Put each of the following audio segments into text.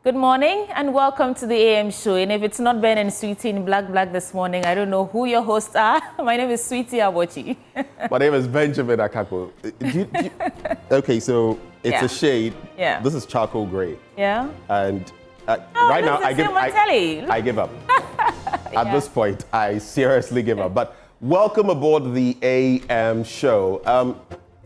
Good morning and welcome to the AM show. And if it's not Ben and Sweetie in Black this morning, I don't know who your hosts are. My name is Sweetie Abochi. My name is Benjamin Akapo. Okay, so it's a shade. Yeah. This is charcoal gray. Yeah. And right now, I give up. At this point, I seriously give up. But welcome aboard the AM show.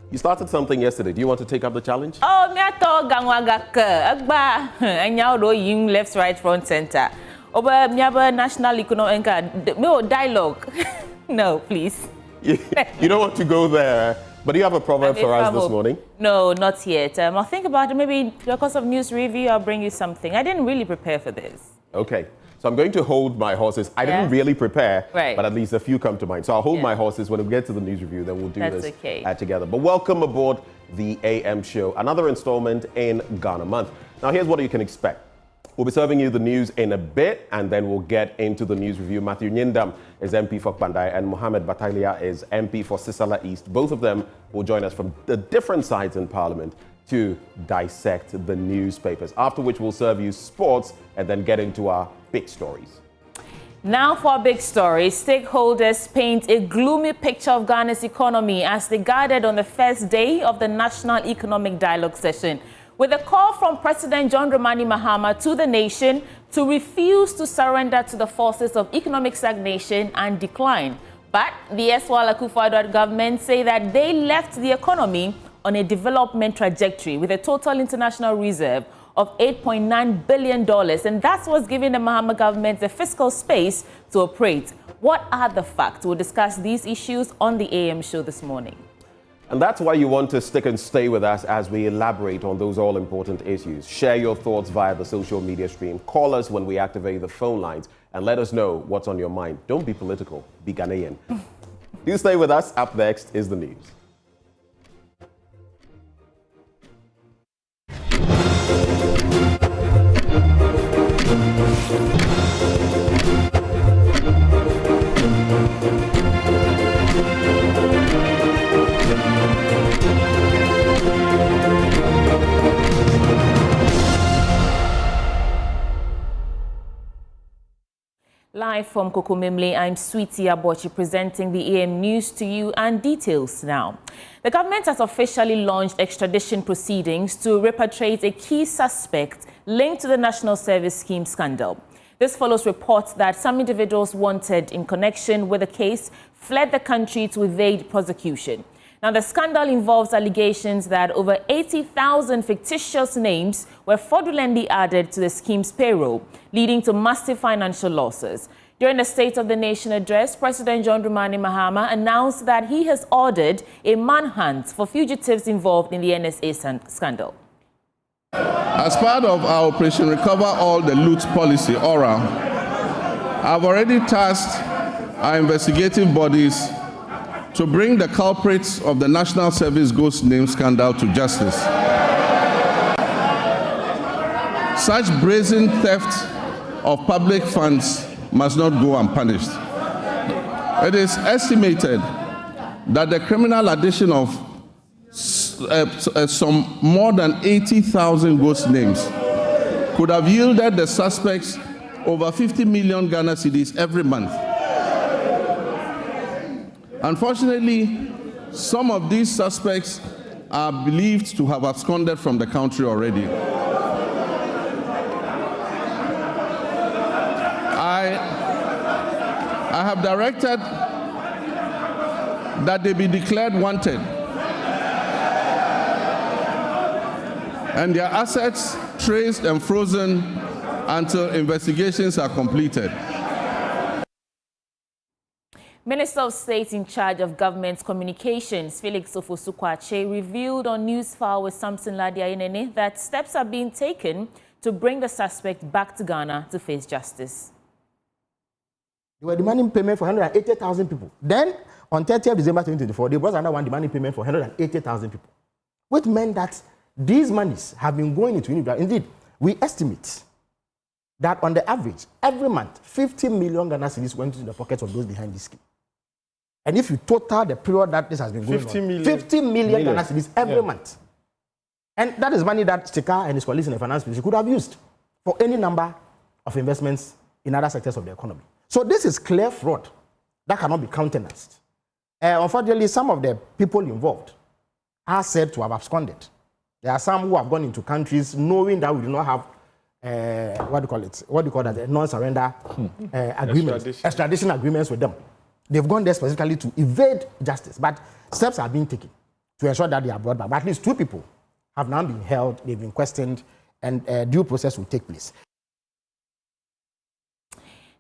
You started something yesterday. Do you want to take up the challenge? Oh, me ato gangwagaka agba anyawdo yim left, right, front, center. Oba miaba national economic dialogue. No, please. You don't want to go there. But do you have a proverb for us this morning? No, not yet. I'll think about it. Maybe because of news review, I'll bring you something. I didn't really prepare for this. Okay. So I'm going to hold my horses. I didn't really prepare, but at least a few come to mind. So I'll hold my horses. When we get to the news review, then we'll do this together. But welcome aboard the AM show, another installment in Ghana Month. Now, here's what you can expect. We'll be serving you the news in a bit, and then we'll get into the news review. Matthew Nyindam is MP for Bandai, and Mohammed Batalia is MP for Sisala East. Both of them will join us from the different sides in Parliament to dissect the newspapers, after which we'll serve you sports and then get into our big stories. Now for our big stories, stakeholders paint a gloomy picture of Ghana's economy as they gathered on the first day of the National Economic Dialogue session, with a call from President John Dramani Mahama to the nation to refuse to surrender to the forces of economic stagnation and decline. But the Eswal Akufo-Addo government say that they left the economy on a development trajectory with a total international reserve of $8.9 billion. And that's what's giving the Mahama government the fiscal space to operate. What are the facts? We'll discuss these issues on the AM show this morning. And that's why you want to stick and stay with us as we elaborate on those all-important issues. Share your thoughts via the social media stream. Call us when we activate the phone lines and let us know what's on your mind. Don't be political. Be Ghanaian. Do stay with us. Up next is the news. Live from Kokomemle, I'm Sweetie Abochi presenting the AM news to you, and details now. The government has officially launched extradition proceedings to repatriate a key suspect linked to the National Service Scheme scandal. This follows reports that some individuals wanted in connection with the case fled the country to evade prosecution. Now, the scandal involves allegations that over 80,000 fictitious names were fraudulently added to the scheme's payroll, leading to massive financial losses. During the State of the Nation address, President John Dramani Mahama announced that he has ordered a manhunt for fugitives involved in the NSA scandal. As part of our Operation Recover All the Loot policy, ORA, I've already tasked our investigative bodies to bring the culprits of the National Service Ghost Name scandal to justice. Such brazen theft of public funds must not go unpunished. It is estimated that the criminal addition of some more than 80,000 ghost names could have yielded the suspects over 50 million Ghana cedis every month. Unfortunately, some of these suspects are believed to have absconded from the country already. I have directed that they be declared wanted and their assets traced and frozen until investigations are completed. Minister of State in charge of government communications, Felix Ofosu-Kwakye, revealed on Newsfile with Samson Ladia-Inene that steps are being taken to bring the suspect back to Ghana to face justice. They were demanding payment for 180,000 people. Then, on 30th December 2024, they brought another one demanding payment for 180,000 people, which meant that these monies have been going into India. Indeed, we estimate that on the average, every month, 50 million Ghana cedis went into the pockets of those behind this scheme. And if you total the period that this has been going on, 50 million Ghana cedis every month. And that is money that Chika and his colleagues in the finance ministry could have used for any number of investments in other sectors of the economy. So this is clear fraud that cannot be countenanced. Unfortunately, some of the people involved are said to have absconded. There are some who have gone into countries knowing that we do not have non-surrender agreements, extradition agreements with them. They've gone there specifically to evade justice, but steps are being taken to ensure that they are brought back. But at least 2 people have now been held, they've been questioned, and due process will take place.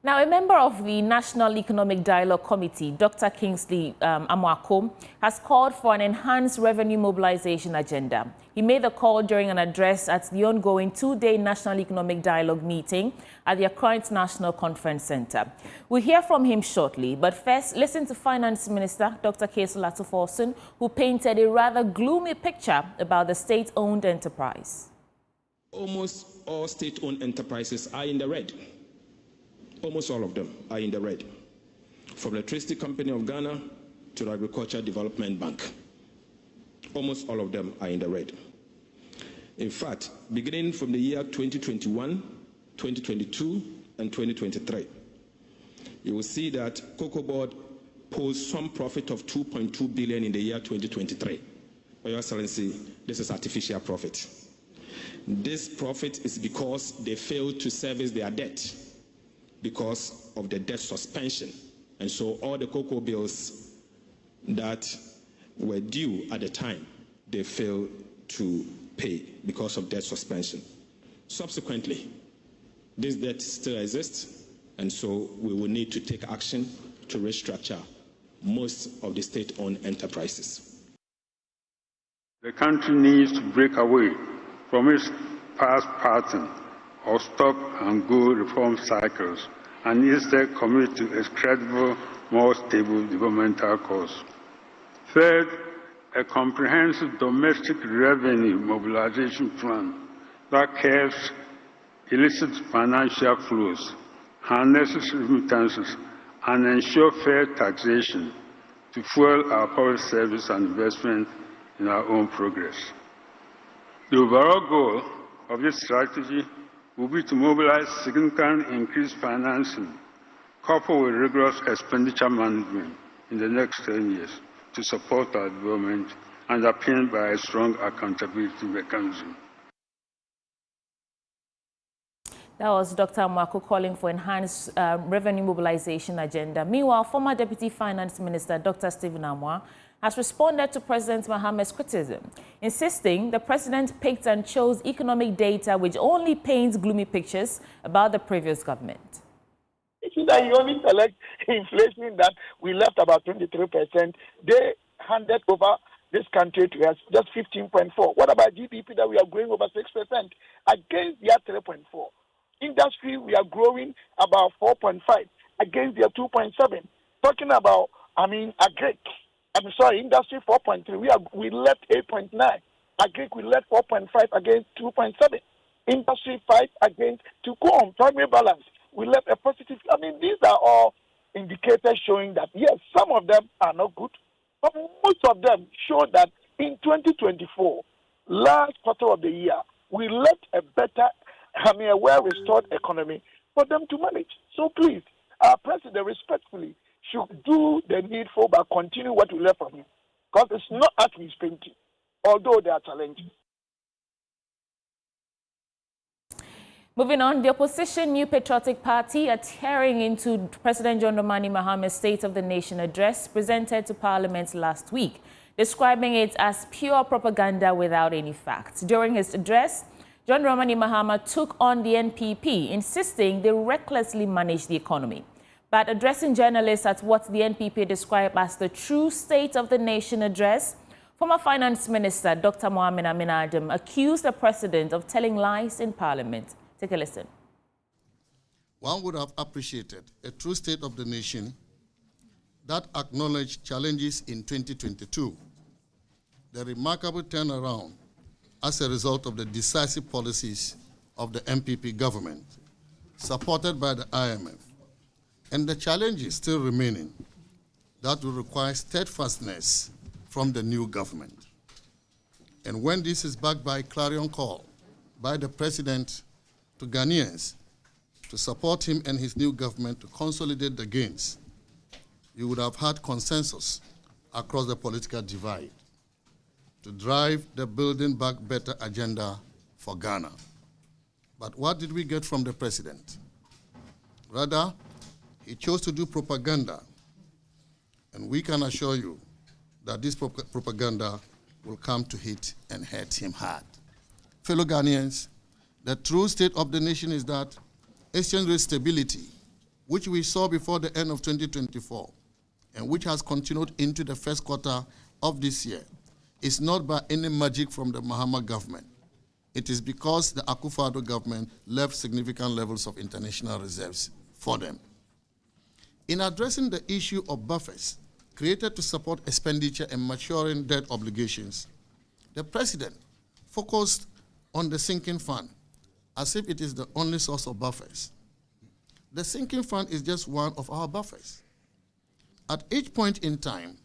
Now, a member of the National Economic Dialogue Committee, Dr. Kingsley Amoako, has called for an enhanced revenue mobilization agenda. He made the call during an address at the ongoing 2-day National Economic Dialogue meeting at the Accra International Conference Center. We'll hear from him shortly, but first, listen to Finance Minister Dr. Kabiru Mahama, who painted a rather gloomy picture about the state-owned enterprise. Almost all state-owned enterprises are in the red. Almost all of them are in the red, from the Electricity Company of Ghana to the Agricultural Development Bank. Almost all of them are in the red. In fact, beginning from the year 2021, 2022, and 2023, you will see that Cocoa Board posed some profit of 2.2 billion in the year 2023. But Your Excellency, this is artificial profit. This profit is because they failed to service their debt, because of the debt suspension. And so all the cocoa bills that were due at the time, they failed to pay because of debt suspension. Subsequently, this debt still exists, and so we will need to take action to restructure most of the state-owned enterprises. The country needs to break away from its past pattern of stop-and-go reform cycles and instead commit to a credible, more stable developmental course. Third, a comprehensive domestic revenue mobilization plan that curbs illicit financial flows, harnesses remittances, and ensures fair taxation to fuel our public service and investment in our own progress. The overall goal of this strategy will be to mobilize significant increased financing, coupled with rigorous expenditure management in the next 10 years to support our development, underpinned by a strong accountability mechanism. That was Dr. Amoako calling for enhanced revenue mobilization agenda. Meanwhile, former Deputy Finance Minister Dr. Stephen Amoah has responded to President Mahama's criticism, insisting the president picked and chose economic data which only paints gloomy pictures about the previous government. It's that you only select inflation that we left about 23%. They handed over this country to us just 15.4. What about GDP that we are growing over 6% against their 3.4? Industry, we are growing about 4.5 against their 2.7. Talking about, industry 4.3. We left 8.9. Agric, we left 4.5 against 2.7. Industry 5 against 2. Primary balance, we left a positive. These are all indicators showing that, yes, some of them are not good, but most of them show that in 2024, last quarter of the year, we left a better, a well-restored economy for them to manage. So please, our president respectfully should do the needful but continue what we left from him. Because it's not as he's painting, although there are challenges. Moving on, the opposition New Patriotic Party are tearing into President John Dramani Mahama's State of the Nation address presented to Parliament last week, describing it as pure propaganda without any facts. During his address, John Dramani Mahama took on the NPP, insisting they recklessly managed the economy. But addressing journalists at what the NPP described as the true State of the Nation address, former Finance Minister Dr. Mohamed Amin Adam accused the President of telling lies in Parliament. Take a listen. One would have appreciated a true State of the Nation that acknowledged challenges in 2022, the remarkable turnaround as a result of the decisive policies of the MPP government, supported by the IMF, and the challenges still remaining that will require steadfastness from the new government. And when this is backed by a clarion call by the President to Ghanaians to support him and his new government to consolidate the gains, you would have had consensus across the political divide to drive the Building Back Better agenda for Ghana. But what did we get from the president? Rather, he chose to do propaganda, and we can assure you that this propaganda will come to hit and hurt him hard. Fellow Ghanaians, the true state of the nation is that exchange rate stability, which we saw before the end of 2024, and which has continued into the first quarter of this year, is not by any magic from the Mahama government. It is because the Akufo-Addo government left significant levels of international reserves for them. In addressing the issue of buffers created to support expenditure and maturing debt obligations, the president focused on the sinking fund as if it is the only source of buffers. The sinking fund is just one of our buffers. At each point in time,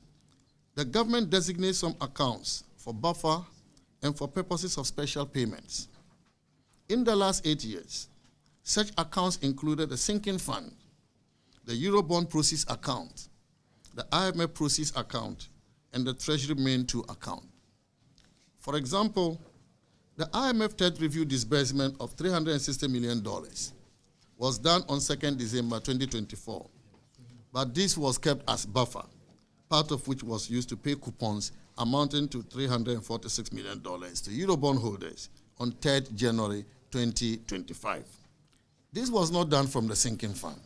the government designates some accounts for buffer and for purposes of special payments. In the last 8 years, such accounts included the sinking fund, the Eurobond proceeds account, the IMF proceeds account, and the Treasury Main 2 account. For example, the IMF third review disbursement of $360 million was done on 2nd December 2024, but this was kept as buffer, part of which was used to pay coupons amounting to $346 million to Eurobond holders on 3rd January 2025. This was not done from the sinking fund.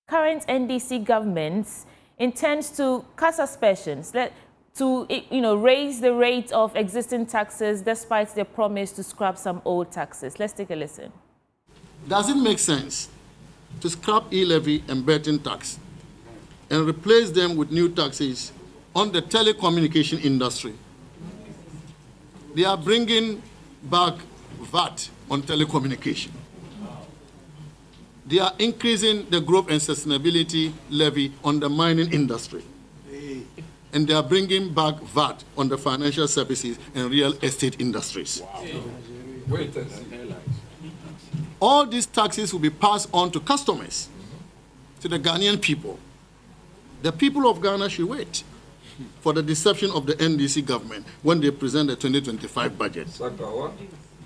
Current NDC government intends to cut suspensions to raise the rate of existing taxes despite their promise to scrap some old taxes. Let's take a listen. Does it make sense to scrap e-levy and betting tax and replace them with new taxes on the telecommunication industry? They are bringing back VAT on telecommunication. They are increasing the growth and sustainability levy on the mining industry. And they are bringing back VAT on the financial services and real estate industries. Wow. All these taxes will be passed on to customers, to the Ghanaian people. The people of Ghana should wait for the deception of the NDC government when they present the 2025 budget. Sakawa.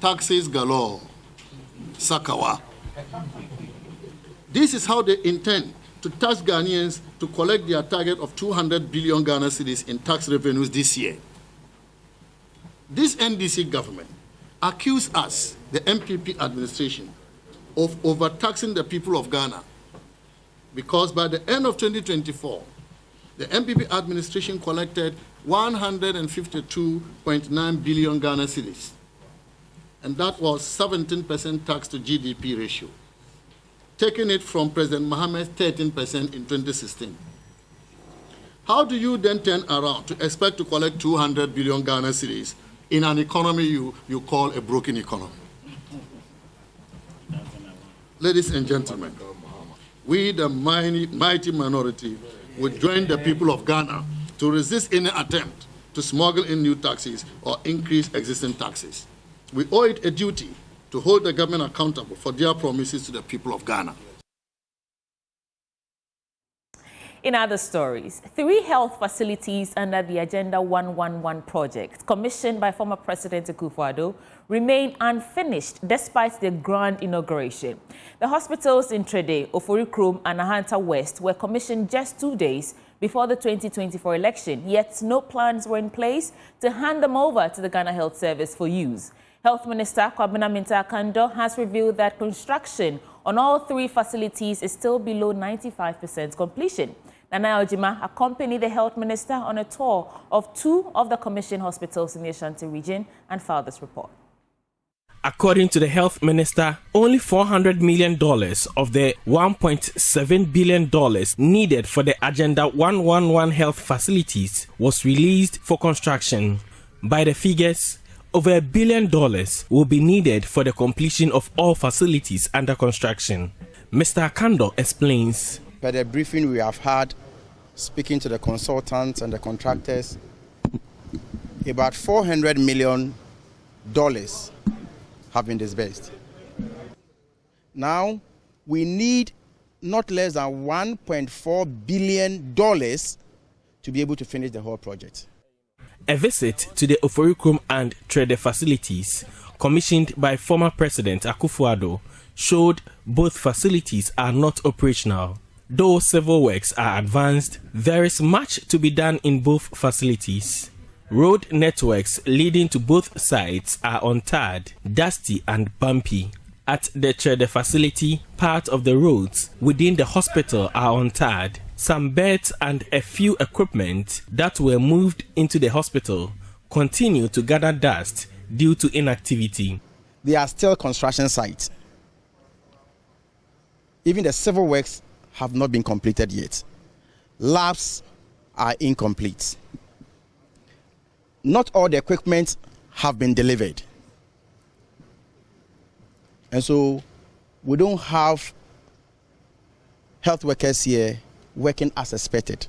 Taxes galore. Sakawa. This is how they intend to tax Ghanaians to collect their target of 200 billion Ghana cedis in tax revenues this year. This NDC government accused us, the MPP administration, of overtaxing the people of Ghana because by the end of 2024, the MPP administration collected 152.9 billion Ghana cedis, and that was 17% tax to GDP ratio, taking it from President Mahama's 13% in 2016. How do you then turn around to expect to collect 200 billion Ghana cedis in an economy you call a broken economy? Ladies and gentlemen, we, the mighty minority, will join the people of Ghana to resist any attempt to smuggle in new taxes or increase existing taxes. We owe it a duty to hold the government accountable for their promises to the people of Ghana. In other stories, 3 health facilities under the Agenda 111 project, commissioned by former President Akufo-Addo, remain unfinished despite the grand inauguration. The hospitals in Trede, Oforikrom, and Ahanta West were commissioned just 2 days before the 2024 election, yet no plans were in place to hand them over to the Ghana Health Service for use. Health Minister Kabiru Mahama has revealed that construction on all 3 facilities is still below 95% completion. Nana Ojima accompanied the Health Minister on a tour of 2 of the commissioned hospitals in the Ashanti region and filed this report. According to the Health Minister, only $400 million of the $1.7 billion needed for the Agenda 111 health facilities was released for construction. By the figures, over $1 billion will be needed for the completion of all facilities under construction. Mr. Akando explains. By the briefing we have had, speaking to the consultants and the contractors, about $400 million have been disbursed. Now, we need not less than $1.4 billion to be able to finish the whole project. A visit to the Oforikrom and Trede facilities, commissioned by former President Akufo-Addo, showed both facilities are not operational. Though civil works are advanced, there is much to be done in both facilities. Road networks leading to both sites are untarred, dusty and bumpy. At the Trede facility, part of the roads within the hospital are untarred. Some beds and a few equipment that were moved into the hospital continue to gather dust due to inactivity. They are still construction sites. Even the civil works have not been completed yet. Labs are incomplete. Not all the equipment have been delivered. And so we don't have health workers here working as expected.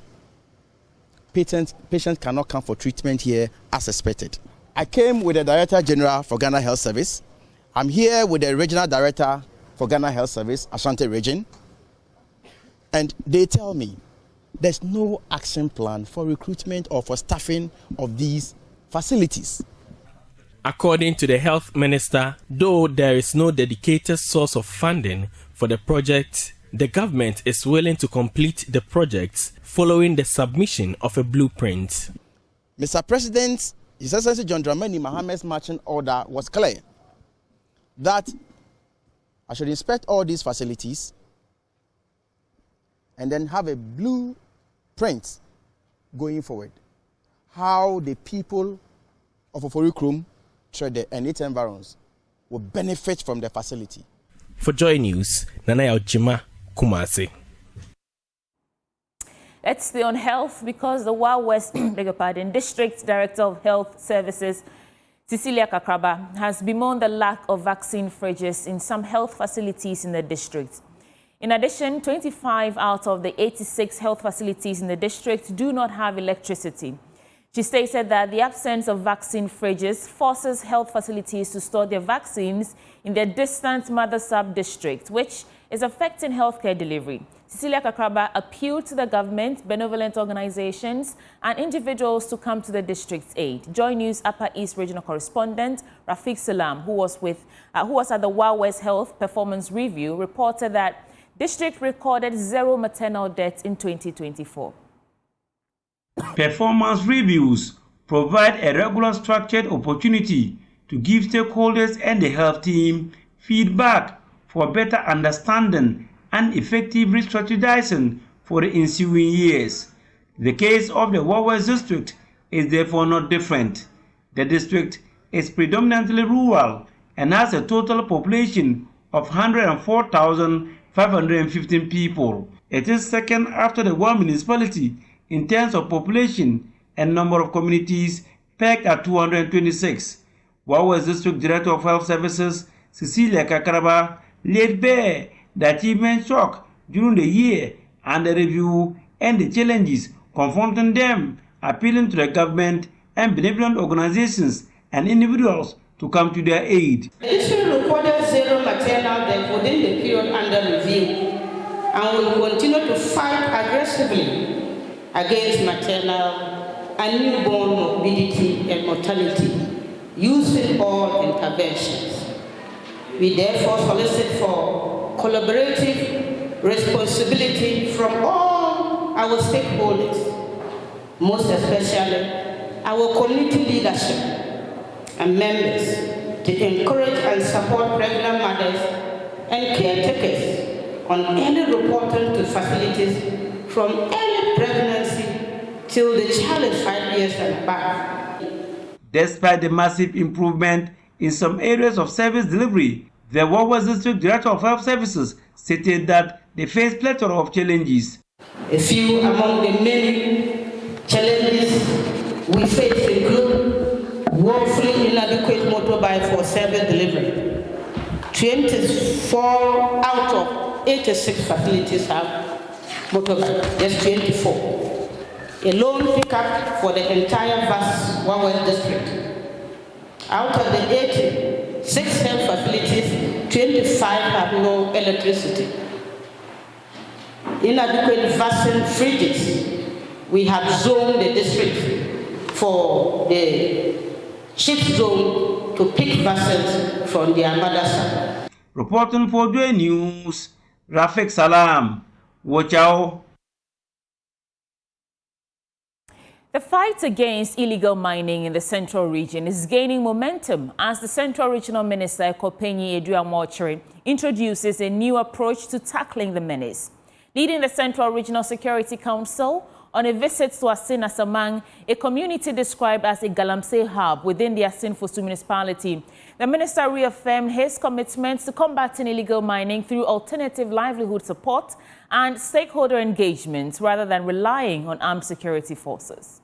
Patients cannot come for treatment here as expected. I came with the Director General for Ghana Health Service. I'm here with the Regional Director for Ghana Health Service, Ashanti Region. And they tell me there's no action plan for recruitment or for staffing of these facilities. According to the Health Minister, though there is no dedicated source of funding for the project, the government is willing to complete the projects following the submission of a blueprint. Mr. President, His Excellency John Dramani Mahama's marching order was clear that I should inspect all these facilities and then have a blueprint going forward. How the people of Oforikrom, Trede and its environs will benefit from the facility. For Joy News, Nanaya Ojima, Kumasi. Let's stay on health because the Wild West District Director of Health Services, Cecilia Kakraba, has bemoaned the lack of vaccine fridges in some health facilities in the district. In addition, 25 out of the 86 health facilities in the district do not have electricity. She stated that the absence of vaccine fridges forces health facilities to store their vaccines in their distant mother sub-district, which is affecting healthcare delivery. Cecilia Kakraba appealed to the government, benevolent organizations, and individuals to come to the district's aid. Joy News Upper East Regional Correspondent Rafiq Salam, who was at the Wild West Health Performance Review, reported that district recorded 0 maternal deaths in 2024. Performance reviews provide a regular structured opportunity to give stakeholders and the health team feedback for better understanding and effective re-strategizing for the ensuing years. The case of the Wild West District is therefore not different. The district is predominantly rural and has a total population of 104,515 people. It is second after the one municipality in terms of population and number of communities, pegged at 226. Wild West District Director of Health Services, Cecilia Kakraba, laid bare the achievement shock during the year and the review and the challenges confronting them, appealing to the government and benevolent organizations and individuals to come to their aid. The district recorded 0 maternal deaths within the period under review and will continue to fight aggressively against maternal and newborn morbidity and mortality, using all interventions. We therefore solicit for collaborative responsibility from all our stakeholders, most especially our community leadership and members, to encourage and support pregnant mothers and caretakers on early reporting to facilities from early pregnancy till the child is 5 years and back. Despite the massive improvement in some areas of service delivery, the Wild West District Director of Health Services stated that they face a plethora of challenges. A few among the many challenges we face include woefully inadequate motorbike for service delivery. 24 out of 86 facilities have motorbike, just 24. A lone pickup for the entire vast Wild West District. Out of the 86 health facilities, 25 have no electricity. Inadequate vaccine fridges. We have zoned the district for the chip zone to pick vaccines from their madrasa. Reporting for Dway News, Rafik Salam, watch out. The fight against illegal mining in the Central Region is gaining momentum as the Central Regional Minister Kopenyi Eduamochiri introduces a new approach to tackling the menace. Leading the Central Regional Security Council on a visit to Asin Asamang, a community described as a Galamsey hub within the Asin Fosu municipality, the minister reaffirmed his commitment to combating illegal mining through alternative livelihood support and stakeholder engagement rather than relying on armed security forces.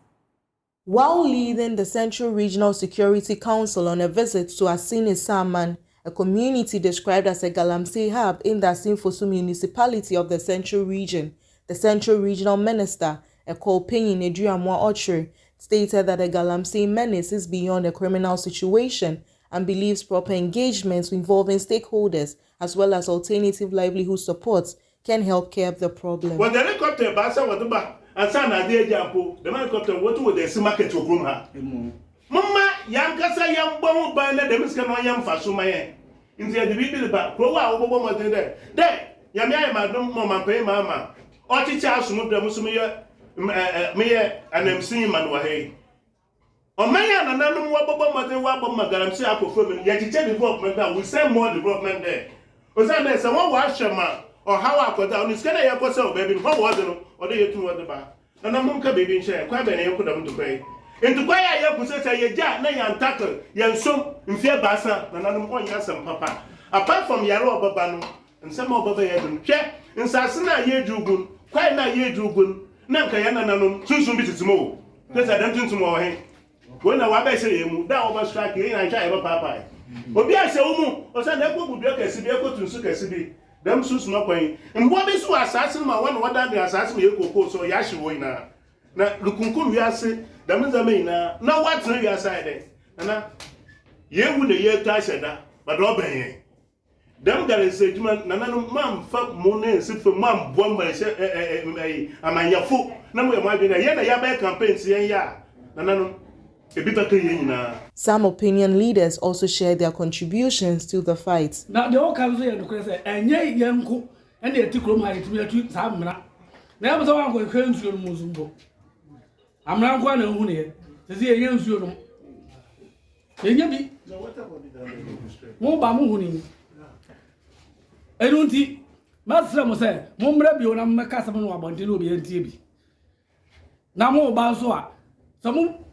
While leading the Central Regional Security Council on a visit to Asin Asamang, a community described as a Galamsey hub in the Asin Fosu municipality of the Central Region, the Central Regional Minister, Kopenyi Eduamochiri, stated that the Galamsey menace is beyond a criminal situation and believes proper engagements involving stakeholders as well as alternative livelihood supports can help curb the problem. When the helicopter basa wadaba and san ade jampo, the helicopter what would the market to groom her. Mama yankasa yam bomu bana the miska no yam fasuma in the bibi ba pro wa obobo mo there. There yamia madam mama pay mama. Ochi cha sumu da musumu me and am seeing man wa hey. On my and another wabba mother wabba Galamsey akofo ya teacher development that we send more development there. Was that someone wash man or how I got down is gonna have yourself, baby, what was it or the two at the bar? And I'm going to baby in share, quite many put them to pay. And to buy a young possessor, a jack, nay, and tackle, young son, in fear bassa, and I'm going to some papa. Apart from Yarrow Babano and some of the head, check, and Sassana ye drugun, quite not ye drugun, Nankayana nanum, soon be small. Because I don't think tomorrow. When I say you, that over strike in and try about papa. Obia say umu, or send a good block as Sibiako to Sukasibi. Them sus no point. And what is to assassin my one what the assassin you could so Yashi Wina. Now, Lukunkun, we are saying, the Mizamina, now what's no your side? And ye would a year twice that, but Robin. Them there is a man, ma'am, fuck money, sit for ma'am, one by a man, your foot. Now we might be a Yabba campaign, saying, yeah. Some opinion leaders also shared their contributions to the fight. Now the whole country and ye yanko and the Tikroma to Samra. Never saw one going to your Muzumbo. I'm not going to Huni, to see a young Zuro. Yabi Mobamuhuni. I don't see Master Mose, Momrabi, and I'm a customer about Dilubi and TV. Now more Basoa. Some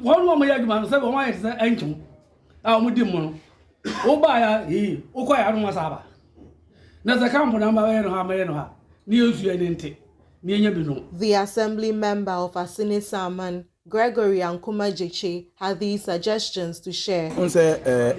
one woman man said, why is that ancient? Our Mudimun. Obaya, he, Okoya Masaba. Nasa Campo number Hamena, news you ain't The assembly member of Asin Asamang, Gregory and Kumajichi, had these suggestions to share.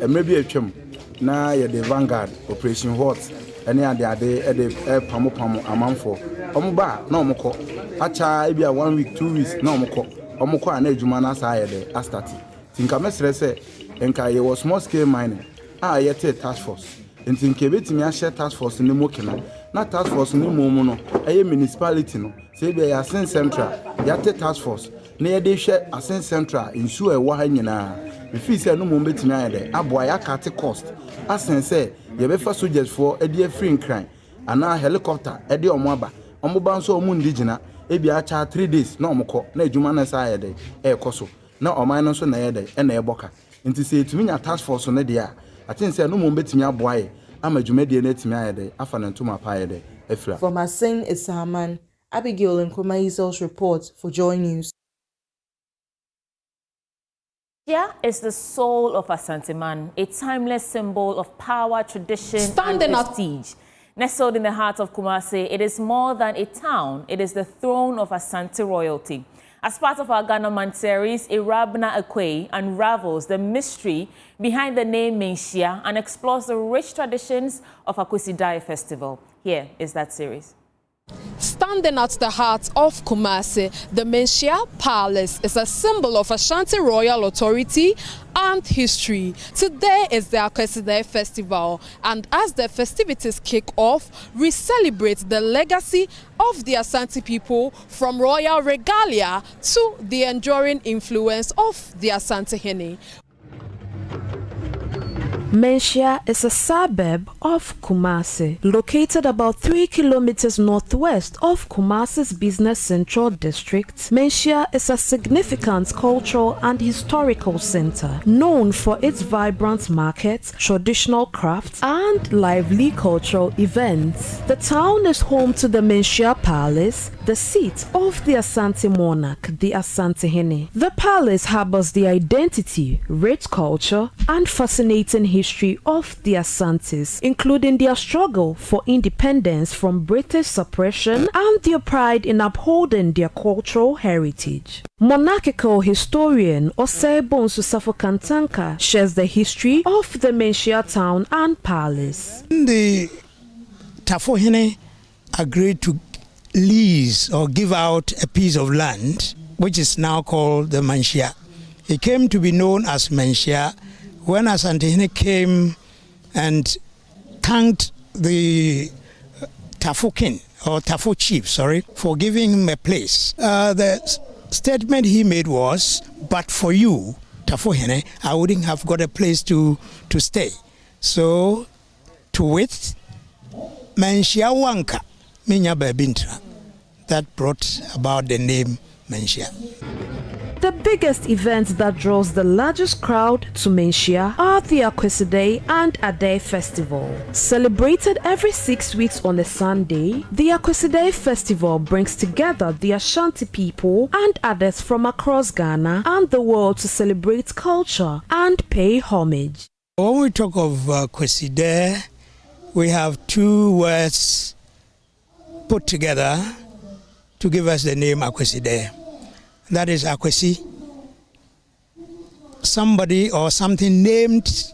Maybe a chum, now you're the Vanguard, Operation Hot, and yeah, they are the Pamo a month for. Omuba, no moko. Acha, maybe 1 week, 2 weeks, no moko. Omoko ane jumana saayede astati. Tinka mesre se enka ye was small scale mining. Yete task force. Ntinke betimi a share task force ni mo kena. Na task force ni mo no eye municipality no. Se be ya Asin Central yate task force. Na ye de share Asin Central insu e wa ha nyina. Me fi se no mo betimi ayede aboa ya cut cost. Asen se ye be fa soldiers for e de free crime. Ana helicopter e de omo aba. Omo ba nso omo ndigina. Ebi acha 3 days na omukọ na ejuma na sa ayede ekoso na oman no so na ayede na eboka nti se etumi nya task force no de a atin se no mo betumi aboaye ama dwumade na etumi ayede afa na ntoma pa ayede afira. From Asin Asamang, Abigail and Komaisel's report for Joy News. Manhyia is the soul of Asanteman, a timeless symbol of power, tradition, and prestige. Nestled in the heart of Kumasi, it is more than a town. It is the throne of Asante royalty. As part of our Ghana Man series, Irabna Akwe unravels the mystery behind the name Manhyia and explores the rich traditions of Akwesi Dai Festival. Here is that series. Standing at the heart of Kumasi, the Manhyia Palace is a symbol of Ashanti royal authority and history. Today is the Akwesi Festival, and as the festivities kick off, we celebrate the legacy of the Ashanti people from royal regalia to the enduring influence of the Asante Hene. Manhyia is a suburb of Kumasi, located about 3 kilometers northwest of Kumasi's business central district. Manhyia is a significant cultural and historical center, known for its vibrant markets, traditional crafts, and lively cultural events. The town is home to the Manhyia Palace, the seat of the Asante monarch, the Asante Hene. The palace harbors the identity, rich culture, and fascinating history of the Asantes, including their struggle for independence from British suppression and their pride in upholding their cultural heritage. Monarchical historian Osebo Nsusafo Kantanka shares the history of the Manhyia town and palace. The Tafo Hene agreed to lease or give out a piece of land, which is now called the Manhyia. It came to be known as Manhyia when Asante Hene came and thanked the Tafo king or Tafo chief, for giving him a place. The statement he made was, "But for you, Tafo Hene, I wouldn't have got a place to stay." So, to wit, Manhyia Wanka Minya Babintra, that brought about the name Manhyia. The biggest events that draws the largest crowd to Manhyia are the Akwesi Day and Ade Festival. Celebrated every 6 weeks on a Sunday, the Akwesi Day Festival brings together the Ashanti people and others from across Ghana and the world to celebrate culture and pay homage. When we talk of Akwesi Day, we have two words put together to give us the name Akwesi Day. That is Akwesi, somebody or something named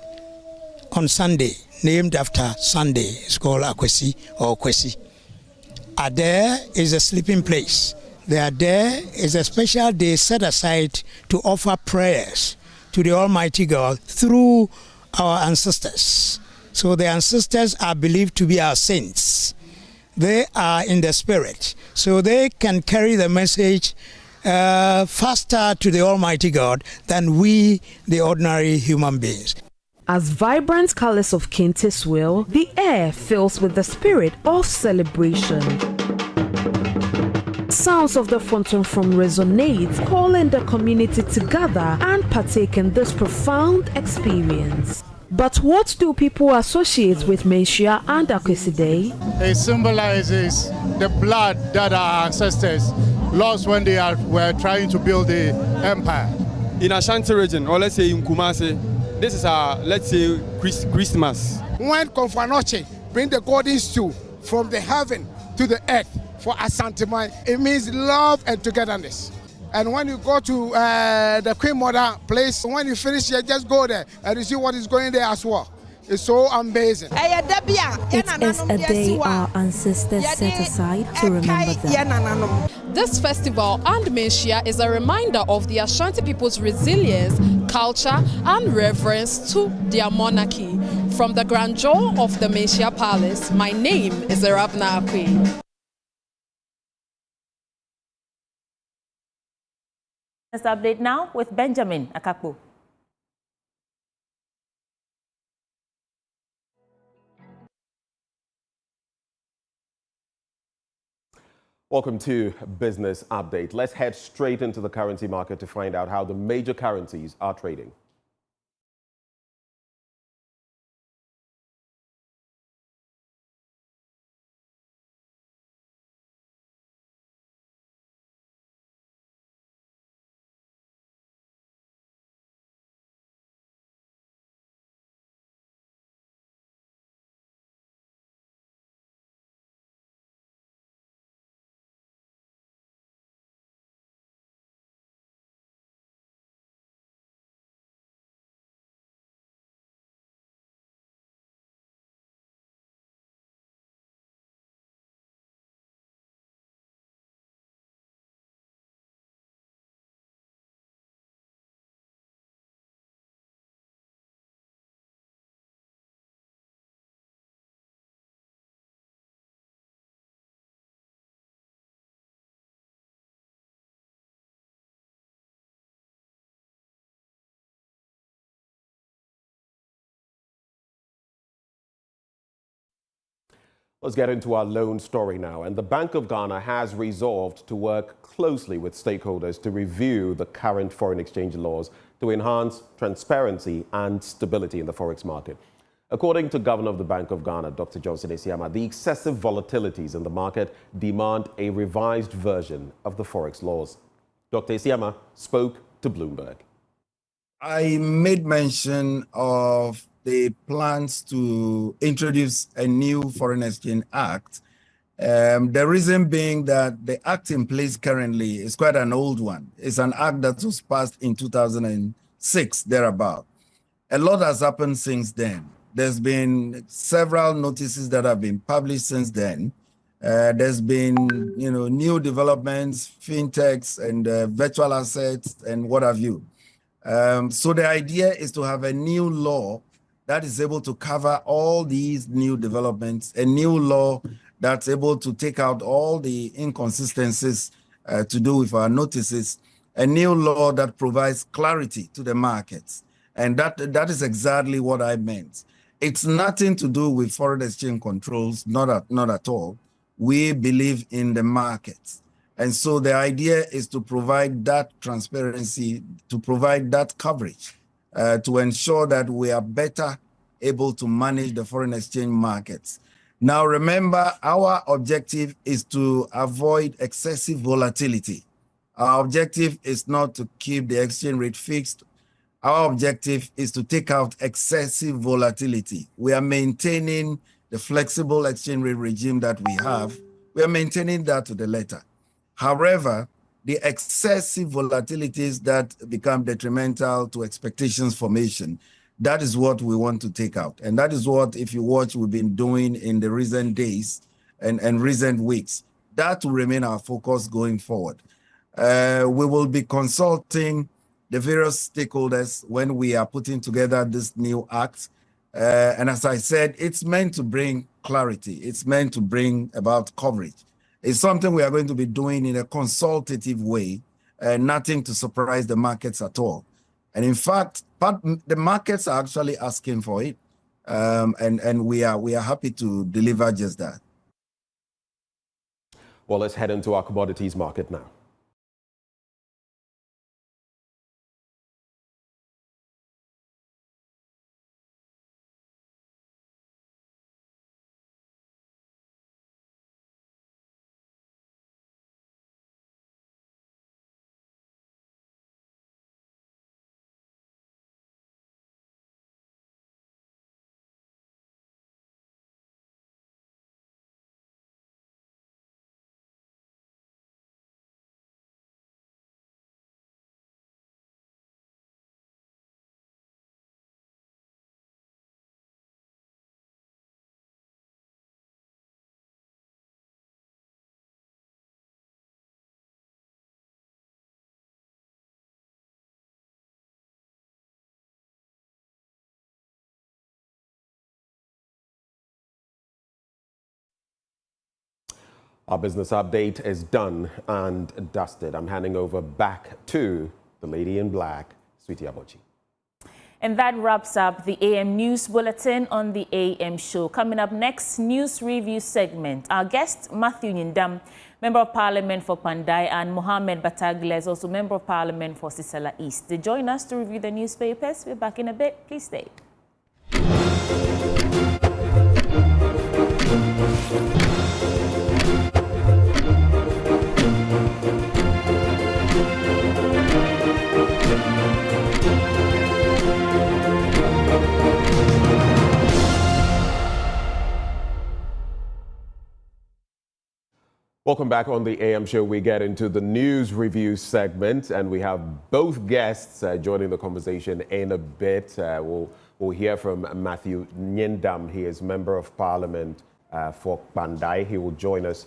on Sunday, named after Sunday, is called Akwesi or Kwesi. Ade is a sleeping place. The Ade is a special day set aside to offer prayers to the Almighty God through our ancestors. So the ancestors are believed to be our saints. They are in the spirit, so they can carry the message faster to the Almighty God than we, the ordinary human beings. As vibrant colors of kente swirl, the air fills with the spirit of celebration. Sounds of the fountain resonate, calling the community together and partake in this profound experience. But what do people associate with Manhyia and Akwesi Day? It symbolizes the blood that our ancestors lost when they were trying to build the empire. In Ashanti region, or let's say in Kumasi, this is our, let's say, Christmas. When Konfanoche bring the golden stew from the heaven to the earth for Asante man, it means love and togetherness. And when you go to the Queen Mother place, when you finish here, just go there and you see what is going there as well. It's so amazing. It is a day our ancestors set aside to remember them. This festival and Manhyia is a reminder of the Ashanti people's resilience, culture, and reverence to their monarchy. From the grandeur of the Manhyia Palace, my name is Erabna Akwe. Let's update now with Benjamin Akakpo. Welcome to Business Update. Let's head straight into the currency market to find out how the major currencies are trading. Let's get into our loan story now. And the Bank of Ghana has resolved to work closely with stakeholders to review the current foreign exchange laws to enhance transparency and stability in the Forex market. According to Governor of the Bank of Ghana, Dr. Johnson Esiama, the excessive volatilities in the market demand a revised version of the Forex laws. Dr. Esiama spoke to Bloomberg. I made mention of the plans to introduce a new Foreign Exchange Act. The reason being that the act in place currently is quite an old one. It's an act that was passed in 2006, thereabout. A lot has happened since then. There's been several notices that have been published since then. There's been, new developments, fintechs and virtual assets and what have you. So the idea is to have a new law that is able to cover all these new developments, a new law that's able to take out all the inconsistencies to do with our notices, a new law that provides clarity to the markets. And that is exactly what I meant. It's nothing to do with foreign exchange controls, not at all. We believe in the markets. And so the idea is to provide that transparency, to provide that coverage, to ensure that we are better able to manage the foreign exchange markets. Now, remember, our objective is to avoid excessive volatility. Our objective is not to keep the exchange rate fixed. Our objective is to take out excessive volatility. We are maintaining the flexible exchange rate regime that we have. We are maintaining that to the letter. However, the excessive volatilities that become detrimental to expectations formation, that is what we want to take out. And that is what, if you watch, we've been doing in the recent days and recent weeks. That will remain our focus going forward. We will be consulting the various stakeholders when we are putting together this new act. And as I said, it's meant to bring clarity. It's meant to bring about coverage. It's something we are going to be doing in a consultative way, nothing to surprise the markets at all. And in fact, the markets are actually asking for it, and we are happy to deliver just that. Well, let's head into our commodities market now. Our business update is done and dusted. I'm handing over back to the lady in black, Sweetie Abochi. And that wraps up the AM News Bulletin on the AM Show. Coming up next, News Review segment. Our guest, Matthew Nyindam, Member of Parliament for Pandai, and Mohammed Bataglia is also Member of Parliament for Sisala East. They join us to review the newspapers. We're back in a bit. Please stay. Welcome back on the AM Show. We get into the news review segment, and we have both guests joining the conversation in a bit. We'll hear from Matthew Nyindam. He is Member of Parliament for Pandai. He will join us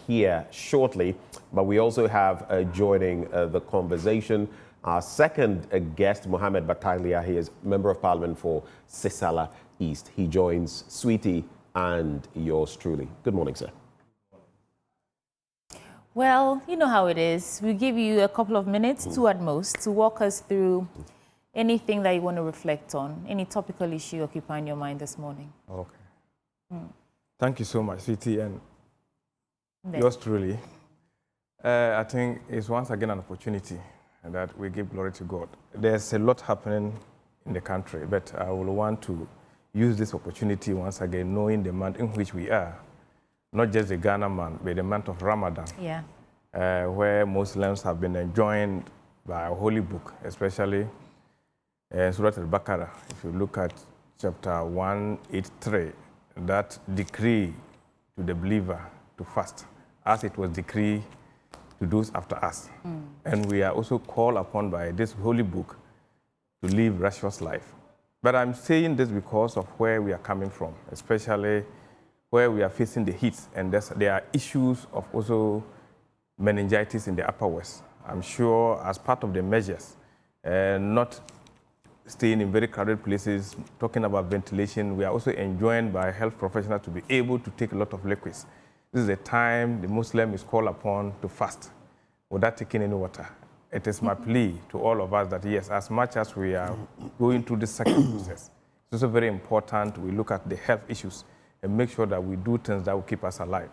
here shortly. But we also have joining the conversation our second guest, Mohammed Bataglia. He is Member of Parliament for Sisala East. He joins Sweetie and yours truly. Good morning, sir. Well, you know how it is. We give you a couple of minutes, two at most, to walk us through anything that you want to reflect on, any topical issue occupying your mind this morning. Okay. Thank you so much, CT, and yours truly. I think it's once again an opportunity that we give glory to God. There's a lot happening in the country, but I will want to use this opportunity once again, knowing the month in which we are, not just the Ghana month, but the month of Ramadan, where Muslims have been enjoined by a holy book, especially Surah Al-Baqarah. If you look at chapter 183, that decree to the believer to fast, as it was decreed to those after us. And we are also called upon by this holy book to live righteous life. But I'm saying this because of where we are coming from, especially where we are facing the heat, and there are issues of also meningitis in the Upper West. I'm sure as part of the measures, not staying in very crowded places, talking about ventilation, we are also enjoined by health professionals to be able to take a lot of liquids. This is the time the Muslim is called upon to fast without taking any water. It is my plea to all of us that, yes, as much as we are going through this second process, it's also very important we look at the health issues and make sure that we do things that will keep us alive,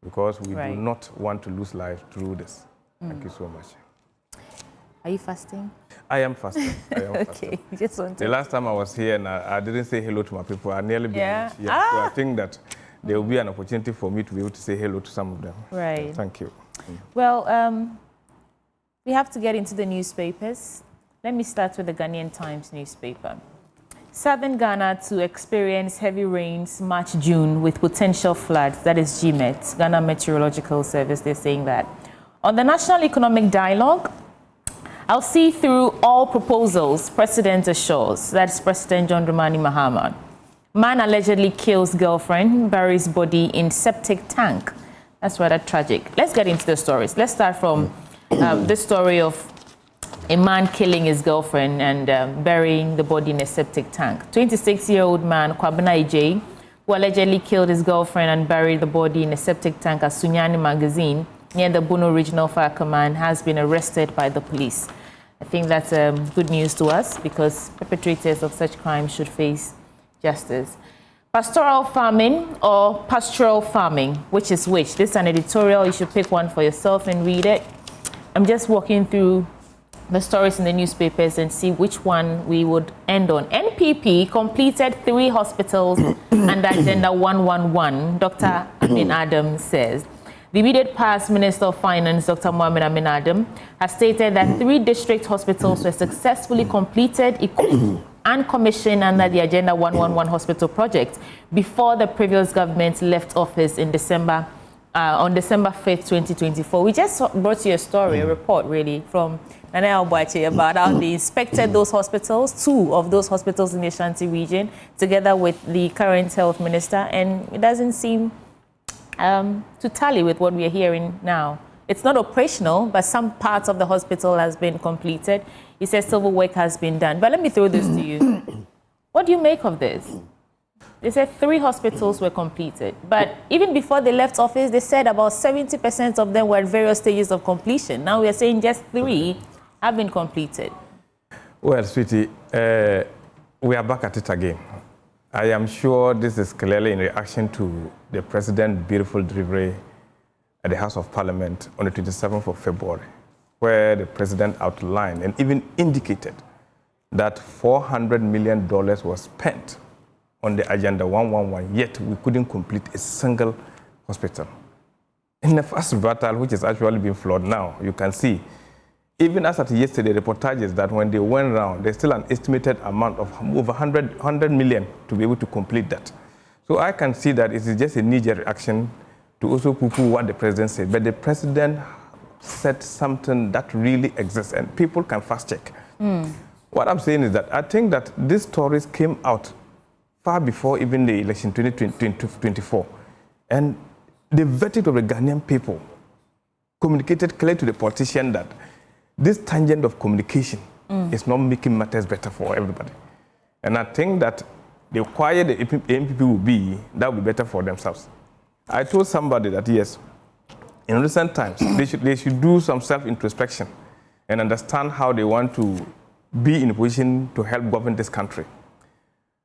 because we do not want to lose life through this. Thank you so much. Are you fasting? I am fasting. Okay, just want to... The last time I was here and I didn't say hello to my people, I nearly been So I think that there will be an opportunity for me to be able to say hello to some of them. Right. Thank you. Well, we have to get into the newspapers. Let me start with the Ghanaian Times newspaper. Southern Ghana to experience heavy rains March, June with potential floods. That is GMET, Ghana Meteorological Service. They're saying that. On the National Economic Dialogue, I'll see through all proposals, President assures. That's President John Dramani Mahama. Man allegedly kills girlfriend, buries body in septic tank. That's rather tragic. Let's get into the stories. Let's start from the story of a man killing his girlfriend and burying the body in a septic tank. 26-year-old man, Kwabena Ije, who allegedly killed his girlfriend and buried the body in a septic tank at Sunyani Magazine near the Bono Regional Fire Command, has been arrested by the police. I think that's good news to us, because perpetrators of such crimes should face justice. Pastoral farming or pastoral farming, which is which? This is an editorial. You should pick one for yourself and read it. I'm just walking through the stories in the newspapers and see which one we would end on. NPP completed 3 hospitals under Agenda 111, Dr. Amin Adam says. The immediate past Minister of Finance, Dr. Mohamed Amin Adam, has stated that 3 district hospitals were successfully completed, equipped, and commissioned under the Agenda 111 hospital project before the previous government left office in December, on December 5th, 2024. We just brought you a story, a report really, from Nana Albuache about how they inspected those hospitals, 2 of those hospitals in the Ashanti region, together with the current health minister, and it doesn't seem to tally with what we are hearing now. It's not operational, but some parts of the hospital has been completed. He says civil work has been done. But let me throw this to you. What do you make of this? They said 3 hospitals were completed. But even before they left office, they said about 70% of them were at various stages of completion. Now we are saying just 3 have been completed. Well, sweetie, we are back at it again. I am sure this is clearly in reaction to the President's beautiful delivery at the House of Parliament on the 27th of February, where the President outlined and even indicated that $400 million was spent on the Agenda 111, yet we couldn't complete a single hospital. In the first rebuttal, which is actually being flawed now, you can see, even as at yesterday, reportages that when they went around, there's still an estimated amount of over 100 million to be able to complete that. So I can see that it is just a knee-jerk reaction to also poo-poo what the President said. But the President said something that really exists, and people can fast-check. What I'm saying is that I think that these stories came out far before even the election 2024. And the verdict of the Ghanaian people communicated clearly to the politician that this tangent of communication is not making matters better for everybody. And I think that the quieter the MPP will be, that will be better for themselves. I told somebody that, yes, in recent times, they should do some self-introspection and understand how they want to be in a position to help govern this country.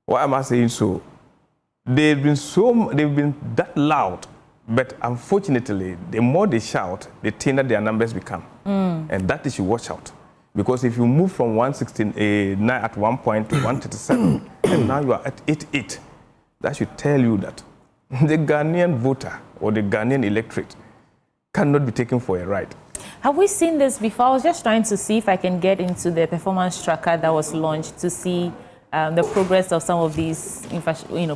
Why am I saying so? they've been that loud, but unfortunately, the more they shout, the thinner their numbers become. And that is you watch out. Because if you move from 169 at one point to 137, and now you are at 88, that should tell you that the Ghanaian voter or the Ghanaian electorate cannot be taken for a ride. Have we seen this before? I was just trying to see if I can get into the performance tracker that was launched to see the progress of some of these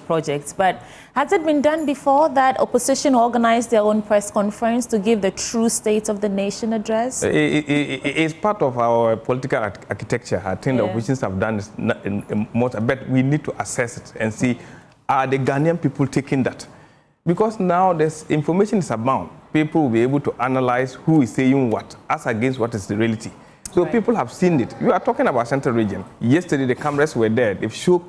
projects. But has it been done before that opposition organized their own press conference to give the true state of the nation address? It's part of our political architecture. I think the oppositions have done this much, but we need to assess it and see, are the Ghanaian people taking that? Because now this information is abound. People will be able to analyze who is saying what, as against what is the reality. So people have seen it. You are talking about Central Region. Yesterday, the cameras were there. They've shown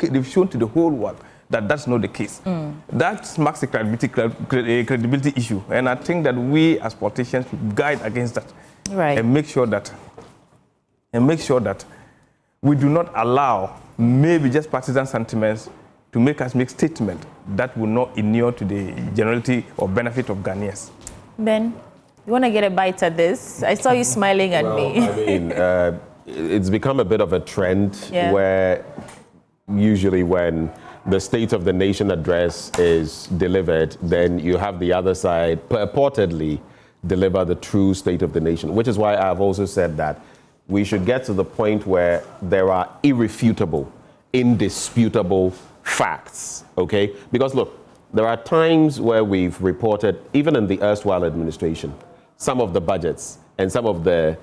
to the whole world that that's not the case. That marks a credibility issue. And I think that we as politicians should guide against that. Right. And make sure that we do not allow maybe just partisan sentiments to make us make statements that will not inure to the generality or benefit of Ghanaians. Ben, you want to get a bite at this? I saw you smiling at me. I mean, it's become a bit of a trend where usually when the State of the Nation address is delivered, then you have the other side purportedly deliver the true State of the Nation, which is why I've also said that we should get to the point where there are irrefutable, indisputable facts, okay? Because look, there are times where we've reported, even in the erstwhile administration, some of the budgets and some of the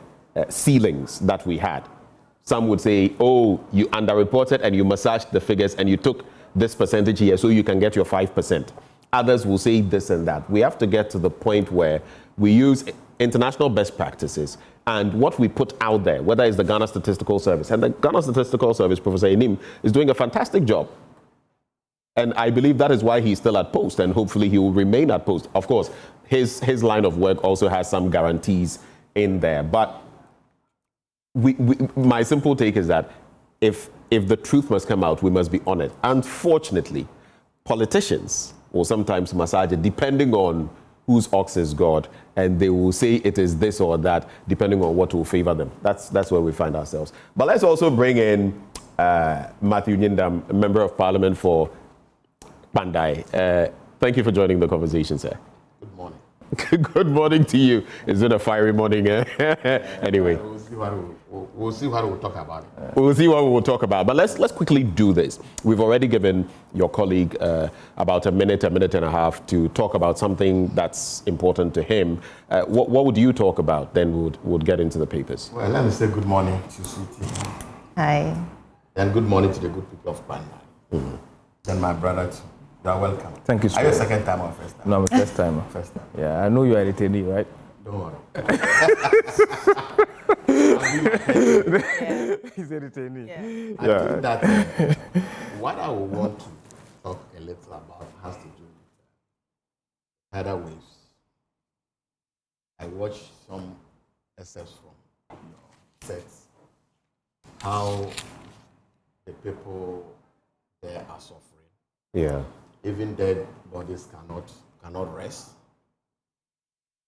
ceilings that we had. Some would say, oh, you underreported and you massaged the figures and you took this percentage here so you can get your 5%. Others will say this and that. We have to get to the point where we use international best practices and what we put out there, whether it's the Ghana Statistical Service. And the Ghana Statistical Service, Professor Enim, is doing a fantastic job. And I believe that is why he's still at post, and hopefully he will remain at post. Of course, his line of work also has some guarantees in there. But my simple take is that if the truth must come out, we must be honest. Unfortunately, politicians will sometimes massage it depending on whose ox is God, and they will say it is this or that depending on what will favor them. That's where we find ourselves. But let's also bring in Matthew Nyindam, Member of Parliament for Pandai. Thank you for joining the conversation, sir. Good morning. Good morning to you. It's been a fiery morning. Anyway. We'll see what we'll talk about. We'll see what we'll talk about. But let's quickly do this. We've already given your colleague about a minute and a half to talk about something that's important to him. What would you talk about? Then we'll get into the papers. Well, let me say good morning to Sweetie. Hi. And good morning to the good people of Pandai. And my brother too. You are welcome. Thank you, sir. Are you a second time or first time? No, I'm a first timer. First time. Yeah, I know you are a trainee, right? Don't worry. He's a retainee. I think that what I would want to talk a little about has to do with tidal waves. I watched some excerpts from sets, how the people there are suffering. Yeah. Even dead bodies cannot rest.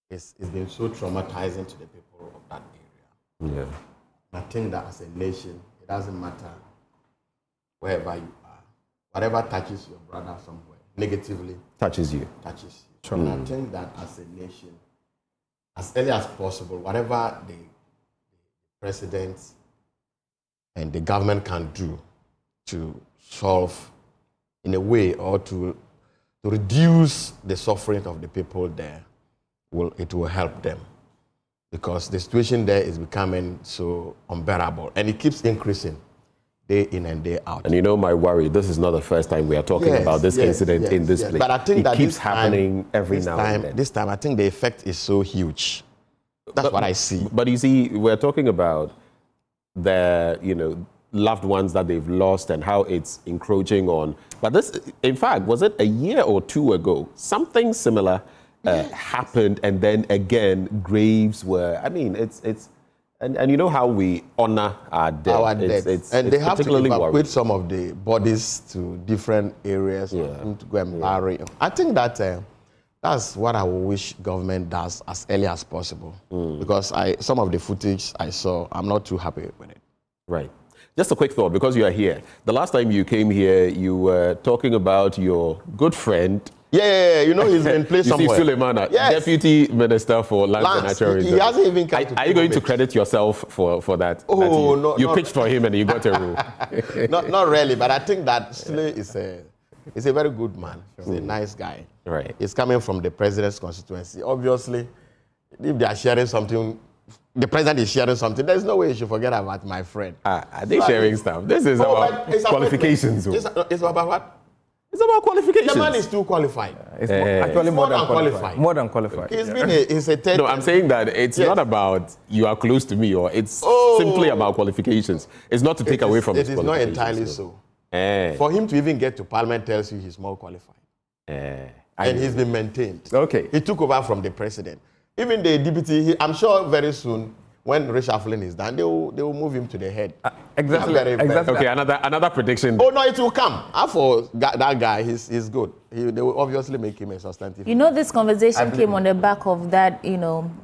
It's been so traumatizing to the people of that area. Yeah. I think that as a nation, it doesn't matter wherever you are. Whatever touches your brother somewhere negatively touches you. Sure. And I think that as a nation, as early as possible, whatever the president and the government can do to solve in a way or to reduce the suffering of the people there, it will help them. Because the situation there is becoming so unbearable and it keeps increasing day in and day out. And you know my worry, this is not the first time we are talking about this incident in this place. But I think that keeps happening every now and then. This time, I think the effect is so huge. That's what I see. But you see, we're talking about the, loved ones that they've lost and how it's encroaching on. But this, in fact, was it a year or two ago? Something similar happened, and then again, graves were. I mean, it's And you know how we honor our dead. Our dead. And they have to evacuate some of the bodies to different areas to go and bury. I think that that's what I wish government does as early as possible. Because some of the footage I saw, I'm not too happy with it. Right. Just a quick thought, because you are here. The last time you came here, you were talking about your good friend. Yeah, you know he's been placed somewhere. Suleimana, Deputy Minister for Lands and Natural Resources. He hasn't even come Are you going to credit yourself for that? Oh, no. You pitched for him and you got a role. Not really, but I think that Sule is a very good man. He's a nice guy. Right. He's coming from the president's constituency. Obviously, if they are sharing something, the president is sharing something, there's no way you should forget about my friend. Are they sharing stuff? This is about qualifications. It's about what? It's about qualifications. The man is too qualified. Actually more than qualified. More than qualified. He's a third. No, I'm saying that it's not about you are close to me, or it's simply about qualifications. It's not to take away from his qualifications. It is not entirely so. For him to even get to parliament tells you he's more qualified. And he's been maintained. Okay. He took over from the president. Even the deputy, I'm sure very soon, when reshuffling is done, they will move him to the head. Exactly. Okay, another prediction. Oh, no, it will come. For that guy, he's good. They will obviously make him a substantive. You know, this conversation came on the back of that,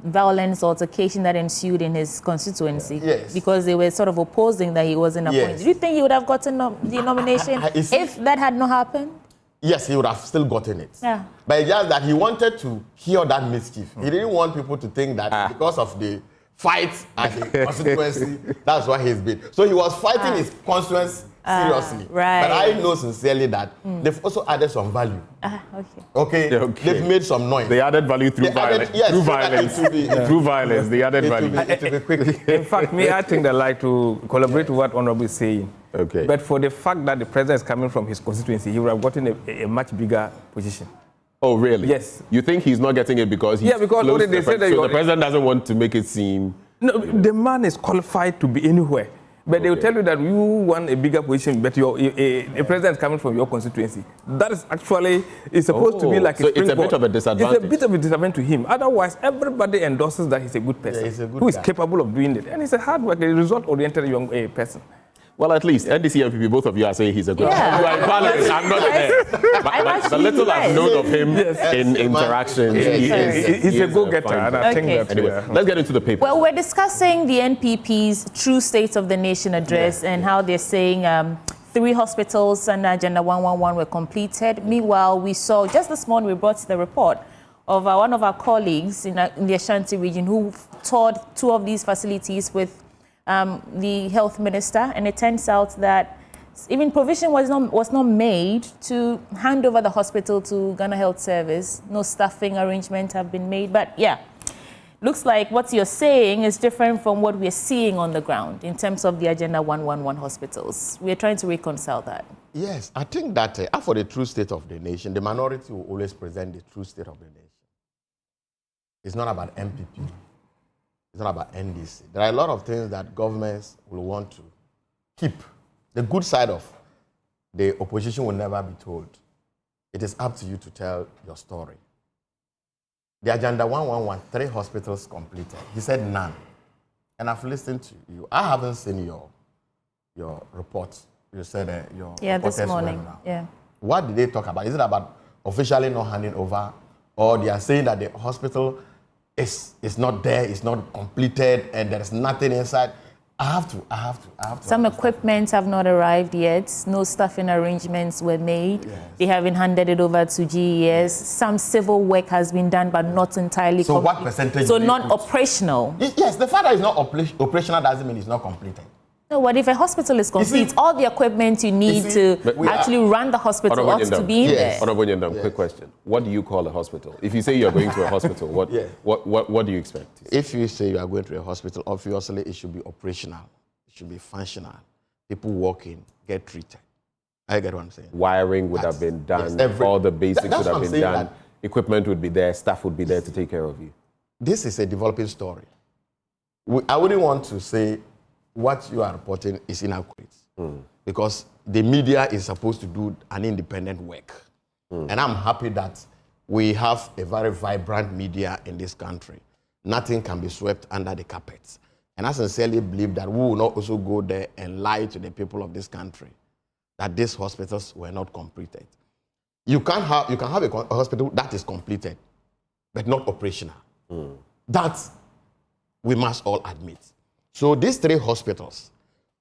violence altercation that ensued in his constituency. Yes. Because they were sort of opposing that he wasn't appointed. Yes. Do you think he would have gotten the nomination if that had not happened? Yes, he would have still gotten it. Yeah. But it's just that he wanted to hear that mischief. He didn't want people to think that because of the fight at the constituency, that's why he's been. So he was fighting his constituency seriously. Right. But I know sincerely that they've also added some value. Okay. They've made some noise. They added value through violence. Through violence. Through violence, they added value. It will be quick. In fact, I think I'd like to collaborate with what Honorable is saying. Okay. But for the fact that the president is coming from his constituency, he would have gotten a much bigger position. Oh, really? Yes. You think he's not getting it because he's because close they said that so the president doesn't want to make it seem... No, the man is qualified to be anywhere. But they will tell you that you want a bigger position, but a president is coming from your constituency. That is actually, it's supposed to be like so it's a bit of a disadvantage. It's a bit of a disadvantage to him. Otherwise, everybody endorses that he's a good person, he's a good who is guy. capable of doing it. And he's a hard worker, a result-oriented young person. Well, at least NDC and PP, both of you are saying he's a good person. You are in balance. I'm not there. But the little I've known of him in interactions, he's a go-getter. And I think that, anyway, let's get into the paper. Well, we're discussing the NPP's True State of the Nation address and how they're saying 3 hospitals under Agenda 111 were completed. Meanwhile, we saw just this morning, we brought the report of one of our colleagues in the Ashanti region who toured 2 of these facilities with the health minister, and it turns out that even provision was not made to hand over the hospital to Ghana Health Service. No staffing arrangements have been made. But yeah, looks like what you're saying is different from what we're seeing on the ground in terms of the Agenda 111 hospitals. We're trying to reconcile that. Yes, I think that for the true state of the nation, the minority will always present the true state of the nation. It's not about MPP. It's not about NDC. There are a lot of things that governments will want to keep. The good side of the opposition will never be told. It is up to you to tell your story. The Agenda 111, 3 hospitals completed. He said none. And I've listened to you. I haven't seen your report. You said your this morning. Yeah. What did they talk about? Is it about officially not handing over, or they are saying that the hospital is not there, it's not completed, and there's nothing inside? I have to. Some equipment have not arrived yet. No staffing arrangements were made. Yes. They haven't handed it over to GES. Some civil work has been done, but not entirely complete. What percentage? So non-operational. Yes, the fact that it's not operational doesn't mean it's not completed. No, what if a hospital is complete? All the equipment you need to actually run the hospital ought to be in there. Quick question. What do you call a hospital? If you say you're going to a hospital, what do you expect? If you say you are going to a hospital, obviously it should be operational. It should be functional. People walk in, get treated. I get what I'm saying. Wiring would have been done. All the basics would have been done. Equipment would be there. Staff would be there to take care of you. This is a developing story. I wouldn't want to say what you are reporting is inaccurate because the media is supposed to do an independent work. And I'm happy that we have a very vibrant media in this country. Nothing can be swept under the carpet. And I sincerely believe that we will not also go there and lie to the people of this country that these hospitals were not completed. You can have a hospital that is completed, but not operational. That we must all admit. So these 3 hospitals,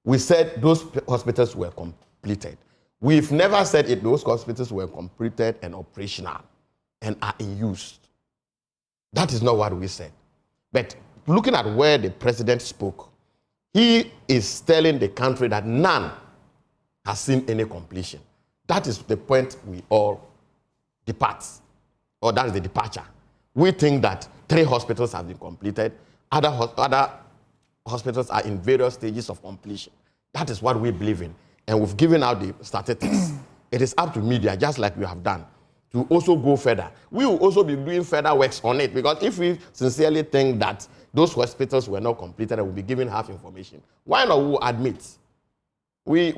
we said those hospitals were completed. We've never said those hospitals were completed and operational and are in use. That is not what we said. But looking at where the president spoke, he is telling the country that none has seen any completion. That is the point we all depart, or that is the departure. We think that 3 hospitals have been completed. Other hospitals are in various stages of completion. That is what we believe in. And we've given out the statistics. It is up to media, just like we have done, to also go further. We will also be doing further works on it, because if we sincerely think that those hospitals were not completed and will be given half information, why not we admit? We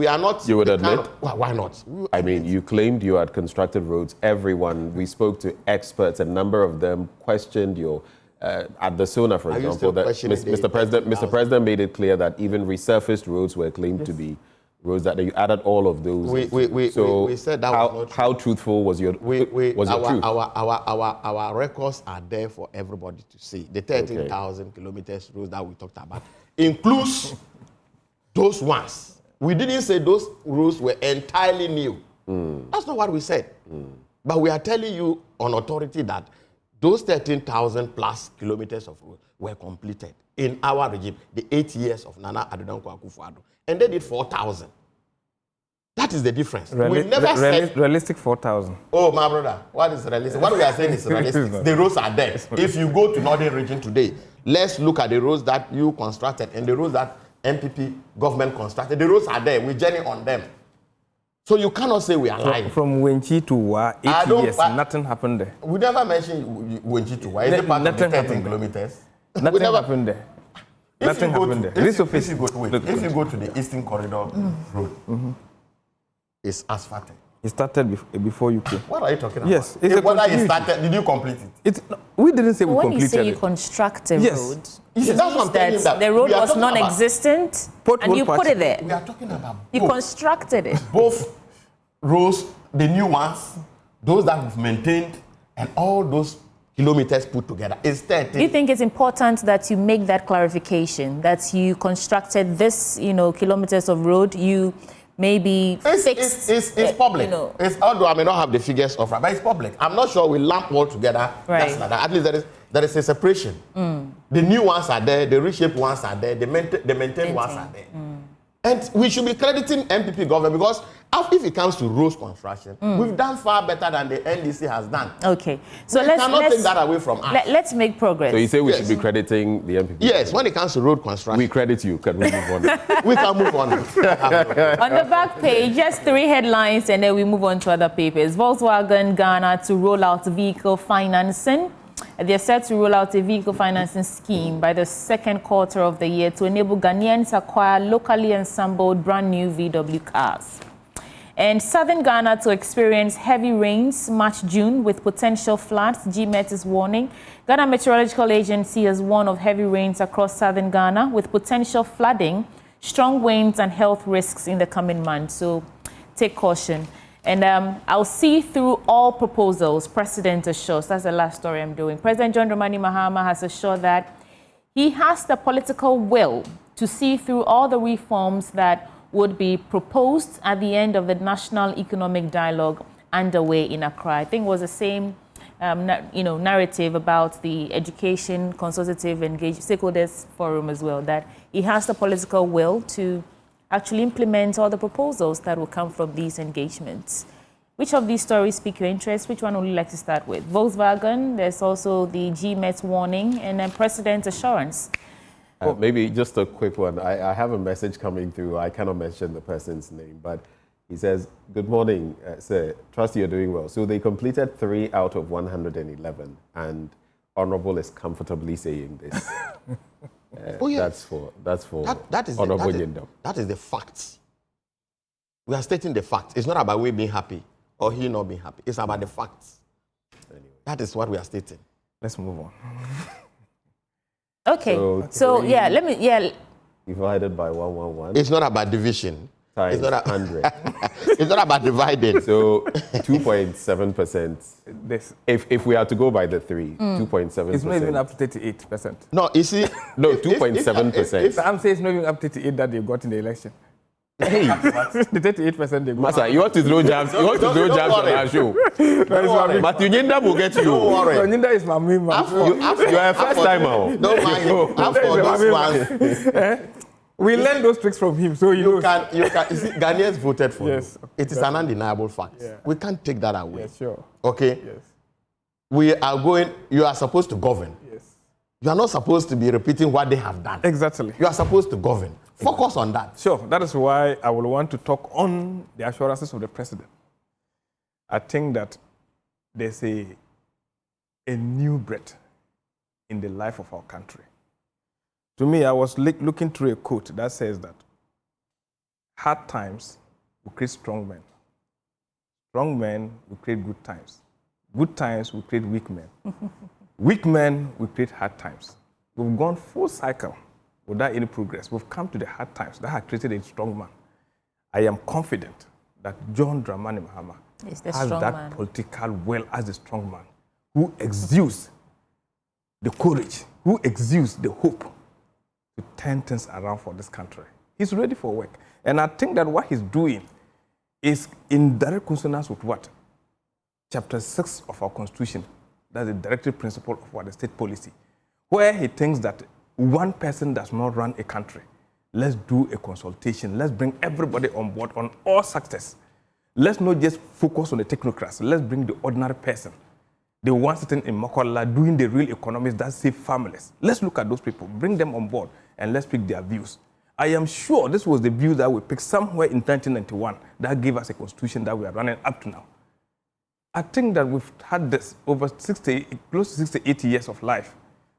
are not... You would admit? Why not? I mean, you claimed you had constructed roads. Everyone, we spoke to experts, a number of them questioned your... at the Sona, for example, that Mr. President made it clear that even resurfaced roads were claimed to be roads, that you added all of those. We said that was not true. How truthful was your truth? Our records are there for everybody to see. The 13,000 kilometers roads that we talked about includes those ones. We didn't say those roads were entirely new. That's not what we said. But we are telling you on authority that those 13,000 plus kilometers of road were completed in our regime, the 8 years of Nana Addo Dankwa Akufo-Addo. And they did 4,000. That is the difference. We never said... Realistic 4,000. Oh, my brother, what is realistic? What we are saying is realistic. The roads are there. If you go to Northern Region today, let's look at the roads that you constructed and the roads that MPP government constructed. The roads are there. We journey on them. So you cannot say we are lying. From Wenchi to Wa, 8 years, nothing happened there. We never mentioned Wenchi to Wa. Is it part of the 13 kilometers? Nothing happened there. Nothing happened there. If you go to the Eastern Corridor Road, it's asphalted. It started before you came. What are you talking about? Yes. Whether it started, did you complete it? We didn't say we completed it. When you say you construct a road, that's what I'm telling you, that the road was non-existent and you put it there. We are talking about you constructed it. Both roads, the new ones, those that we've maintained, and all those kilometers put together. Is 13. Do you think it's important that you make that clarification, that you constructed this, kilometers of road, you maybe fixed... It's public. Although I may not have the figures of but it's public. I'm not sure we lump all together. Right. That's like that. At least there is a separation. The new ones are there, the reshaped ones are there, the maintained ones are there. And we should be crediting MPP government, because if it comes to road construction, we've done far better than the NDC has done. Okay. So we cannot take that away from us. Let's make progress. So you say we should be crediting the MPP? Yes, when it comes to road construction. We credit you. Can we move on? We can move on. On the back page, just 3 headlines, and then we move on to other papers. Volkswagen Ghana to roll out vehicle financing. They're set to roll out a vehicle financing scheme by the 2nd quarter of the year to enable Ghanaians to acquire locally assembled brand new VW cars. And southern Ghana to experience heavy rains March, June with potential floods, GMET is warning. Ghana Meteorological Agency has warned of heavy rains across southern Ghana with potential flooding, strong winds and health risks in the coming months. So take caution. And I'll see through all proposals, President assures. That's the last story I'm doing. President John Dramani Mahama has assured that he has the political will to see through all the reforms that would be proposed at the end of the National Economic Dialogue underway in Accra. I think it was the same narrative about the Education Consultative Stakeholders Forum as well, that he has the political will to actually implement all the proposals that will come from these engagements. Which of these stories pique your interest? Which one would you like to start with? Volkswagen, there's also the GMET warning, and then President's assurance. Maybe just a quick one. I have a message coming through. I cannot mention the person's name, but he says, good morning, sir. Trust you're doing well. So they completed 3 out of 111, and Honorable is comfortably saying this. That's for Honorable Yindom. That is the facts. We are stating the facts. It's not about we being happy or he not being happy. It's about the facts. Anyway, that is what we are stating. Let's move on. Okay. So yeah, let me divided by 111. It's not about division. Times it's not 100. It's not about dividing. So 2.7%. If we are to go by the 3, 2.7%. It's not even up to 38%. No, you see, no, 2.7%. I'm saying it's not even up to 38 that they got in the election. Hey, the 38% they got. Massa, you want to throw jabs? You want to throw jabs on our show? But Unyinda will get you. Don't worry. Unyinda is my meme. You are a first timer. Don't mind him. After this one. We learned those tricks from him, so you can. You see, Ghanaians voted for you. It is an undeniable fact. Yeah. We can't take that away. Yes, sure. Okay. Yes. We are going. You are supposed to govern. Yes. You are not supposed to be repeating what they have done. Exactly. You are supposed to govern. Focus on that. Sure. That is why I will want to talk on the assurances of the president. I think that there's a new breath in the life of our country. To me, I was looking through a quote that says that hard times will create strong men. Strong men will create good times. Good times will create weak men. Weak men will create hard times. We've gone full cycle without any progress. We've come to the hard times that have created a strong man. I am confident that John Dramani Mahama has that political will as a strong man who exudes the courage, who exudes the hope to turn things around for this country. He's ready for work. And I think that what he's doing is in direct consonance with what? Chapter 6 of our Constitution. That's the directive principle of what the state policy, where he thinks that one person does not run a country. Let's do a consultation. Let's bring everybody on board on all sectors. Let's not just focus on the technocrats. Let's bring the ordinary person, the one sitting in Makola doing the real economics that save families. Let's look at those people, bring them on board, and let's pick their views. I am sure this was the view that we picked somewhere in 1991 that gave us a constitution that we are running up to now. I think that we've had this over close to 68 years of life.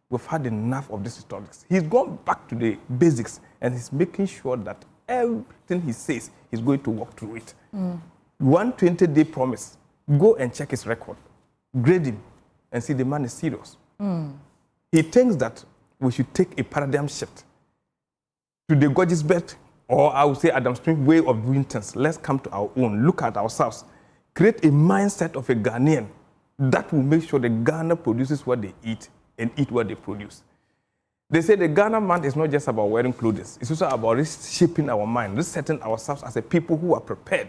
We've had enough of this historics. He's gone back to the basics, and he's making sure that everything he says, he's going to walk through it. 120-day promise. Go and check his record. Grade him and see the man is serious. He thinks that we should take a paradigm shift to the gorgeous bed, or I would say Adam Smith way of doing things. Let's come to our own, look at ourselves, create a mindset of a Ghanaian that will make sure the Ghana produces what they eat and eat what they produce. They say the Ghana man is not just about wearing clothes. It's also about reshaping our mind, resetting ourselves as a people who are prepared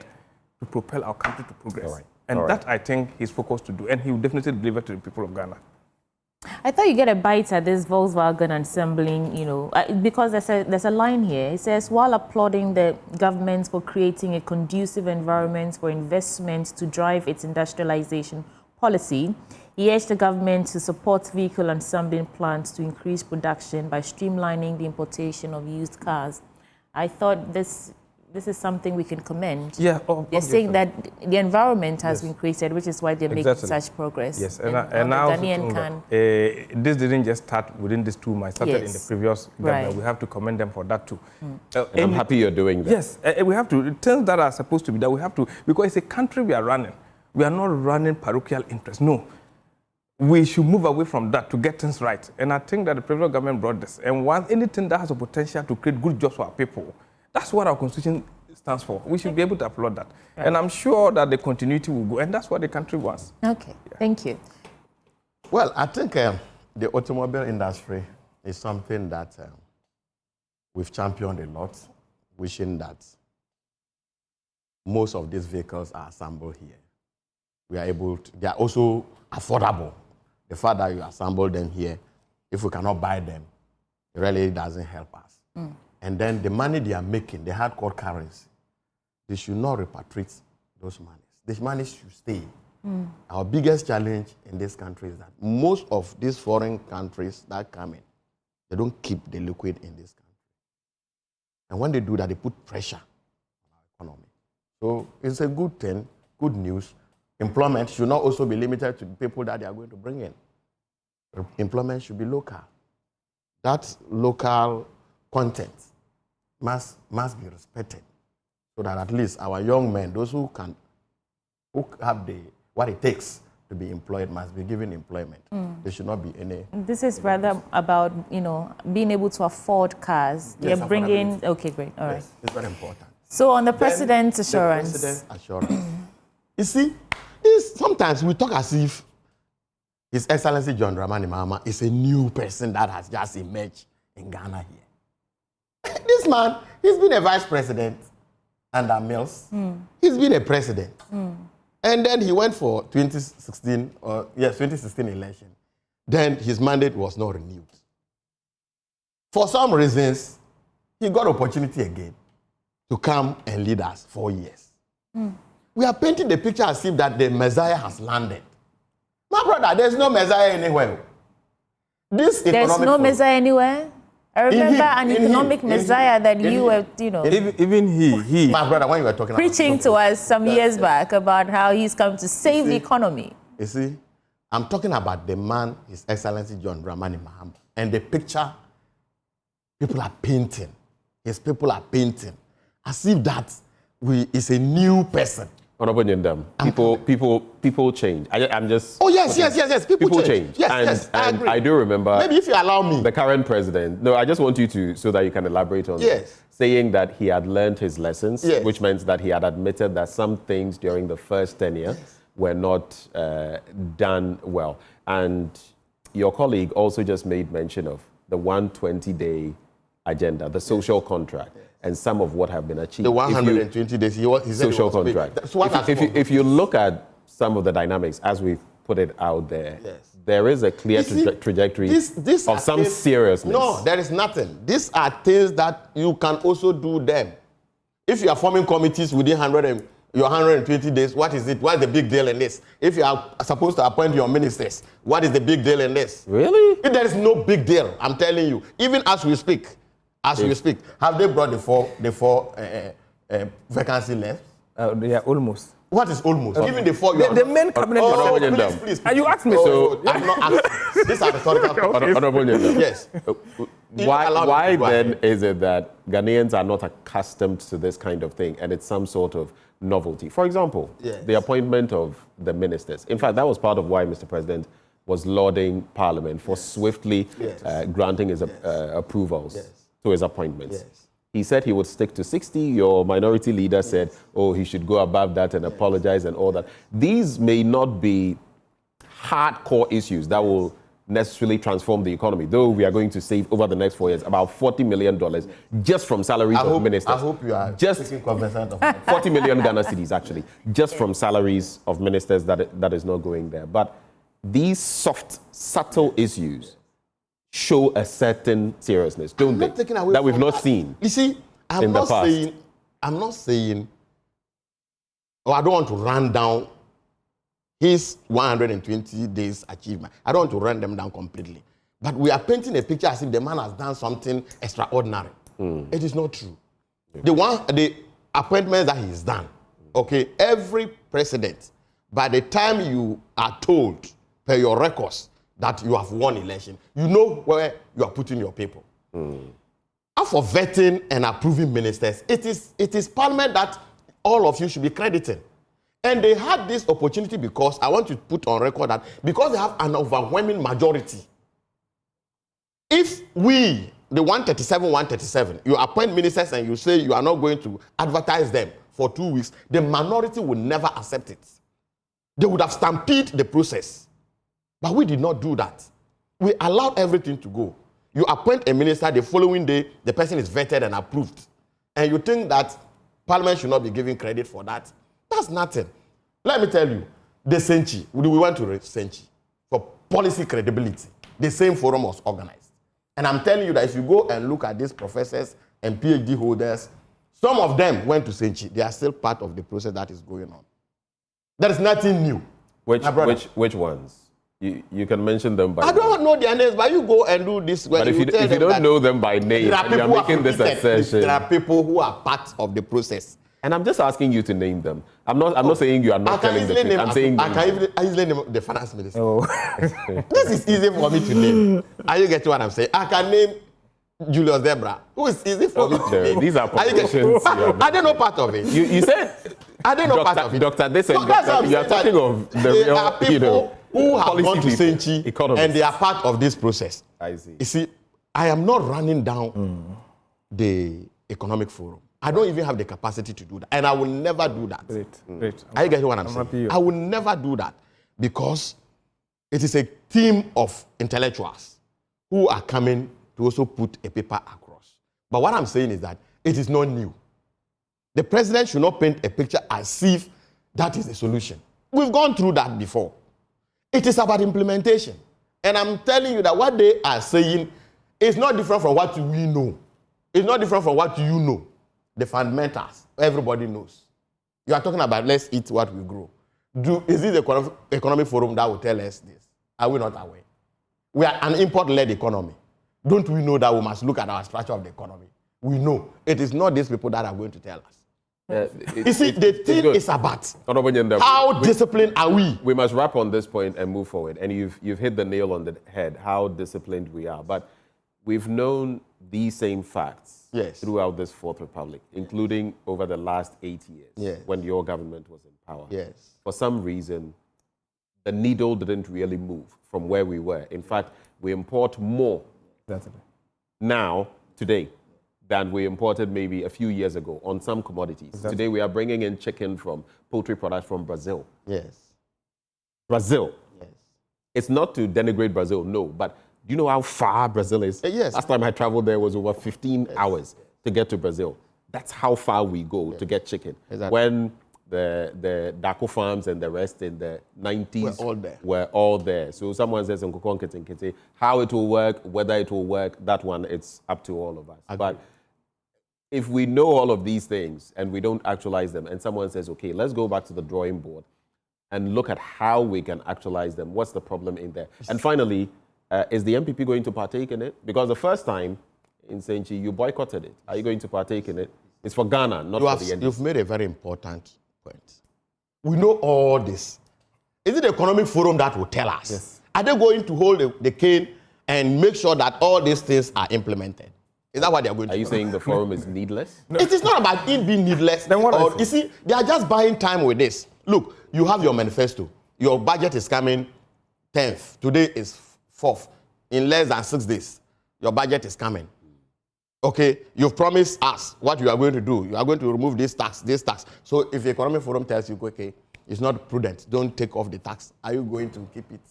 to propel our country to progress. And that, I think, he's focused to do. And he will definitely deliver to the people of Ghana. I thought you get a bite at this Volkswagen assembling, you know, because there's a line here. It says, while applauding the government for creating a conducive environment for investment to drive its industrialization policy, he urged the government to support vehicle assembling plants to increase production by streamlining the importation of used cars. I thought this is something we can commend. Yeah, they're saying that the environment has been created, which is why they're making such progress. Yes, and now this didn't just start within these 2 months. It started in the previous government. We have to commend them for that too. And I'm happy you're doing that. Yes, we have to. Things that are supposed to be done, we have to, because it's a country we are running. We are not running parochial interests. No. We should move away from that to get things right. And I think that the previous government brought this. And once anything that has a potential to create good jobs for our people, that's what our constitution stands for. We should be able to applaud that. Right. And I'm sure that the continuity will go. And that's what the country wants. Okay. Thank you. Well, I think the automobile industry is something that we've championed a lot, wishing that most of these vehicles are assembled here. We are able to, they are also affordable. The fact that you assemble them here, if we cannot buy them, it really doesn't help us. And then the money they are making, the hardcore currency, they should not repatriate those monies. These money should stay. Our biggest challenge in this country is that most of these foreign countries that come in, they don't keep the liquid in this country. And when they do that, they put pressure on our economy. So it's a good thing, good news. Employment should not also be limited to the people that they are going to bring in. Employment should be local. That local content must be respected, so that at least our young men, those who have what it takes to be employed must be given employment. There should not be any... This is rather about, you know, being able to afford cars. Yes, They're bringing... Okay, great. All right. Yes, it's very important. So on the President's assurance... The President's assurance. You see, sometimes we talk as if His Excellency John Dramani Mahama is a new person that has just emerged in Ghana here. This man, he's been a vice president under Mills. He's been a president. And then he went for 2016 election. Then his mandate was not renewed. For some reasons, he got opportunity again to come and lead us 4 years. We are painting the picture as if that the Messiah has landed. My brother, there's no Messiah anywhere. There's no Messiah anywhere? I remember an economic Messiah that you were, you know... Even he... My brother, when you were talking preaching to us some years back about how he's come to save the economy. You see, I'm talking about the man, His Excellency John Dramani Mahama. And the picture people are painting, his people are painting, as if that is a new person. Honorable Nyendam, people change. I'm just... Oh, yes. People change. Yes, I agree. I do remember... Maybe if you allow me. The current president... No, I just want you to, so that you can elaborate on this. Saying that he had learned his lessons, which meant that he had admitted that some things during the first tenure were not done well. And your colleague also just made mention of the 120-day agenda, the social contract, and some of what have been achieved. The 120 days, he said social contract. If you look at some of the dynamics, as we've put it out there, there is a clear trajectory of some seriousness. No, there is nothing. These are things that you can also do them. If you are forming committees within 120 days, what is it? What is the big deal in this? If you are supposed to appoint your ministers, what is the big deal in this? Really? If there is no big deal, I'm telling you, even as we speak, have they brought the four vacancy left? They are almost. What is almost? Even the four. The main cabinet. Please. And you asked me. So I'm not asking. These are rhetorical. Yes. Why then is it that Ghanaians are not accustomed to this kind of thing, and it's some sort of novelty? For example, the appointment of the ministers. In fact, that was part of why Mr. President was lauding Parliament for swiftly granting his approvals to his appointments. He said he would stick to 60. Your minority leader said, oh, he should go above that and apologize and all that. These may not be hardcore issues that will necessarily transform the economy, though we are going to save over the next 4 years about $40 million just from salaries of ministers. I hope you are just cognizant of that. 40 million Ghana cedis, actually, just from salaries of ministers that is not going there. But these soft, subtle issues show a certain seriousness, don't they? That we've not seen. You see, I'm not saying, I don't want to run down his 120 days achievement. I don't want to run them down completely. But we are painting a picture as if the man has done something extraordinary. It is not true. The appointments that he's done, every president, by the time you are told per your records that you have won election, you know where you are putting your people. As for vetting and approving ministers, it is Parliament that all of you should be crediting. And they had this opportunity because, I want to put on record that, because they have an overwhelming majority. If we, the 137, you appoint ministers and you say you are not going to advertise them for 2 weeks, the minority will never accept it. They would have stampeded the process. But we did not do that. We allowed everything to go. You appoint a minister, the following day, the person is vetted and approved. And you think that Parliament should not be given credit for that. That's nothing. Let me tell you, the Senchi, we went to Senchi for policy credibility. The same forum was organized. And I'm telling you that if you go and look at these professors and PhD holders, some of them went to Senchi. They are still part of the process that is going on. There is nothing new. Which ones? You can mention them by I don't know their names, but you go and do this. But if you don't know them by name, and you're making this assertion. There are people who are part of the process. And I'm just asking you to name them. I'm not saying you are not telling the truth. I'm saying I can easily name the finance minister. This is easy for me to name. Are you getting what I'm saying? I can name Julius Debra, who is easy for me to name. These are politicians. I don't know part of it. You said Are they not part of it? Doctor, this and doctor, you are talking of the real, people who have gone to Senchi economists, and they are part of this process. I see. You see, I am not running down the economic forum. I don't even have the capacity to do that. And I will never do that. Great. Are you getting what I'm saying? I will never do that because it is a team of intellectuals who are coming to also put a paper across. But what I'm saying is that it is not new. The president should not paint a picture as if that is the solution. We've gone through that before. It is about implementation. And I'm telling you that what they are saying is not different from what we know. It's not different from what you know. The fundamentals, everybody knows. You are talking about let's eat what we grow. Is it the economic forum that will tell us this? Are we not aware? We are an import-led economy. Don't we know that we must look at our structure of the economy? We know. It is not these people that are going to tell us. You see, the thing is about how disciplined are we? We must wrap on this point and move forward. And you've hit the nail on the head, how disciplined we are. But we've known these same facts throughout this Fourth Republic, including over the last 8 years when your government was in power. For some reason, the needle didn't really move from where we were. In fact, we import more now, today, than we imported maybe a few years ago on some commodities. Today, we are bringing in chicken from poultry products from Brazil. Brazil. It's not to denigrate Brazil, no, but do you know how far Brazil is? Last time I traveled there was over 15 hours to get to Brazil. That's how far we go to get chicken. When the Dako farms and the rest in the 90s were all there. So someone says, how it will work, whether it will work, that one, it's up to all of us. But if we know all of these things and we don't actualize them, and someone says, okay, let's go back to the drawing board and look at how we can actualize them, what's the problem in there? And finally, is the MPP going to partake in it? Because the first time in Senchi, you boycotted it. Are you going to partake in it? It's for Ghana, not for the NDC. You've made a very important point. We know all this. Is it the economic forum that will tell us? Are they going to hold the cane and make sure that all these things are implemented? Is that what they're going to do? Are you saying the forum is needless? No. It is not about it being needless. Then what you see, they are just buying time with this. Look, you have your manifesto. Your budget is coming 10th. Today is 4th. In less than 6 days, your budget is coming. Okay, you've promised us what you are going to do. You are going to remove this tax. So if the economic forum tells you, okay, it's not prudent, don't take off the tax, are you going to keep it?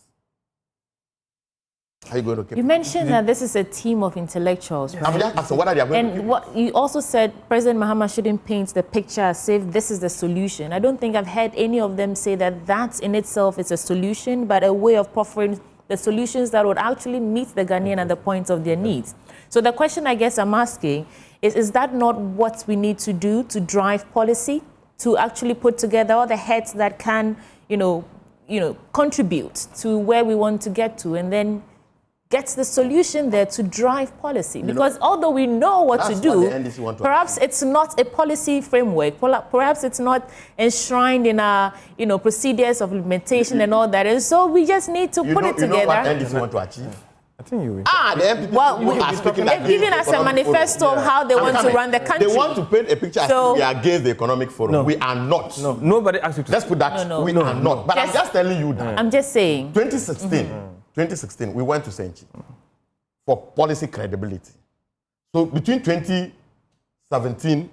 Are you going to keep it? You mentioned that this is a team of intellectuals, right? I'm just asking, what are they going to keep? What you also said, President Mahama shouldn't paint the picture as if this is the solution. I don't think I've heard any of them say that that in itself is a solution, but a way of proffering the solutions that would actually meet the Ghanaian at the point of their needs. So the question I guess I'm asking is that not what we need to do to drive policy, to actually put together all the heads that can, contribute to where we want to get to, and then get the solution there to drive policy? Because although we know what to do, perhaps it's not a policy framework. Perhaps it's not enshrined in our, procedures of implementation and all that. And so we just need to put it together. You know what NDC want to achieve? I think you will. The MPP are speaking. They've given us a manifesto of how they want to run the country. They want to paint a picture as if we are against the economic forum. No. We are not. No, nobody asked you to. Let's put that. No. We are not. But I'm just telling you that. I'm just saying. 2016, we went to Senchi for policy credibility. So between 2017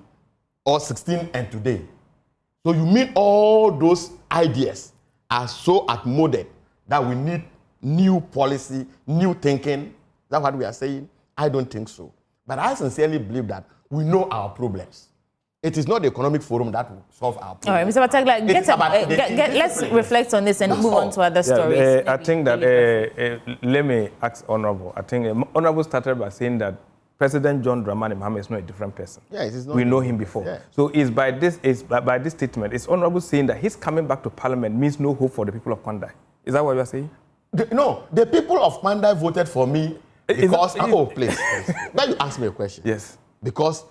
or 16 and today, so you mean all those ideas are so outmoded that we need new policy, new thinking? Is that what we are saying? I don't think so. But I sincerely believe that we know our problems. It is not the economic forum that will solve our problems. All right, Mr. Batagla, let's reflect on this and move on to other stories. I think that, let me ask Honorable. I think Honorable started by saying that President John Dramani Mahama is not a different person. We know him before. Yeah. So it's by this statement, it's Honorable saying that his coming back to Parliament means no hope for the people of Kwandai. Is that what you are saying? No, the people of Kwandai voted for me because... please. Now you ask me a question. Yes. Because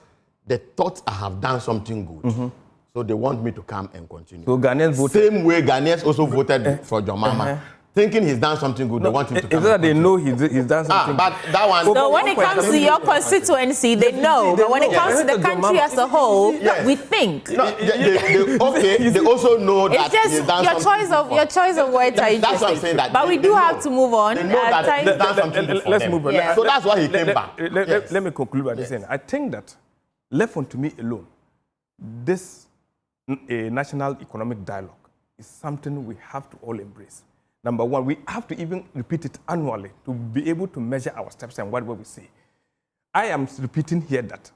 they thought I have done something good. So they want me to come and continue. So Ghanaians voted... Same way Ghanaians also voted for John Mahama, thinking he's done something good, they want him to come. That they know he's done something but that one... So when it comes to your constituency, they know. But when it comes to the country as a whole, we think. No, they also know that he's done something. Your choice of words are interesting. That's what I'm saying. That but we do have to move on. They know that he's done something good for let's them. move on. So that's why he came back. Let me conclude by saying, I think that left unto me alone, this national economic dialogue is something we have to all embrace. Number one, we have to even repeat it annually to be able to measure our steps and whatever we say. I am repeating here that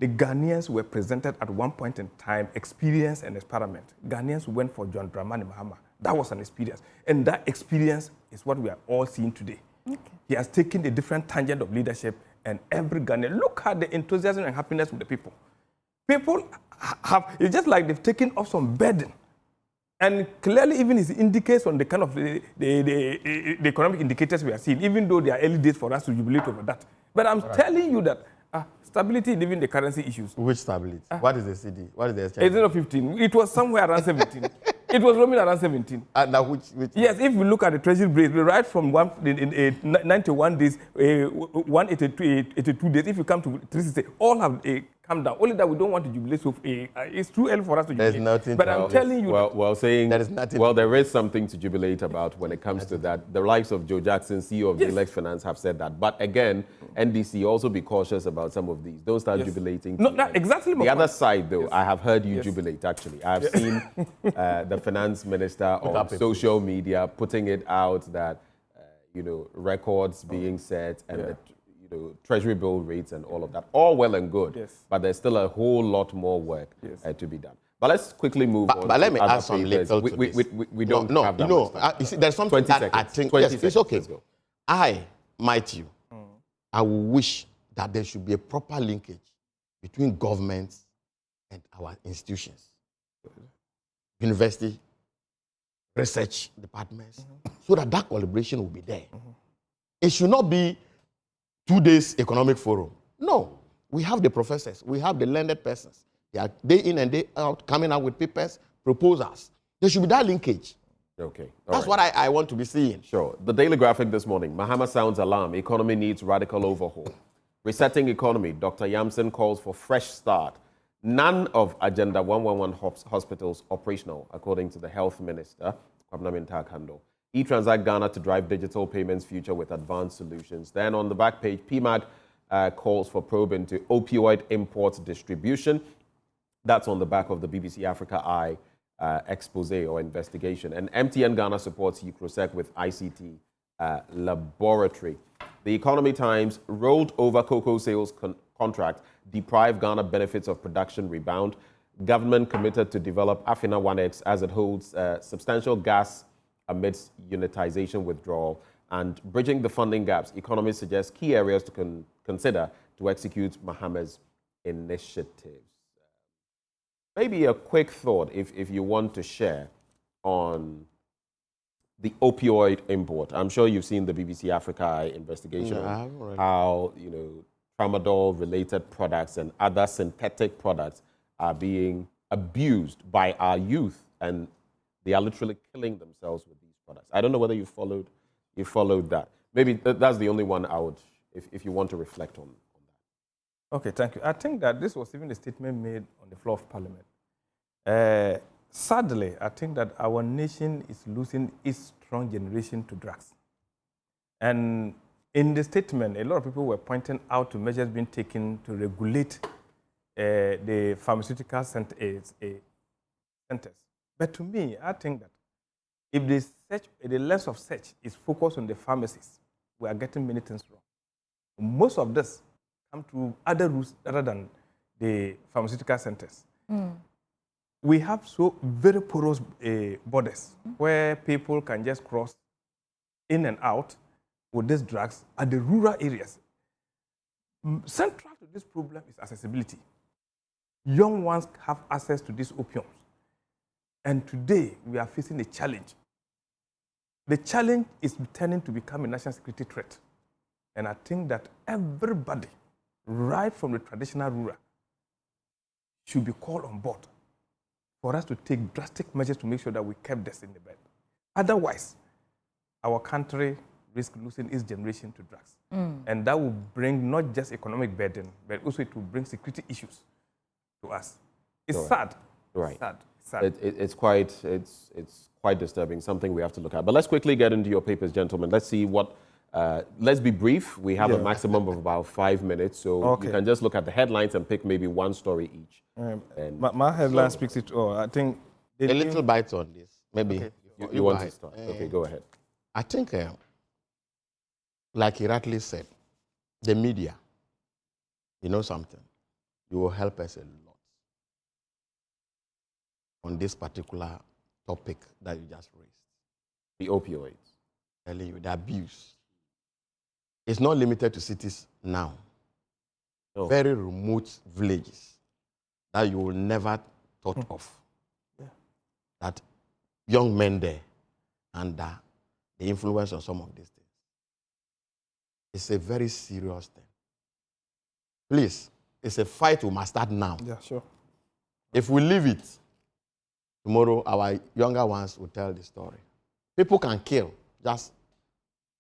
the Ghanaians were presented at one point in time, experience and experiment. Ghanaians went for John Dramani Mahama. That was an experience. And that experience is what we are all seeing today. Okay. He has taken a different tangent of leadership, and every Ghanaian, look at the enthusiasm and happiness with the people. People have, it's just like they've taken off some burden. And clearly, even it indicates on the kind of the economic indicators we are seeing, even though there are early days for us to jubilate over that. But I'm telling you that stability, even the currency issues. Which stability? What is the CD? What is the exchange? It's not 15. It was somewhere around 17. It was roaming around 17. Now which? Yes, if we look at the treasury rate, right from 91 days, 182 days, if you come to 360, all have come down. Only that we don't want to jubilate. So it's too early for us to jubilate. There's nothing. But I'm telling you. There is nothing. Well, there is something to jubilate about when it comes to that. The likes of Joe Jackson, CEO of Delex Finance, have said that. But again, NDC, also be cautious about some of these. Don't start jubilating. No, exactly. The other side, though, I have heard you jubilate, actually. I have seen the finance minister on social media putting it out that, records being set and treasury bill rates and all of that. All well and good. But there's still a whole lot more work to be done. But let's quickly move on. But let me add some little to this. We don't have that much time. You see, there's something that I think, it's okay. I, Matthew, I will wish that there should be a proper linkage between governments and our institutions. University, research departments, so that collaboration will be there. It should not be 2 days economic forum. No, we have the professors, we have the learned persons. They are day in and day out coming out with papers, proposals. There should be that linkage. Okay. That's what I want to be seeing. Sure. The Daily Graphic this morning, Mahama sounds alarm. Economy needs radical overhaul. Resetting economy, Dr. Yamson calls for fresh start. None of Agenda 111 hospitals operational, according to the Health Minister, Kwabena Mintakando. E-Transact Ghana to drive digital payments future with advanced solutions. Then on the back page, PMAG calls for probe into opioid import distribution. That's on the back of the BBC Africa Eye expose or investigation. And MTN Ghana supports UCROSEC with ICT laboratory. The Economy Times rolled over cocoa sales contract, deprive Ghana benefits of production rebound. Government committed to develop Afina 1X as it holds substantial gas amidst unitization withdrawal. And bridging the funding gaps, economists suggest key areas to consider to execute Mahama's initiatives. Maybe a quick thought, if you want to share, on the opioid import. I'm sure you've seen the BBC Africa investigation on how, tramadol-related products and other synthetic products are being abused by our youth, and they are literally killing themselves with these products. I don't know whether you followed that. Maybe that's the only one I would, if you want to reflect on that. Okay, thank you. I think that this was even a statement made on the floor of Parliament. Sadly, I think that our nation is losing its strong generation to drugs. And in the statement, a lot of people were pointing out to measures being taken to regulate the pharmaceutical centers. But to me, I think that if the lens of search is focused on the pharmacies, we are getting many things wrong. Most of this come through other routes other than the pharmaceutical centers. We have so very porous borders where people can just cross in and out with these drugs at the rural areas. Central to this problem is accessibility. Young ones have access to these opiums. And today, we are facing a challenge. The challenge is turning to become a national security threat. And I think that everybody, right from the traditional ruler, should be called on board for us to take drastic measures to make sure that we keep this in the bed. Otherwise, our country risks losing its generation to drugs. And that will bring not just economic burden, but also it will bring security issues to us. It's sad. Right. It's sad. It's quite disturbing, something we have to look at. But let's quickly get into your papers, gentlemen. Let's see what, let's be brief. We have a maximum of about 5 minutes, so you can just look at the headlines and pick maybe one story each. My headline speaks it all. I think a little bite on this. Maybe you want to start. Okay, go ahead. I think, like he rightly said, the media, you know something, you will help us a lot on this particular topic that you just raised. The opioids. Telling you, the abuse. It's not limited to cities now. No. Very remote villages that you will never thought of. That young men there under the influence of some of these things. It's a very serious thing. Please, it's a fight we must start now. Yeah, sure. If we leave it, tomorrow our younger ones will tell the story. People can kill just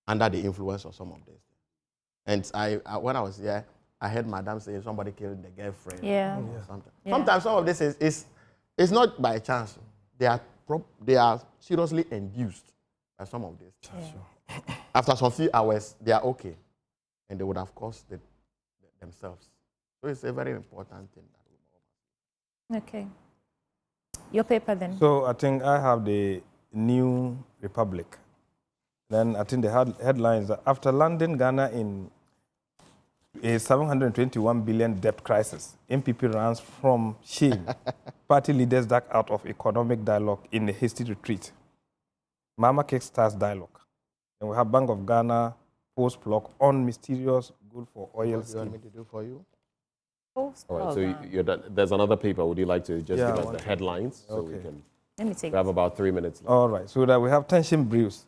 under the influence of some of this. And when I was here, I heard Madam say somebody killed the girlfriend. Yeah. Sometimes some of this is not by chance. They are seriously induced by some of this. Yeah. After some few hours, they are okay. And they would have caused themselves. So it's a very important thing. Okay. Your paper then. So I think I have the New Republic. Then I think the headlines are, after landing Ghana in a 721 billion debt crisis, MPP runs from shame. Party leaders duck out of economic dialogue in a hasty retreat. Mahama kickstarts dialogue. And we have Bank of Ghana post-block on mysterious good for oil What do you want me to do for you? All right, so there's another paper. Would you like to just give us the headlines so we can? Let me take. We have about 3 minutes left. All right, so that we have tension brews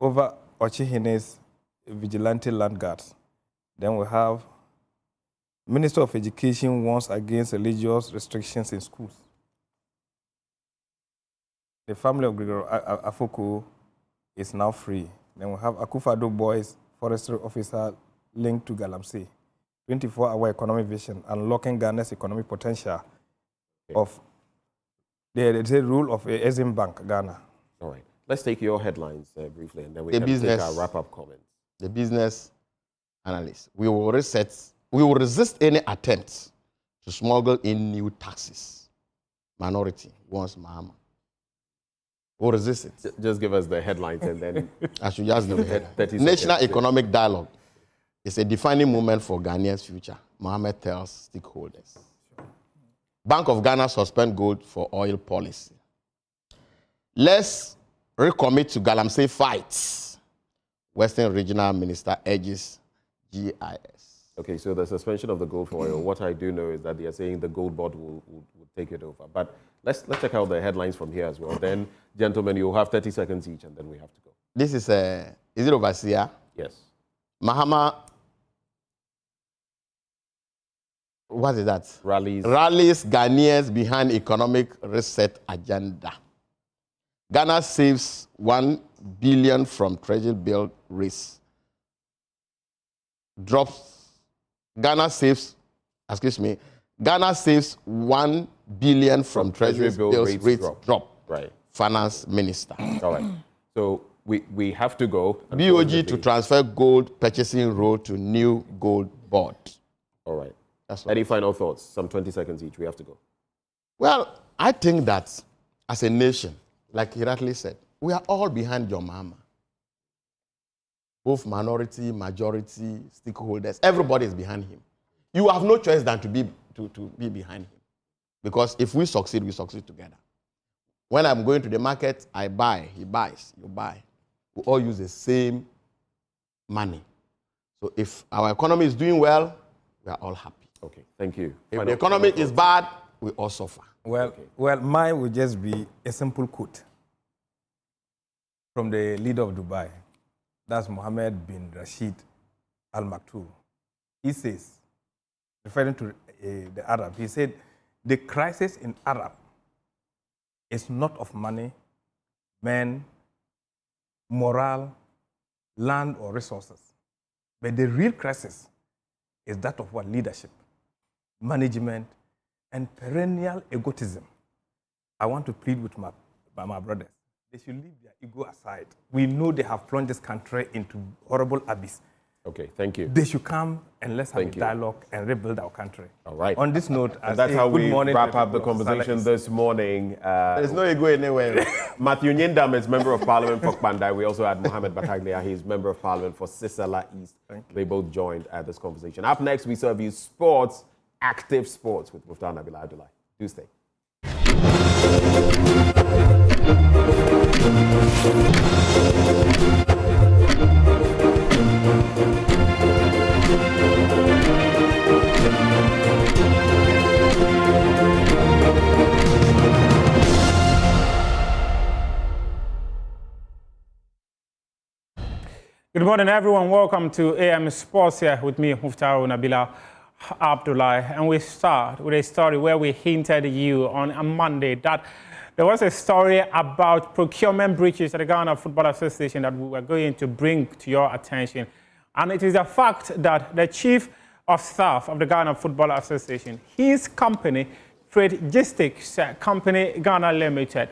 over Ochihine's vigilante land guards. Then we have Minister of Education warns against religious restrictions in schools. The family of Gregory Afoko is now free. Then we have Akufo-Addo boys, forestry officer linked to Galamsey. 24-hour economic vision, unlocking Ghana's economic potential of the rule of Exim Bank, Ghana. All right. Let's take your headlines briefly, and then we can take our wrap-up comments. The business analyst. We will resist any attempts to smuggle in new taxes. Minority wants Mahama. We'll resist it. Just give us the headlines, and then I should just give it. National Economic Dialogue is a defining moment for Ghanaians' future, Mohammed tells stakeholders. Bank of Ghana suspend gold for oil policy. Let's recommit to Galamsey fights. Western Regional Minister urges GIS. Okay, so the suspension of the gold for oil, what I do know is that they are saying the gold board will take it over. But let's check out the headlines from here as well. Then, gentlemen, you'll have 30 seconds each, and then we have to go. This is it overseer? Yes. Mahama, what is that? Rallies Ghanaians behind economic reset agenda. Ghana saves 1 billion from treasury bill raise. Ghana saves 1 billion from treasury bill rates drop. Right. Finance minister. All right. So we have to go. BOG to transfer gold purchasing role to new gold board. All right. Any final thoughts? Some 20 seconds each. We have to go. Well, I think that as a nation, like he rightly said, we are all behind John Mahama. Both minority, majority, stakeholders, everybody is behind him. You have no choice than to be behind him. Because if we succeed together. When I'm going to the market, I buy, he buys, you buy. We all use the same money. So if our economy is doing well, we are all happy. Okay, thank you. If the economy is bad, we all suffer. Well, mine would just be a simple quote from the leader of Dubai. That's Mohammed bin Rashid Al Maktoum. He says, referring to the Arab, he said, the crisis in Arab is not of money, men, morale, land, or resources. But the real crisis is that of what leadership, management, and perennial egotism. I want to plead with my brothers. They should leave their ego aside. We know they have plunged this country into horrible abyss. Okay, thank you. They should come and let's have a dialogue and rebuild our country. All right. On this note, that's how we wrap up the conversation this morning. There's no ego anywhere. Matthew Nyindam is Member of Parliament for Kpandai. We also had Mohammed Bataglia. He's Member of Parliament for Sisala East. They both joined this conversation. Up next, we serve you sports, active sports with Muftar Nabila Abdullah. Do stay. Good morning, everyone. Welcome to AM Sports here with me, Muftar Nabila Abdullah. And we start with a story where we hinted you on a Monday that there was a story about procurement breaches at the Ghana Football Association that we were going to bring to your attention. And it is a fact that the Chief of Staff of the Ghana Football Association, his company, Freight Logistics Company Ghana Limited,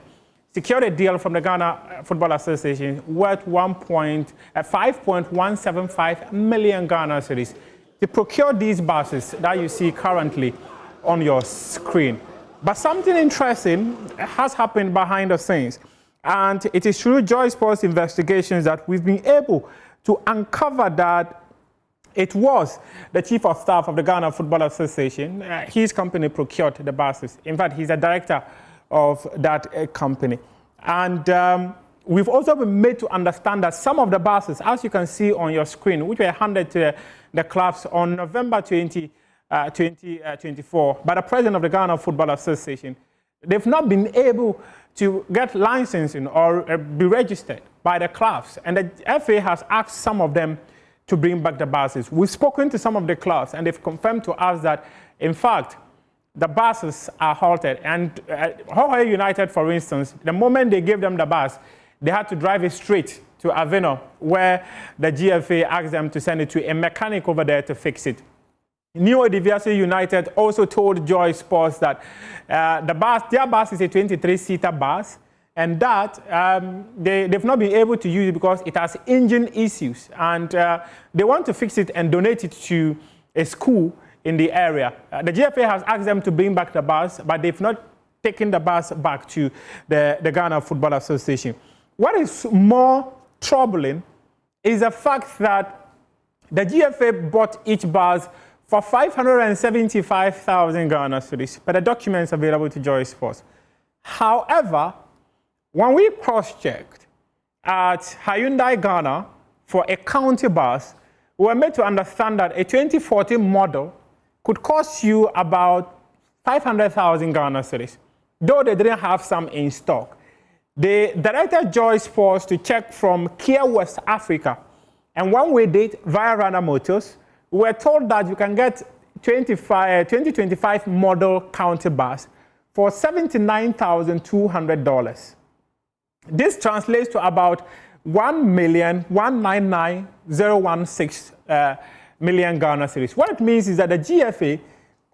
secured a deal from the Ghana Football Association worth 5.175 million Ghana cedis to procure these buses that you see currently on your screen. But something interesting has happened behind the scenes, and it is through Joy Sports investigations that we've been able to uncover that it was the Chief of Staff of the Ghana Football Association. His company procured the buses. In fact, he's a director of that company. And we've also been made to understand that some of the buses, as you can see on your screen, which were handed to the clubs on November 2024 by the president of the Ghana Football Association, they've not been able to get licensing or be registered by the clubs. And the FA has asked some of them to bring back the buses. We've spoken to some of the clubs, and they've confirmed to us that, in fact, the buses are halted. And Manhyia United, for instance, the moment they gave them the bus, they had to drive it straight to Aveno, where the GFA asked them to send it to a mechanic over there to fix it. New Odiviasi United also told Joy Sports that their bus is a 23-seater bus, and that they've not been able to use it because it has engine issues. And they want to fix it and donate it to a school in the area. The GFA has asked them to bring back the bus, but they've not taken the bus back to the Ghana Football Association. What is more troubling is the fact that the GFA bought each bus for 575,000 Ghana cedis, but the documents available to Joy Sports. However, when we cross-checked at Hyundai Ghana for a county bus, we were made to understand that a 2014 model could cost you about 500,000 Ghana cedis, though they didn't have some in stock. They directed Joy Sports to check from Kia West Africa, and when we did via Rana Motors, we were told that you can get 2025 model county bus for $79,200. This translates to about 1,199,016 million Ghana cedis. What it means is that the GFA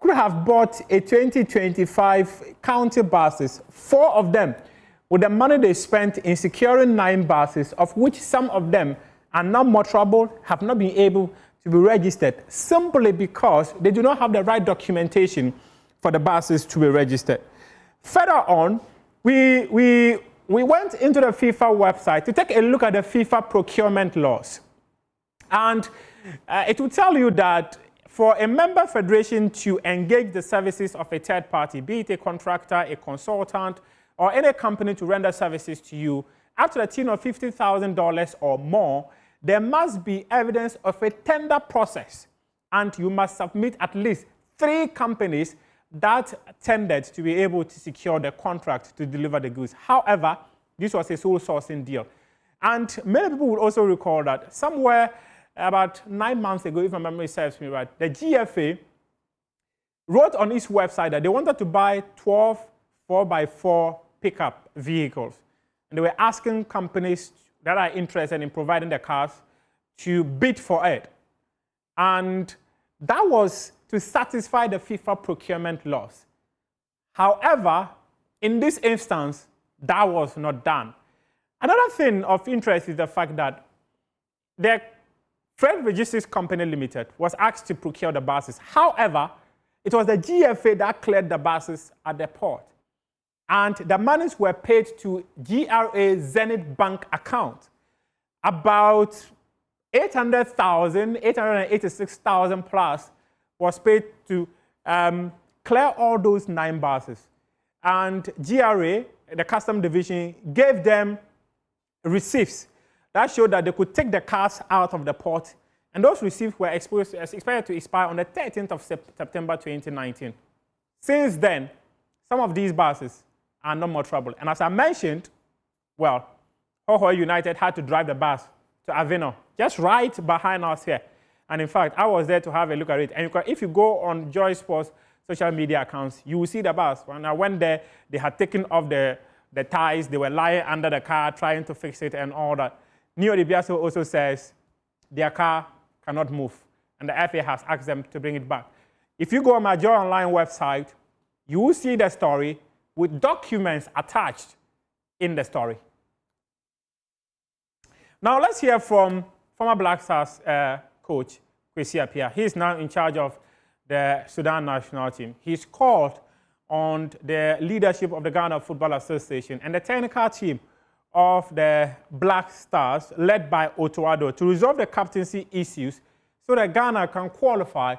could have bought a 2025 county buses, 4 of them, with the money they spent in securing 9 buses, of which some of them are not motorable, have not been able to be registered, simply because they do not have the right documentation for the buses to be registered. Further on, we went into the FIFA website to take a look at the FIFA procurement laws. And it will tell you that for a member federation to engage the services of a third party, be it a contractor, a consultant, or any company to render services to you, up to the tune of $50,000 or more, there must be evidence of a tender process. And you must submit at least 3 companies that tendered to be able to secure the contract to deliver the goods. However, this was a sole sourcing deal. And many people would also recall that somewhere about 9 months ago, if my memory serves me right, the GFA wrote on its website that they wanted to buy 12 4x4 pickup vehicles. And they were asking companies that are interested in providing the cars to bid for it. And that was to satisfy the FIFA procurement laws. However, in this instance, that was not done. Another thing of interest is the fact that the Freight Logistics Company Limited was asked to procure the buses. However, it was the GFA that cleared the buses at the port. And the monies were paid to GRA Zenith Bank account. About 886,000 plus was paid to clear all those 9 buses. And GRA, the custom division, gave them receipts that showed that they could take the cars out of the port. And those receipts were expected to expire on the 13th of September 2019. Since then, some of these buses are no more trouble. And as I mentioned, well, Hoho United had to drive the bus to Avino, just right behind us here. And in fact, I was there to have a look at it. And if you go on Joy Sports social media accounts, you will see the bus. When I went there, they had taken off the ties. They were lying under the car, trying to fix it and all that. Neo Dibiaso also says their car cannot move. And the FA has asked them to bring it back. If you go on my Joy Online website, you will see the story with documents attached in the story. Now let's hear from former Black Stars coach, Kwesi Appiah. He's now in charge of the Sudan national team. He's called on the leadership of the Ghana Football Association and the technical team of the Black Stars, led by Otuado, to resolve the captaincy issues so that Ghana can qualify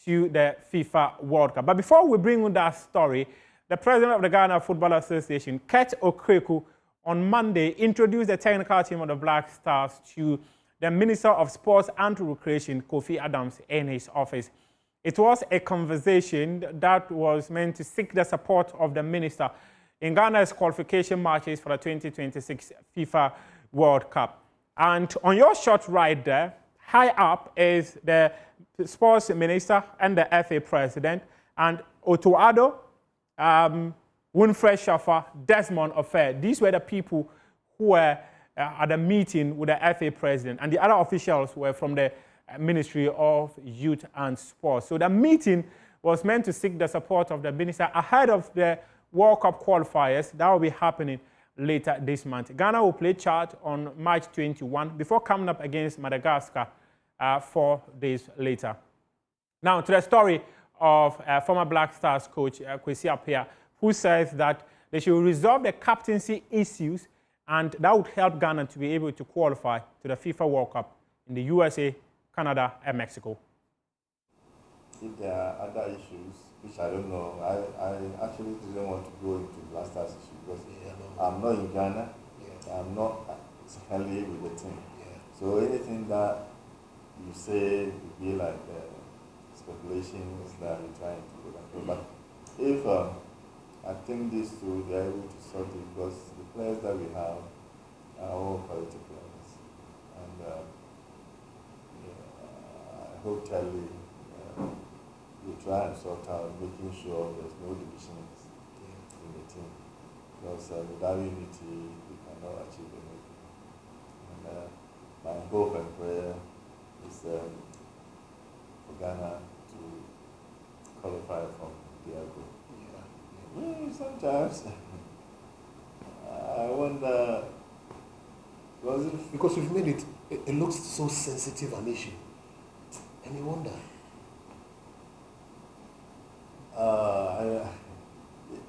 to the FIFA World Cup. But before we bring on that story, the president of the Ghana Football Association, Ket Okreku, on Monday introduced the technical team of the Black Stars to the Minister of Sports and Recreation, Kofi Adams, in his office. It was a conversation that was meant to seek the support of the minister in Ghana's qualification matches for the 2026 FIFA World Cup. And on your shot right there, high up is the sports minister and the FA president, and Otuado, Winfred Shafa, Desmond Ofer. These were the people who were at the meeting with the FA president, and the other officials were from the Ministry of Youth and Sports. So the meeting was meant to seek the support of the minister ahead of the World Cup qualifiers that will be happening later this month. Ghana will play Chad on March 21 before coming up against Madagascar 4 days later. Now to the story of former Black Stars coach Kwesi Appiah, who says that they should resolve the captaincy issues, and that would help Ghana to be able to qualify to the FIFA World Cup in the USA, Canada, and Mexico. If there are other issues, which I don't know, I actually didn't want to go into Black Stars issue because I'm not in Ghana, I'm not secondly with the team. So anything that you say would be like speculations that we're trying to go back. But if I think these two, they're able to sort it because the players that we have are all quality players. And I hope Charlie will try and sort out making sure there's no divisions in the team. Because without unity, we cannot achieve anything. And my hope and prayer is for Ghana to qualify from Diago. Sometimes I wonder, because you've made it looks so sensitive an issue, and you wonder.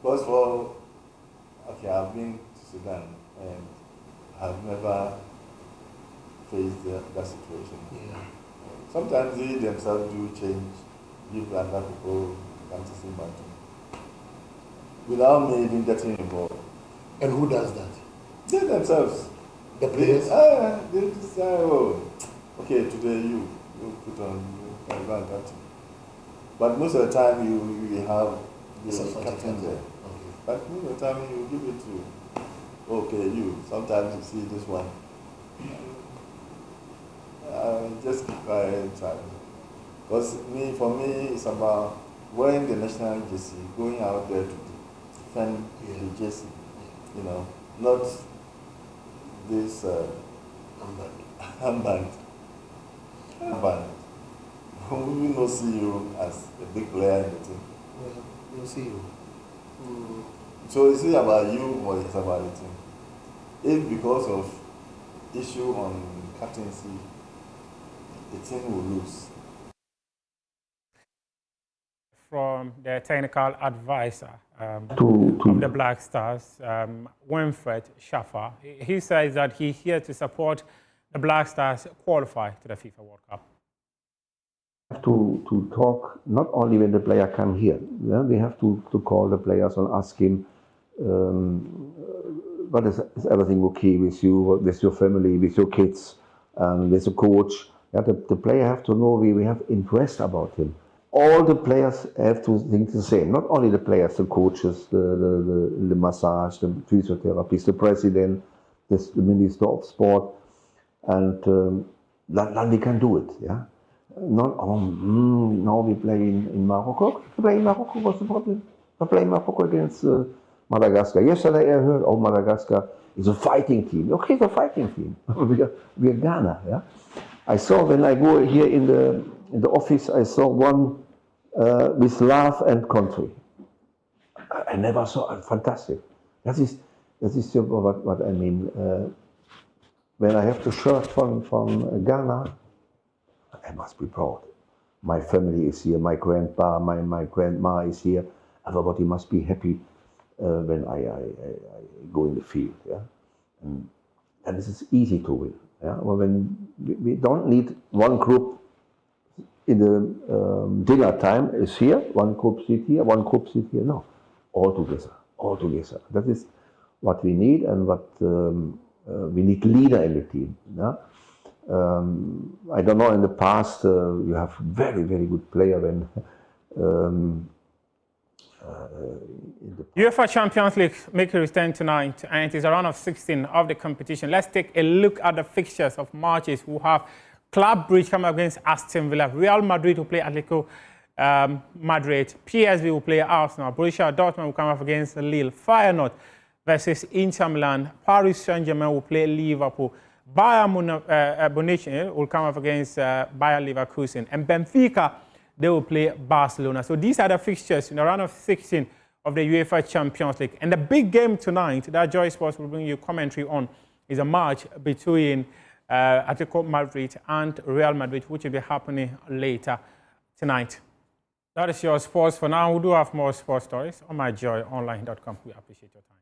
First of all, okay, I've been to Sudan and I've never faced that situation. Sometimes they themselves do change, give other people fantasy battle, without me even getting involved. And who does that? They themselves. The players? They decide, oh, okay, today you put on that. But most of the time you have the captain there. But most of the time you give it to, okay, you. Sometimes you see this one. Just keep quiet. Because for me, it's about wearing the national jersey, going out there to defend the jersey. You know, not this Armband. We will not see you as a big player in the team. Well, we'll see you. So is it about you or it's about the team? If because of issue on captaincy, the team will lose. From the technical advisor of the Black Stars, Winfred Schaffer, he says that he's here to support the Black Stars qualify to the FIFA World Cup. To talk not only when the player come here, yeah? We have to call the players and ask him, what is everything okay with you, with your family, with your kids, with the coach? Yeah, the player have to know we have interest about him. All the players have to think the same. Not only the players, the coaches, the massage, the physiotherapists, the president, the minister of sport, and then we can do it. Yeah. Not now we play in Morocco. To play in Morocco was the problem. We play Morocco against Madagascar. Yesterday I heard, Madagascar is a fighting team. Okay, it's a fighting team. we are Ghana. Yeah. I saw when I go here in the office, I saw one with love and country. I never saw it. Fantastic. That is what I mean. When I have the shirt from Ghana, I must be proud. My family is here, my grandpa, my grandma is here. Everybody must be happy when I go in the field. Yeah? And this is easy to win. Yeah? Well, when we don't need one group in the dinner time is here, one group sit here, one group sit here. No, all together. That is what we need, and what we need leader in the team. Yeah? I don't know, in the past you have very, very good player when UEFA Champions League make a return tonight, and it is a round of 16 of the competition. Let's take a look at the fixtures of matches. We have Club Brugge coming up against Aston Villa. Real Madrid will play Atletico Madrid. PSV will play Arsenal. Borussia Dortmund will come up against Lille. Feyenoord versus Inter Milan. Paris Saint-Germain will play Liverpool. Bayern Munich will come up against Bayer Leverkusen. And Benfica, they will play Barcelona. So these are the fixtures in the round of 16 of the UEFA Champions League. And the big game tonight that Joy Sports will bring you commentary on is a match between Atletico Madrid and Real Madrid, which will be happening later tonight. That is your sports for now. We do have more sports stories on myjoyonline.com. We appreciate your time.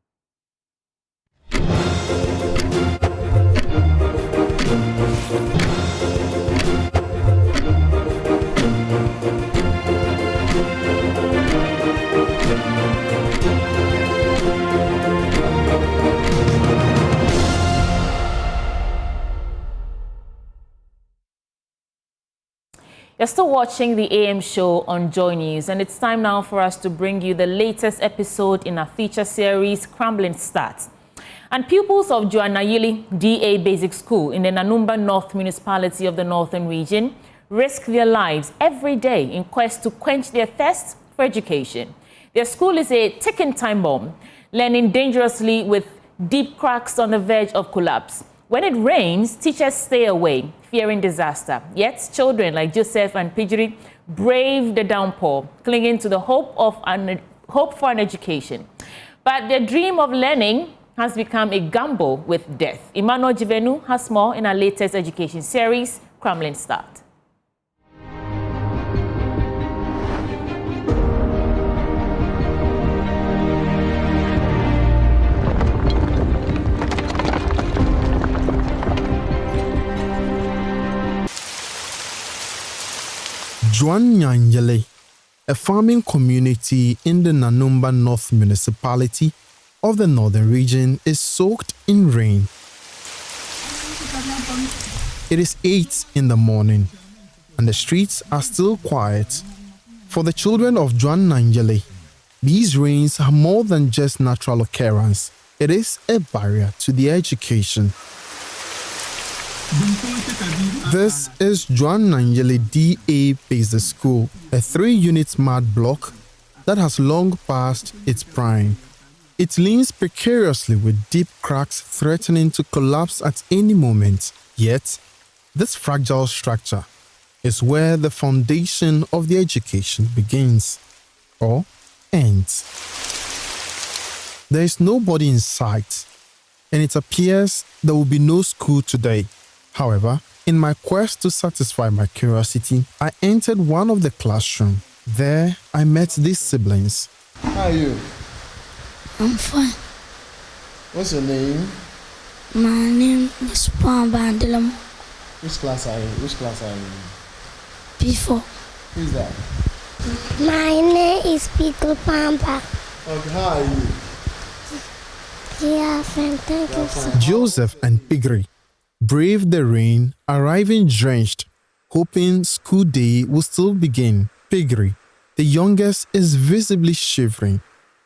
You're still watching the AM show on Joy News, and it's time now for us to bring you the latest episode in our feature series, Crumbling Start. And pupils of Joanayili DA Basic School in the Nanumba North Municipality of the Northern Region risk their lives every day in quest to quench their thirst for education. Their school is a ticking time bomb, learning dangerously with deep cracks on the verge of collapse. When it rains, teachers stay away, fearing disaster. Yet, children like Joseph and Pijiri brave the downpour, clinging to the hope for an education. But their dream of learning has become a gamble with death. Emmanuel Jivenu has more in our latest education series, Crumbling Start. Joanayili, a farming community in the Nanumba North Municipality of the Northern Region, is soaked in rain. It is 8 in the morning, and the streets are still quiet. For the children of Joanayili, these rains are more than just natural occurrence. It is a barrier to their education. This is Joanayili DA Basic School, a 3-unit mud block that has long passed its prime. It leans precariously with deep cracks threatening to collapse at any moment. Yet, this fragile structure is where the foundation of the education begins or ends. There is nobody in sight, and it appears there will be no school today. However, in my quest to satisfy my curiosity, I entered one of the classrooms. There, I met these siblings. How are you? I'm fine. What's your name? My name is Pambandilam. Which class are you? P4. Who's that? My name is Peter Pamba. Okay, how are you? Yeah, fine, thank you, sir. Joseph and Pigri braved the rain, arriving drenched, hoping school day will still begin. Pigri, the youngest, is visibly shivering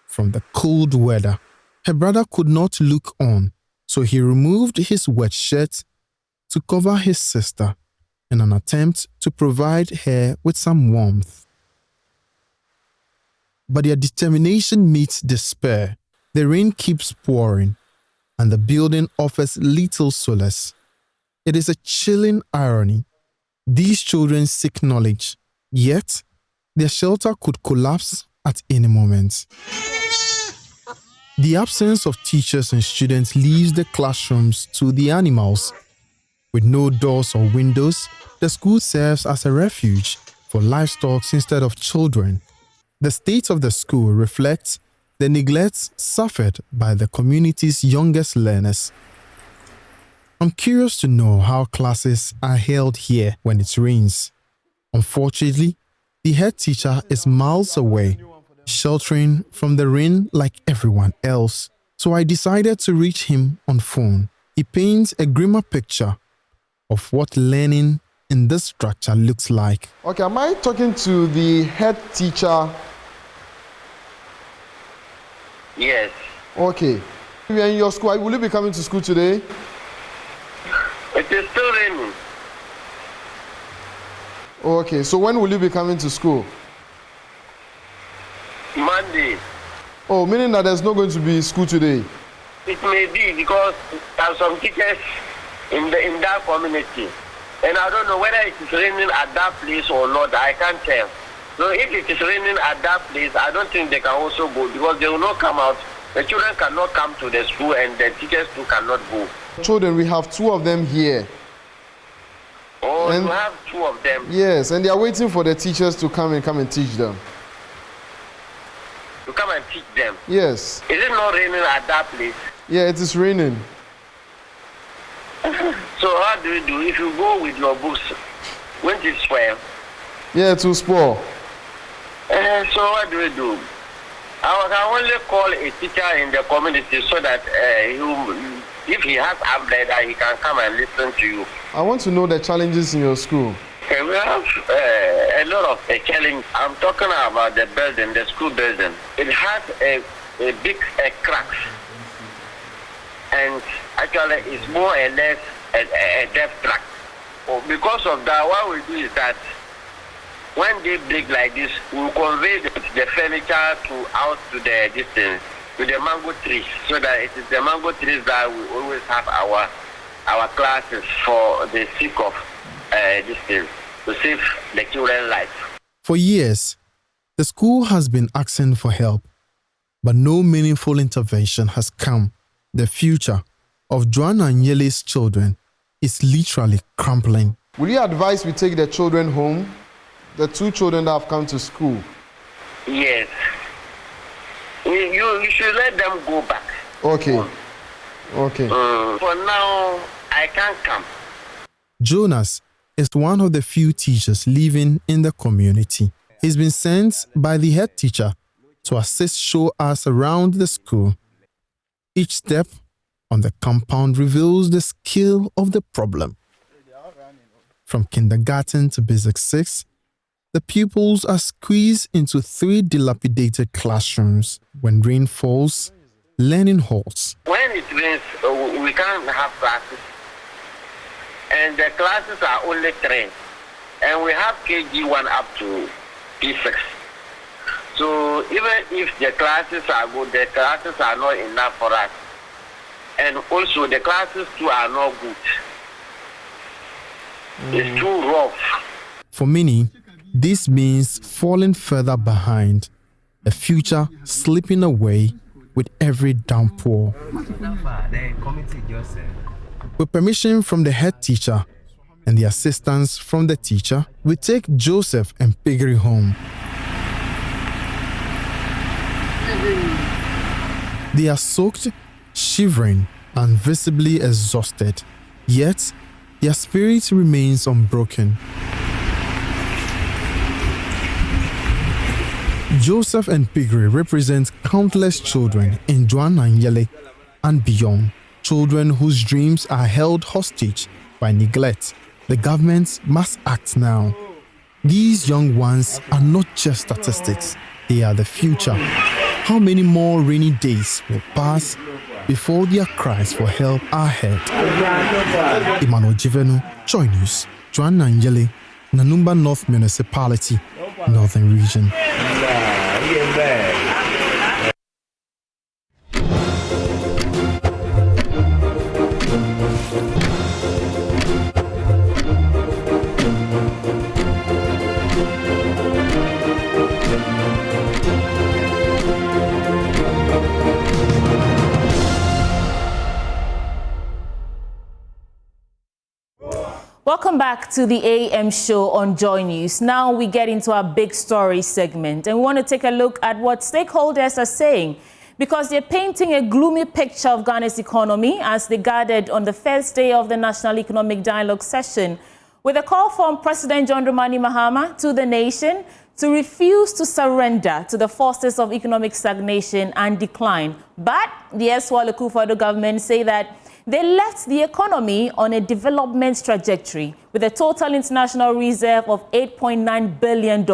from the cold weather. Her brother could not look on, so he removed his wet shirt to cover his sister in an attempt to provide her with some warmth. But their determination meets despair. The rain keeps pouring, and the building offers little solace. It is a chilling irony. These children seek knowledge, yet their shelter could collapse at any moment. The absence of teachers and students leaves the classrooms to the animals. With no doors or windows, the school serves as a refuge for livestock instead of children. The state of the school reflects the neglect suffered by the community's youngest learners. I'm curious to know how classes are held here when it rains. Unfortunately, the head teacher is miles away, sheltering from the rain like everyone else. So I decided to reach him on phone. He paints a grimmer picture of what learning in this structure looks like. Okay, am I talking to the head teacher? Yes. Okay. You are in your school. Will you be coming to school today? It is still raining. Okay, so when will you be coming to school? Monday. Oh, meaning that there's not going to be school today? It may be because there are some teachers in that community. And I don't know whether it is raining at that place or not. I can't tell. So if it is raining at that place, I don't think they can also go because they will not come out. The children cannot come to the school and the teachers too cannot go. Children, we have 2 of them here. Oh, you have 2 of them? Yes, and they are waiting for the teachers to come and teach them. To come and teach them? Yes. Is it not raining at that place? Yeah, it is raining. So how do you do? If you go with your books, won't it spoil? Yeah, it will spoil. So what do we do? I can only call a teacher in the community so that if he has umbrella, he can come and listen to you. I want to know the challenges in your school. Okay, we have a lot of challenge. I'm talking about the building, the school building. It has a big cracks. And actually it's more or less a depth track. Because of that, what we do is that when they break like this, we will convey the furniture out to the distance, to the mango trees, so that it is the mango trees that we always have our classes for the sake of this thing, to save the children's life. For years, the school has been asking for help, but no meaningful intervention has come. The future of Joanna Nyele's children is literally crumbling. Will you advise we take the children home? The 2 children that have come to school? Yes. You should let them go back. Okay. Okay. For now, I can't come. Jonas is one of the few teachers living in the community. He's been sent by the head teacher to assist show us around the school. Each step on the compound reveals the scale of the problem. From kindergarten to basic 6, the pupils are squeezed into 3 dilapidated classrooms. When rain falls, learning halts. When it rains, we can't have classes. And the classes are only 3. And we have KG1 up to P6. So even if the classes are good, the classes are not enough for us. And also the classes too are not good. It's too rough. For many, this means falling further behind, a future slipping away with every downpour. With permission from the head teacher and the assistance from the teacher, we take Joseph and Piggery home. They are soaked, shivering, and visibly exhausted, yet their spirit remains unbroken. Joseph and Piggery represent countless children in Nanyele and beyond, children whose dreams are held hostage by neglect. The government must act now. These young ones are not just statistics, they are the future. How many more rainy days will pass before their cries for help are heard? Emmanuel Jivenu, Joy News, Nanyele, Nanumba North Municipality, Northern Region. Welcome back to the AM show on Joy News. Now we get into our big story segment, and we want to take a look at what stakeholders are saying, because they're painting a gloomy picture of Ghana's economy as they gathered on the first day of the National Economic Dialogue session, with a call from President John Dramani Mahama to the nation to refuse to surrender to the forces of economic stagnation and decline. But the Eswal Akufo-Addo government say that they left the economy on a development trajectory with a total international reserve of $8.9 billion.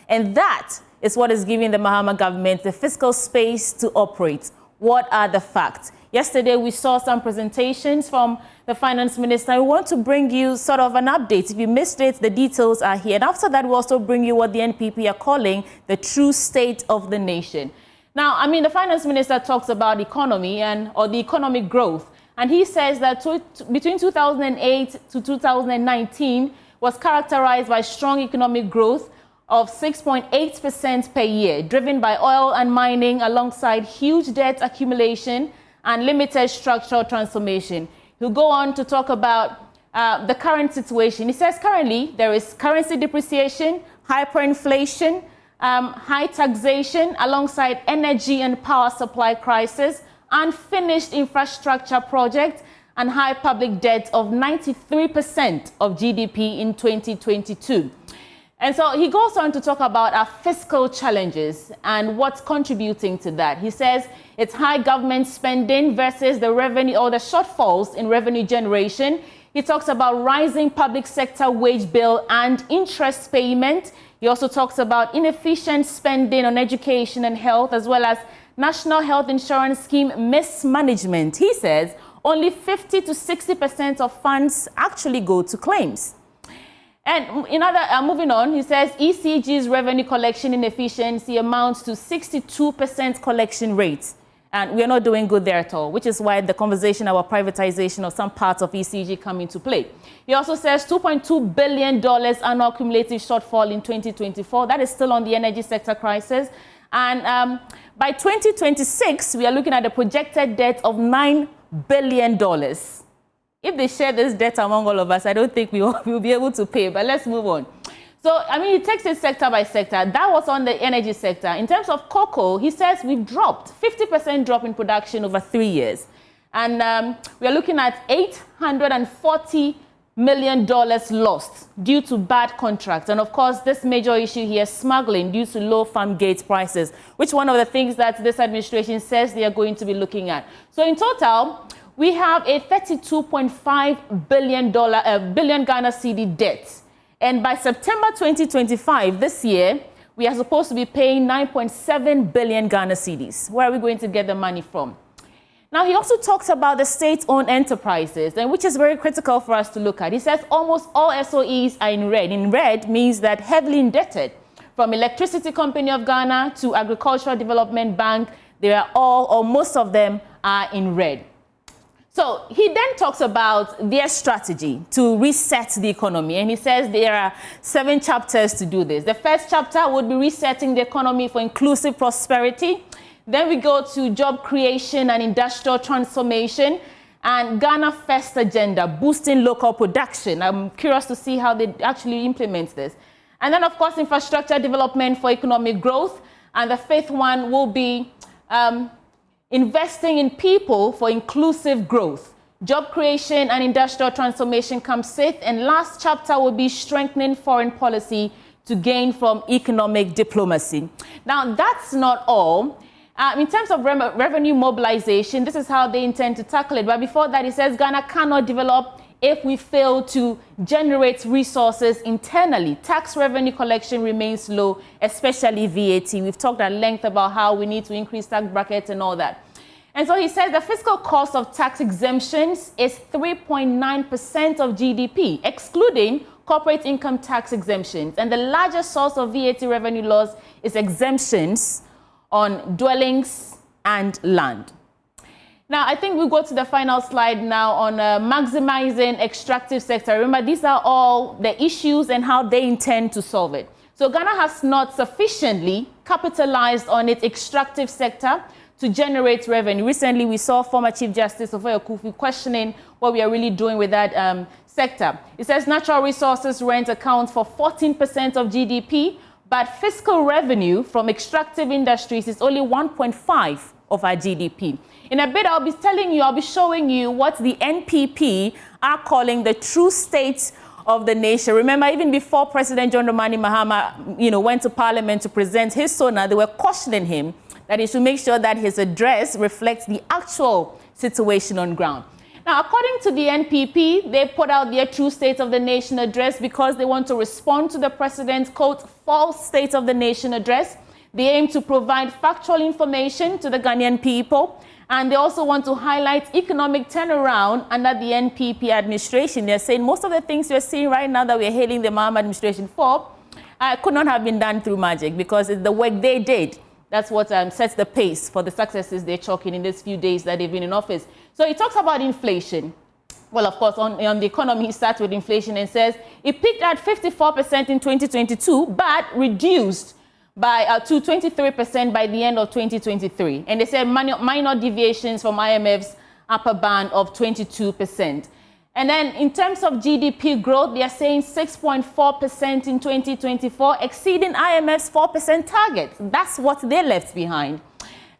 And that is what is giving the Mahama government the fiscal space to operate. What are the facts? Yesterday, we saw some presentations from the finance minister. We want to bring you sort of an update. If you missed it, the details are here. And after that, we'll also bring you what the NPP are calling the true state of the nation. Now, I mean, the finance minister talks about economy or the economic growth. And he says that between 2008 to 2019 was characterized by strong economic growth of 6.8% per year, driven by oil and mining alongside huge debt accumulation and limited structural transformation. He'll go on to talk about the current situation. He says currently there is currency depreciation, hyperinflation, high taxation alongside energy and power supply crisis, unfinished infrastructure projects, and high public debt of 93% of GDP in 2022. And so he goes on to talk about our fiscal challenges and what's contributing to that. He says it's high government spending versus the revenue or the shortfalls in revenue generation. He talks about rising public sector wage bill and interest payment. He also talks about inefficient spending on education and health, as well as National Health Insurance Scheme mismanagement. He says only 50 to 60% of funds actually go to claims. And moving on, he says ECG's revenue collection inefficiency amounts to 62% collection rates. And we are not doing good there at all, which is why the conversation about privatization of some parts of ECG come into play. He also says $2.2 billion annual cumulative shortfall in 2024. That is still on the energy sector crisis. And by 2026, we are looking at a projected debt of $9 billion. If they share this debt among all of us, I don't think we'll be able to pay. But let's move on. So, I mean, he takes it sector by sector. That was on the energy sector. In terms of cocoa, he says we've dropped 50% drop in production over 3 years. And we are looking at $840 million lost due to bad contracts. And of course, this major issue here, smuggling due to low farm gate prices, which one of the things that this administration says they are going to be looking at. So in total, we have a $32.5 billion Ghana cedi debt. And by September 2025, this year, we are supposed to be paying 9.7 billion Ghana cedis. Where are we going to get the money from? Now, he also talks about the state-owned enterprises, and which is very critical for us to look at. He says almost all SOEs are in red. In red means that heavily indebted. from Electricity Company of Ghana to Agricultural Development Bank, they are all, or most of them, are in red. So he then talks about their strategy to reset the economy. And he says there are 7 chapters to do this. The first chapter would be resetting the economy for inclusive prosperity. Then we go to job creation and industrial transformation. And Ghana First agenda, boosting local production. I'm curious to see how they actually implement this. And then, of course, infrastructure development for economic growth. And the 5th one will be investing in people for inclusive growth. Job creation and industrial transformation comes 5th. And last chapter will be strengthening foreign policy to gain from economic diplomacy. Now, that's not all. In terms of revenue mobilization, this is how they intend to tackle it. But before that, he says Ghana cannot develop if we fail to generate resources internally. Tax revenue collection remains low, especially VAT. We've talked at length about how we need to increase tax brackets and all that. And so he says the fiscal cost of tax exemptions is 3.9% of GDP, excluding corporate income tax exemptions. And the largest source of VAT revenue loss is exemptions on dwellings and land. Now, I think we'll go to the final slide now on maximizing extractive sector. Remember, these are all the issues and how they intend to solve it. So Ghana has not sufficiently capitalized on its extractive sector to generate revenue. Recently, we saw former Chief Justice Ofoyo Kufi questioning what we are really doing with that sector. It says natural resources rent accounts for 14% of GDP, but fiscal revenue from extractive industries is only 1.5% of our GDP. In a bit, I'll be showing you what the NPP are calling the true state of the nation. Remember, even before President John Dramani Mahama, went to Parliament to present his Sona, they were cautioning him that he should make sure that his address reflects the actual situation on ground. Now, according to the NPP, they put out their true state of the nation address because they want to respond to the president's, quote, false state of the nation address. They aim to provide factual information to the Ghanaian people. And they also want to highlight economic turnaround under the NPP administration. They're saying most of the things we're seeing right now that we're hailing the Mahama administration for could not have been done through magic, because it's the work they did. That's what sets the pace for the successes they're chalking in these few days that they've been in office. So he talks about inflation. Well, of course, on the economy, he starts with inflation and says it peaked at 54% in 2022, but reduced by to 23% by the end of 2023. And they said minor deviations from IMF's upper band of 22%. And then in terms of GDP growth, they are saying 6.4% in 2024, exceeding IMF's 4% target. That's what they left behind.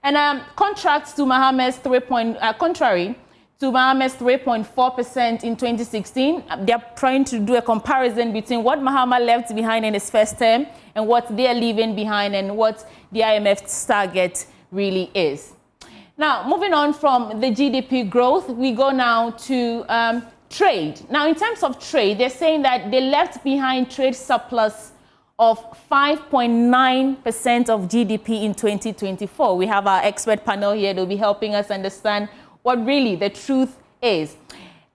And contrary to Mahama's 3.4% in 2016, they're trying to do a comparison between what Mahama left behind in his first term and what they're leaving behind and what the IMF's target really is. Now, moving on from the GDP growth, we go now to trade. Now, in terms of trade, they're saying that they left behind trade surplus of 5.9% of GDP in 2024. We have our expert panel here. They'll be helping us understand what really the truth is.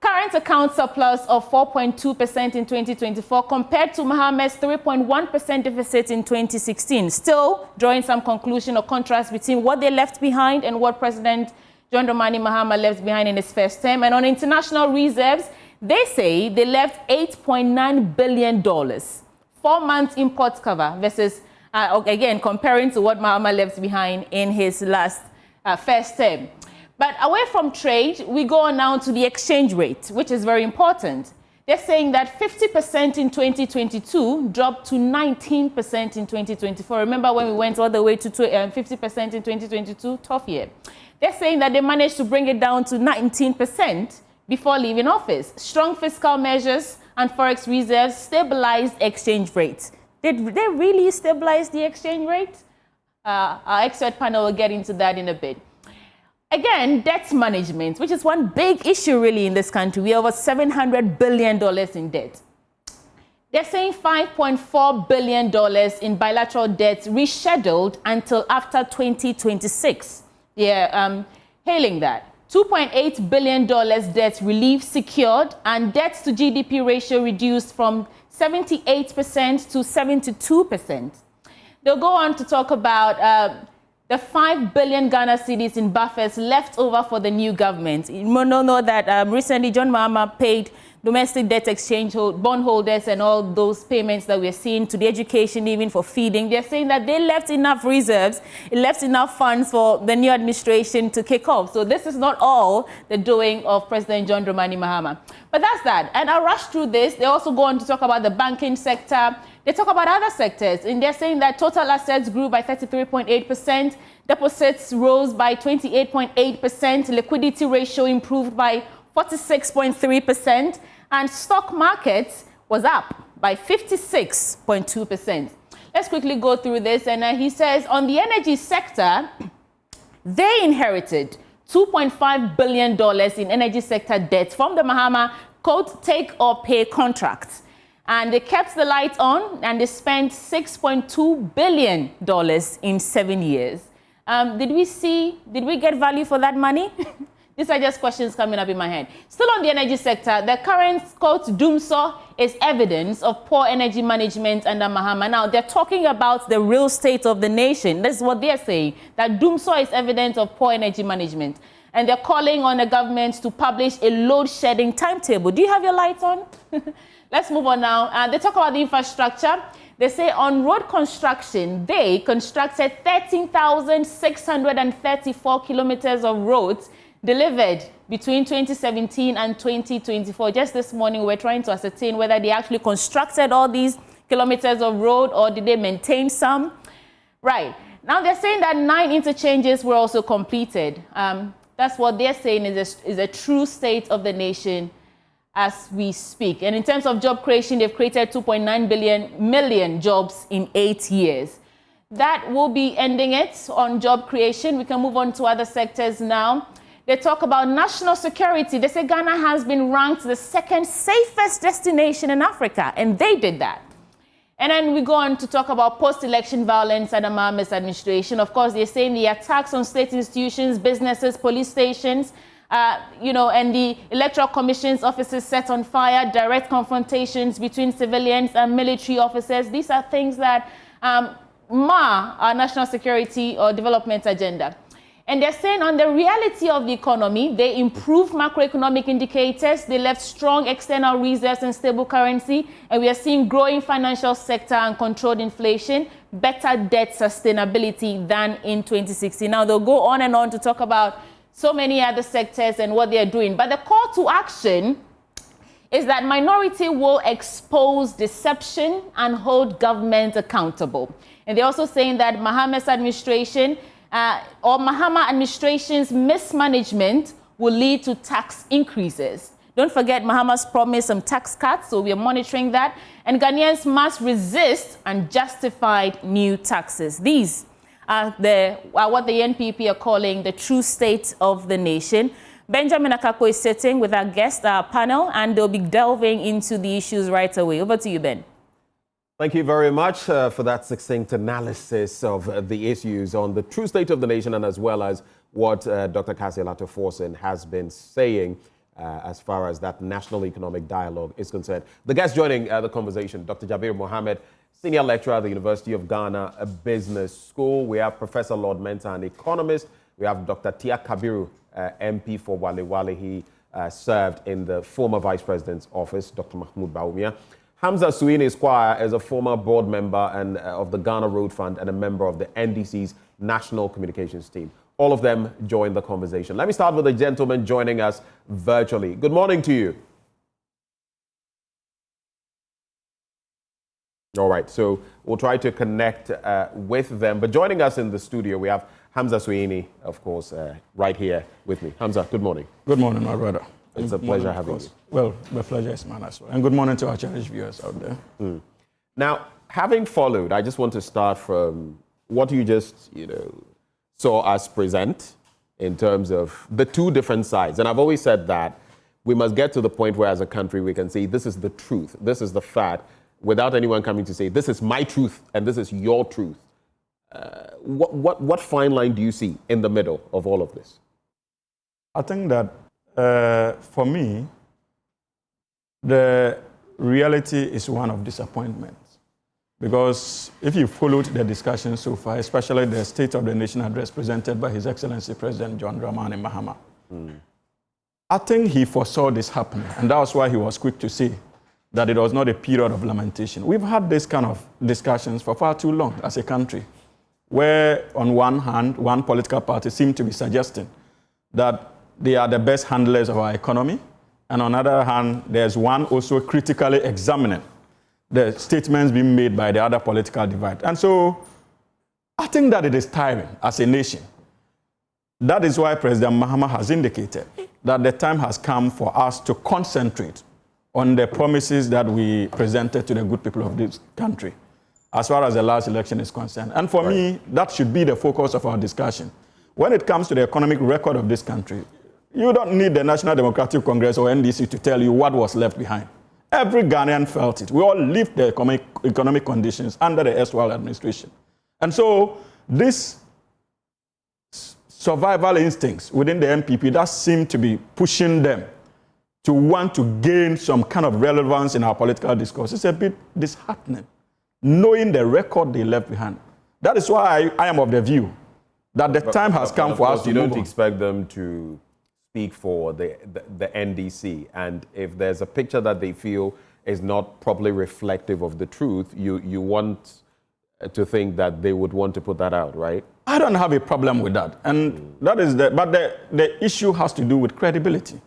Current account surplus of 4.2% in 2024 compared to Mahama's 3.1% deficit in 2016. Still drawing some conclusion or contrast between what they left behind and what President John Dramani Mahama left behind in his first term. And on international reserves, they say they left $8.9 billion. 4 months import cover versus, again, comparing to what Mahama left behind in his last first term. But away from trade, we go on now to the exchange rate, which is very important. They're saying that 50% in 2022 dropped to 19% in 2024. Remember when we went all the way to 50% in 2022? Tough year. They're saying that they managed to bring it down to 19% before leaving office. Strong fiscal measures and Forex reserves stabilized exchange rates. Did they really stabilize the exchange rate? Our expert panel will get into that in a bit. Again, debt management, which is one big issue really in this country. We have over $700 billion in debt. They're saying $5.4 billion in bilateral debts rescheduled until after 2026. They're hailing that. $2.8 billion debt relief secured and debts to GDP ratio reduced from 78% to 72%. They'll go on to talk about the 5 billion Ghana cedis in buffers left over for the new government. You know that recently John Mahama paid domestic debt exchange bondholders and all those payments that we're seeing to the education, even for feeding. They're saying that they left enough reserves, it left enough funds for the new administration to kick off. So this is not all the doing of President John Dramani Mahama. But that's that. And I'll rush through this. They also go on to talk about the banking sector. They talk about other sectors, and they're saying that total assets grew by 33.8%, deposits rose by 28.8%, liquidity ratio improved by 46.3%, and stock markets was up by 56.2%. Let's quickly go through this. And he says on the energy sector, they inherited $2.5 billion in energy sector debt from the Mahama take or pay contracts. And they kept the lights on and they spent $6.2 billion in 7 years. Did we get value for that money? These are just questions coming up in my head. Still on the energy sector, the current, quote, doomsaw is evidence of poor energy management under Mahama. Now, they're talking about the real state of the nation. This is what they're saying, that doomsaw is evidence of poor energy management. And they're calling on the government to publish a load shedding timetable. Do you have your lights on? Let's move on now. They talk about the infrastructure. They say on road construction, they constructed 13,634 kilometers of roads delivered between 2017 and 2024. Just this morning, we're trying to ascertain whether they actually constructed all these kilometers of road or did they maintain some. Right. Now, they're saying that 9 interchanges were also completed. That's what they're saying is a true state of the nation as we speak. And in terms of job creation, they've created 2.9 million jobs in 8 years. That will be ending it on job creation. We can move on to other sectors now. They talk about national security. They say Ghana has been ranked the 2nd safest destination in Africa, and they did that. And then we go on to talk about post-election violence under Mahama's administration. Of course, they're saying the attacks on state institutions, businesses, police stations, and the Electoral Commission's offices set on fire, direct confrontations between civilians and military officers. These are things that mar our national security or development agenda. And they're saying on the reality of the economy, they improved macroeconomic indicators, they left strong external reserves and stable currency, and we are seeing growing financial sector and controlled inflation, better debt sustainability than in 2016. Now, they'll go on and on to talk about so many other sectors and what they're doing. But the call to action is that minority will expose deception and hold government accountable. And they're also saying that Mahama's administration or Mahama administration's mismanagement will lead to tax increases. Don't forget Mahama's promised some tax cuts, so we are monitoring that. And Ghanaians must resist unjustified new taxes. These are what the NPP are calling the true state of the nation. Benjamin Akako is sitting with our guest, our panel, and they'll be delving into the issues right away. Over to you, Ben. Thank you very much for that succinct analysis of the issues on the true state of the nation and as well as what Dr. Cassie Lato-Forson has been saying as far as that national economic dialogue is concerned. The guest joining the conversation, Dr. Kabiru Mahama, Senior Lecturer at the University of Ghana Business School. We have Professor Lord Mentor, an economist. We have Dr. Tia Kabiru, MP for Wale Wale. He served in the former Vice President's office, Dr. Mahmoud Bawumia. Hamza Suini Esquire is a former board member and of the Ghana Road Fund and a member of the NDC's National Communications team. All of them join the conversation. Let me start with the gentleman joining us virtually. Good morning to you. All right, so we'll try to connect with them. But joining us in the studio, we have Hamza Suini, of course, right here with me. Hamza, good morning. Good morning, my brother. It's a pleasure having you. Well, the pleasure is mine as well. And good morning to our cherished viewers out there. Now, having followed, I just want to start from what you just, saw us present in terms of the two different sides. And I've always said that we must get to the point where as a country we can say this is the truth, this is the fact, without anyone coming to say this is my truth and this is your truth. What fine line do you see in the middle of all of this? I think that for me, the reality is one of disappointment Because if you followed the discussion so far, especially the State of the Nation address presented by His Excellency President John Dramani Mahama, I think he foresaw this happening, and that was why he was quick to say that it was not a period of lamentation. We've had this kind of discussions for far too long as a country, where on one hand, one political party seemed to be suggesting that they are the best handlers of our economy, and on the other hand, there's one also critically examining the statements being made by the other political divide. And so I think that it is tiring as a nation. That is why President Mahama has indicated that the time has come for us to concentrate on the promises that we presented to the good people of this country, as far as the last election is concerned. And for me, that should be the focus of our discussion. When it comes to the economic record of this country, you don't need the National Democratic Congress or NDC to tell you what was left behind. Every Ghanaian felt it. We all lived the economic conditions under the erstwhile administration. And so this survival instincts within the MPP that seem to be pushing them to want to gain some kind of relevance in our political discourse. It's a bit disheartening, knowing the record they left behind. That is why I am of the view that the time has come for us to move on. You don't expect them to speak for the NDC, and if there's a picture that they feel is not properly reflective of the truth, you want to think that they would want to put that out, right? I don't have a problem with that, and that is but the issue has to do with credibility.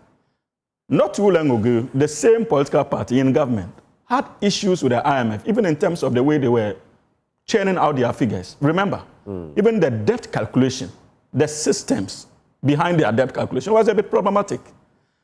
Not too long ago, the same political party in government had issues with the IMF, even in terms of the way they were churning out their figures. Remember, even the debt calculation, the systems behind their debt calculation was a bit problematic.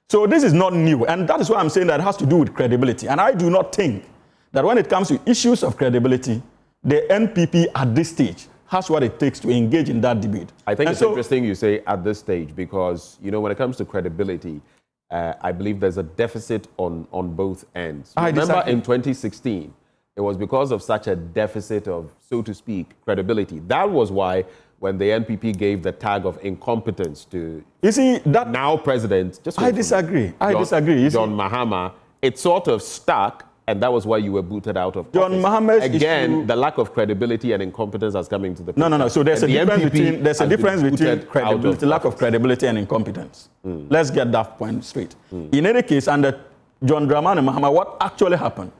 So this is not new, and that is why I'm saying that it has to do with credibility. And I do not think that when it comes to issues of credibility, the NPP at this stage has what it takes to engage in that debate. I think it's interesting you say at this stage, because, you know, when it comes to credibility, I believe there's a deficit on both ends. Remember in 2016, it was because of such a deficit of, so to speak, credibility. That was why when the NPP gave the tag of incompetence to that now president, I disagree. John Mahama, it sort of stuck, and that was why you were booted out of John office. Mahama's again, issue, the lack of credibility and incompetence has come into the picture. No. So there's a difference between credibility, lack of credibility, and incompetence. Let's get that point straight. In any case, under John Dramani Mahama, what actually happened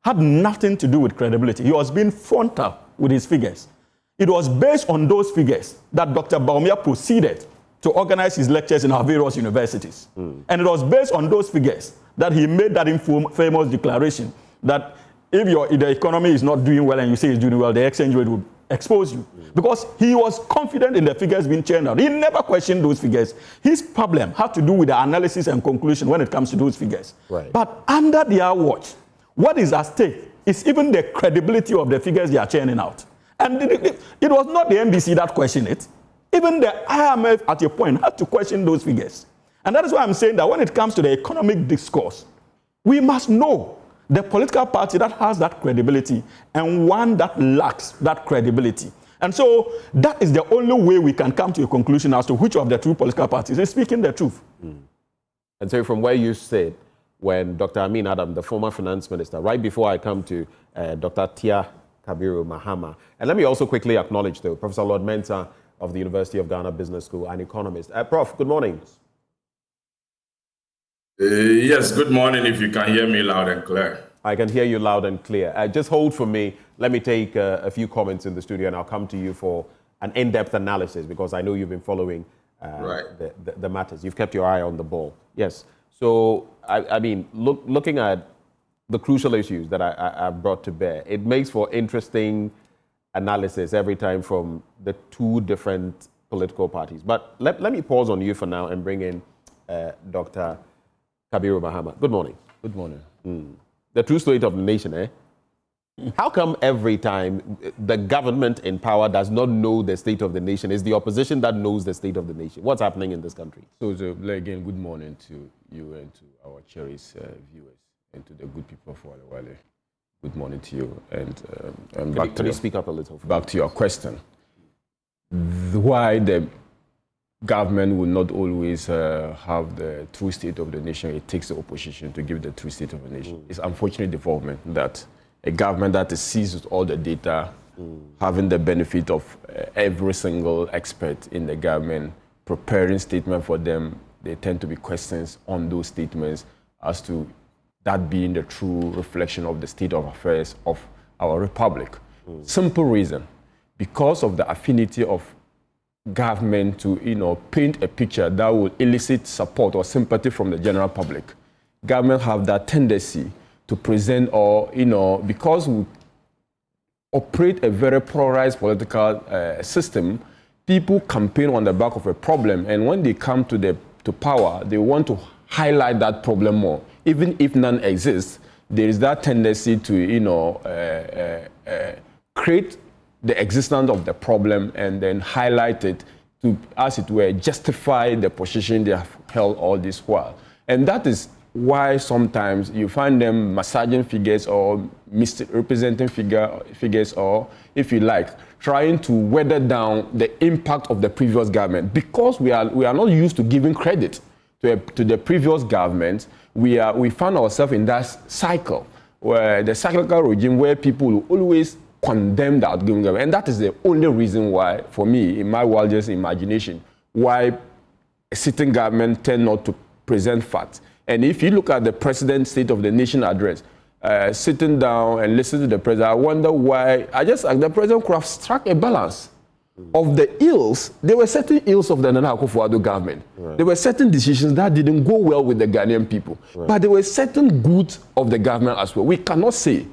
had nothing to do with credibility. He was being frontal with his figures. It was based on those figures that Dr. Baumia proceeded to organize his lectures in our various universities. And it was based on those figures that he made that famous declaration that if the economy is not doing well and you say it's doing well, the exchange rate would expose you. Because he was confident in the figures being churned out. He never questioned those figures. His problem had to do with the analysis and conclusion when it comes to those figures. Right. But under their watch, what is at stake is even the credibility of the figures they are churning out. And it was not the NDC that questioned it. Even the IMF at a point had to question those figures. And that is why I'm saying that when it comes to the economic discourse, we must know the political party that has that credibility and one that lacks that credibility. And so that is the only way we can come to a conclusion as to which of the two political parties is speaking the truth. And so from where you sit, when Dr. Amin Adam, the former finance minister, right before I come to Dr. Tia Kabiru Mahama, and let me also quickly acknowledge, though, Professor Lord Mensah of the University of Ghana Business School, an economist. Prof, good morning. Yes, good morning, if you can hear me loud and clear. I can hear you loud and clear. Just hold for me. Let me take a few comments in the studio, and I'll come to you for an in-depth analysis, because I know you've been following the matters. You've kept your eye on the ball. Yes. So, I mean, looking at the crucial issues that I brought to bear, it makes for interesting analysis every time from the two different political parties. But let me pause on you for now and bring in Dr. Kabiru Mahama. Good morning. Good morning. The true state of the nation, eh? How come every time the government in power does not know the state of the nation? It's the opposition that knows the state of the nation. What's happening in this country? So again, good morning to you and to our cherished viewers and to the good people of Wale. Good morning to you. And can you speak up a little? Back to your question. Why the government will not always have the true state of the nation. It takes the opposition to give the true state of the nation. It's unfortunate development that a government that is seized with all the data, having the benefit of every single expert in the government, preparing statements for them. There tend to be questions on those statements as to that being the true reflection of the state of affairs of our republic. Simple reason, because of the affinity of government to, paint a picture that will elicit support or sympathy from the general public. Government have that tendency to present because we operate a very polarized political system, people campaign on the back of a problem, and when they come to power, they want to highlight that problem more. Even if none exists, there is that tendency to, create the existence of the problem and then highlight it to, as it were, justify the position they have held all this while. And that is why sometimes you find them massaging figures or misrepresenting figures, or, if you like, trying to weather down the impact of the previous government. Because we are not used to giving credit to the previous government, we find ourselves in that cycle, where the cyclical regime where people will always condemn the outgoing government. And that is the only reason why, for me, in my wildest imagination, why a sitting government tend not to present facts. And if you look at the President's State of the Nation address, sitting down and listening to the President, I wonder why, the President could have struck a balance of the ills. There were certain ills of the Nana Akufo-Addo government. Right. There were certain decisions that didn't go well with the Ghanaian people. Right. But there were certain goods of the government as well. We cannot say,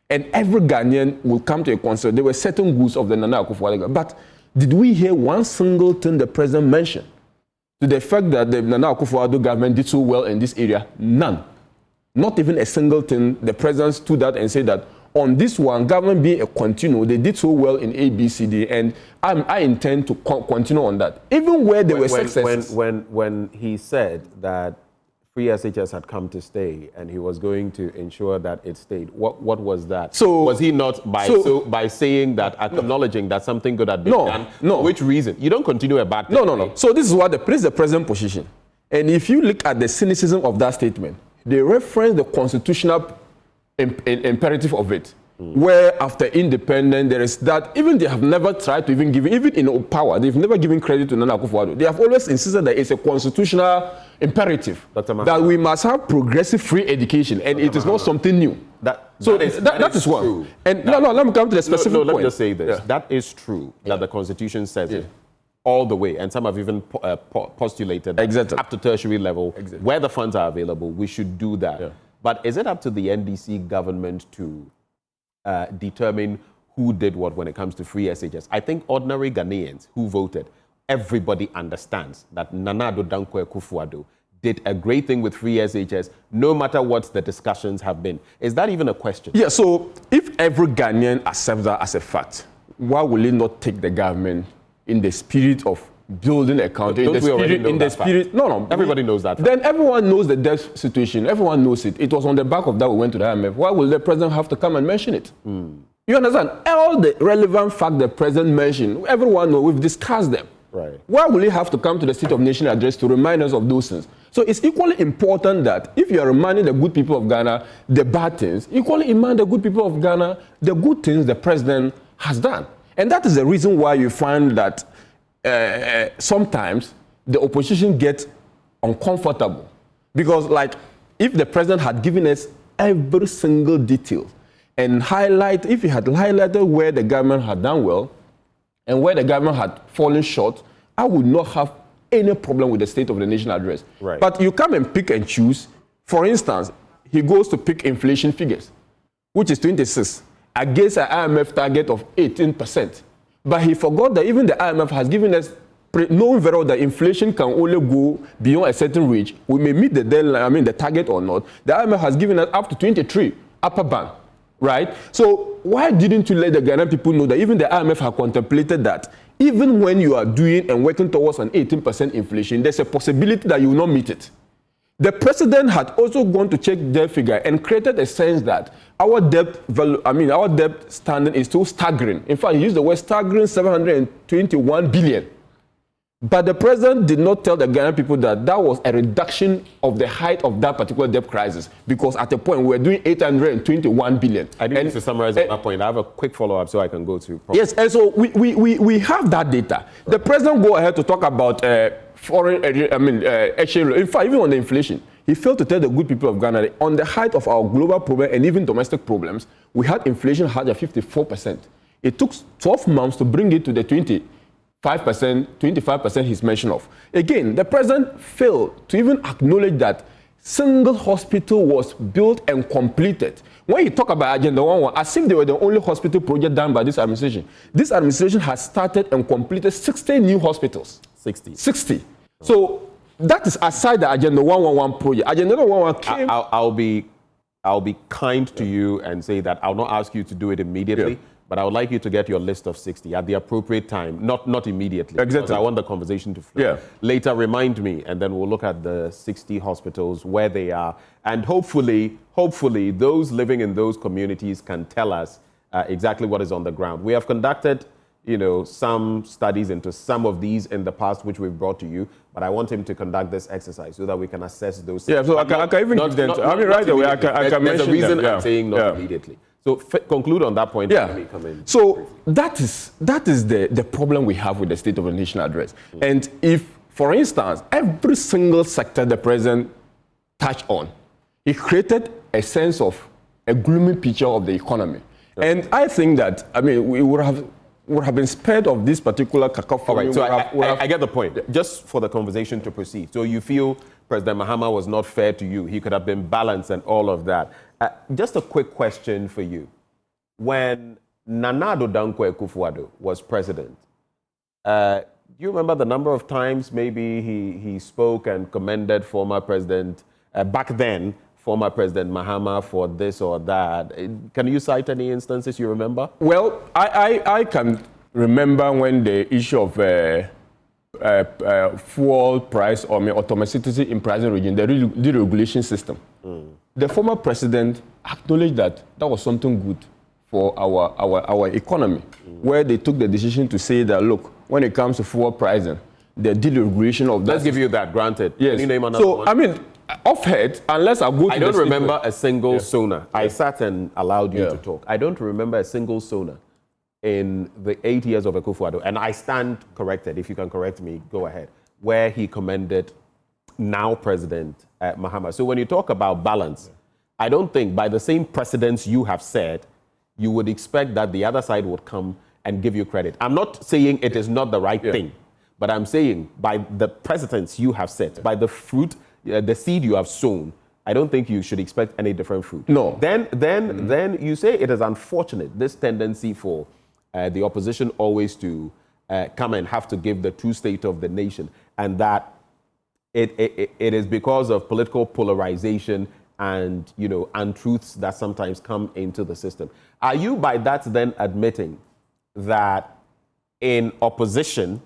and every Ghanaian will come to a concern, there were certain goods of the Nana Akufo-Addo government. But did we hear one single thing the President mentioned to the fact that the Nana Akufo-Addo government did so well in this area? None. Not even a single thing. The President stood out and said that on this one, government being a continuo, they did so well in ABCD, and I intend to continue on that. Even where there were successes. When he said that free SHS had come to stay and he was going to ensure that it stayed, what was that? So was he not by saying that, acknowledging that something good had been done? No. For which reason? You don't continue a bad thing. No. So this is what the present position. And if you look at the cynicism of that statement, they reference the constitutional imperative of it, where after independence there is that, even they have never tried to even give, even in power, they've never given credit to Nana Akufo-Addo. They have always insisted that it's a constitutional imperative that we must have progressive free education, and it is not something new. That is one. True. And let me come to the specific point. Let me just say this. Yeah. That is true that the Constitution says it all the way, and some have even postulated that up to tertiary level, where the funds are available, we should do that. Yeah. But is it up to the NDC government to determine who did what when it comes to free SHS? I think ordinary Ghanaians who voted, everybody understands that Nana Addo Akufo-Addo did a great thing with free SHS, no matter what the discussions have been. Is that even a question? Yeah, so if every Ghanaian accepts that as a fact, why will it not take the government in the spirit of building a country, everybody knows that. Then everyone knows the debt situation. Everyone knows it. It was on the back of that we went to the IMF. Why will the president have to come and mention it? You understand? All the relevant facts the president mentioned, everyone knows. We've discussed them. Right. Why will he have to come to the State of Nation address to remind us of those things? So it's equally important that if you are reminding the good people of Ghana the bad things, equally remind the good people of Ghana the good things the president has done. And that is the reason why you find that sometimes the opposition gets uncomfortable, because if the president had given us every single detail and if he had highlighted where the government had done well and where the government had fallen short, I would not have any problem with the State of the Nation address. Right. But you come and pick and choose. For instance, he goes to pick inflation figures, which is 26, against an IMF target of 18%. But he forgot that even the IMF has given us, knowing very well that inflation can only go beyond a certain range. We may meet the deadline, the target or not. The IMF has given us up to 23 upper band, right? So why didn't you let the Ghanaian people know that even the IMF have contemplated that even when you are doing and working towards an 18% inflation, there's a possibility that you will not meet it. The president had also gone to check their figure and created a sense that our debt standing is still staggering. In fact, he used the word staggering 721 billion. But the president did not tell the Ghanaian people that that was a reduction of the height of that particular debt crisis, because at a point we were doing 821 billion. I need to summarize at that point. I have a quick follow-up so I can go to... Yes, and so we have that data. Right. The president go ahead to talk about foreign exchange. In fact, even on the inflation, he failed to tell the good people of Ghana that on the height of our global problem and even domestic problems, we had inflation higher at 54%. It took 12 months to bring it to the 25% he's mentioned of. Again, the president failed to even acknowledge that single hospital was built and completed. When you talk about Agenda 1.1, as if they were the only hospital project done by this administration. This administration has started and completed 60 new hospitals. 60. So that is aside the Agenda 1.1 project. Agenda 1.1 came... I'll be kind to you and say that I'll not ask you to do it immediately. Yeah. But I would like you to get your list of 60 at the appropriate time, not immediately. Exactly. I want the conversation to flow. Yeah. Later, remind me, and then we'll look at the 60 hospitals, where they are. And hopefully, those living in those communities can tell us exactly what is on the ground. We have conducted, some studies into some of these in the past, which we've brought to you. But I want him to conduct this exercise so that we can assess those. Yeah, so I can even give them. Right away, I can mention there's a reason them. I'm saying not immediately. So conclude on that point. Yeah. So that is the problem we have with the State of the Nation address. And if, for instance, every single sector the president touched on, he created a sense of a gloomy picture of the economy. Okay. And I think that, we would have been spared of this particular cacophony. All right, so I get the point. Just for the conversation to proceed. So you feel President Mahama was not fair to you. He could have been balanced and all of that. Just a quick question for you. When Nana Addo Dankwa Akufo-Addo was president, do you remember the number of times maybe he spoke and commended former president, back then, former President Mahama for this or that? Can you cite any instances you remember? Well, I can remember when the issue of fuel price or automaticity in pricing regime, the deregulation system. The former president acknowledged that was something good for our economy, where they took the decision to say that, look, when it comes to fuel pricing, the deregulation of that... Let's give you that, granted. Yes. Can you name another one? Off head, unless I go to I don't remember a single Sona. Yeah. I sat and allowed you to talk. I don't remember a single Sona in the 8 years of Akufo-Addo, and I stand corrected. If you can correct me, go ahead. Where he commended now President Mahama. So when you talk about balance, I don't think by the same precedents you have said, you would expect that the other side would come and give you credit. I'm not saying it is not the right thing, but I'm saying by the precedents you have set, by the fruit, the seed you have sown, I don't think you should expect any different fruit. No. Then you say it is unfortunate, this tendency for the opposition always to come and have to give the true state of the nation, and that it is because of political polarization and untruths that sometimes come into the system. Are you by that then admitting that in opposition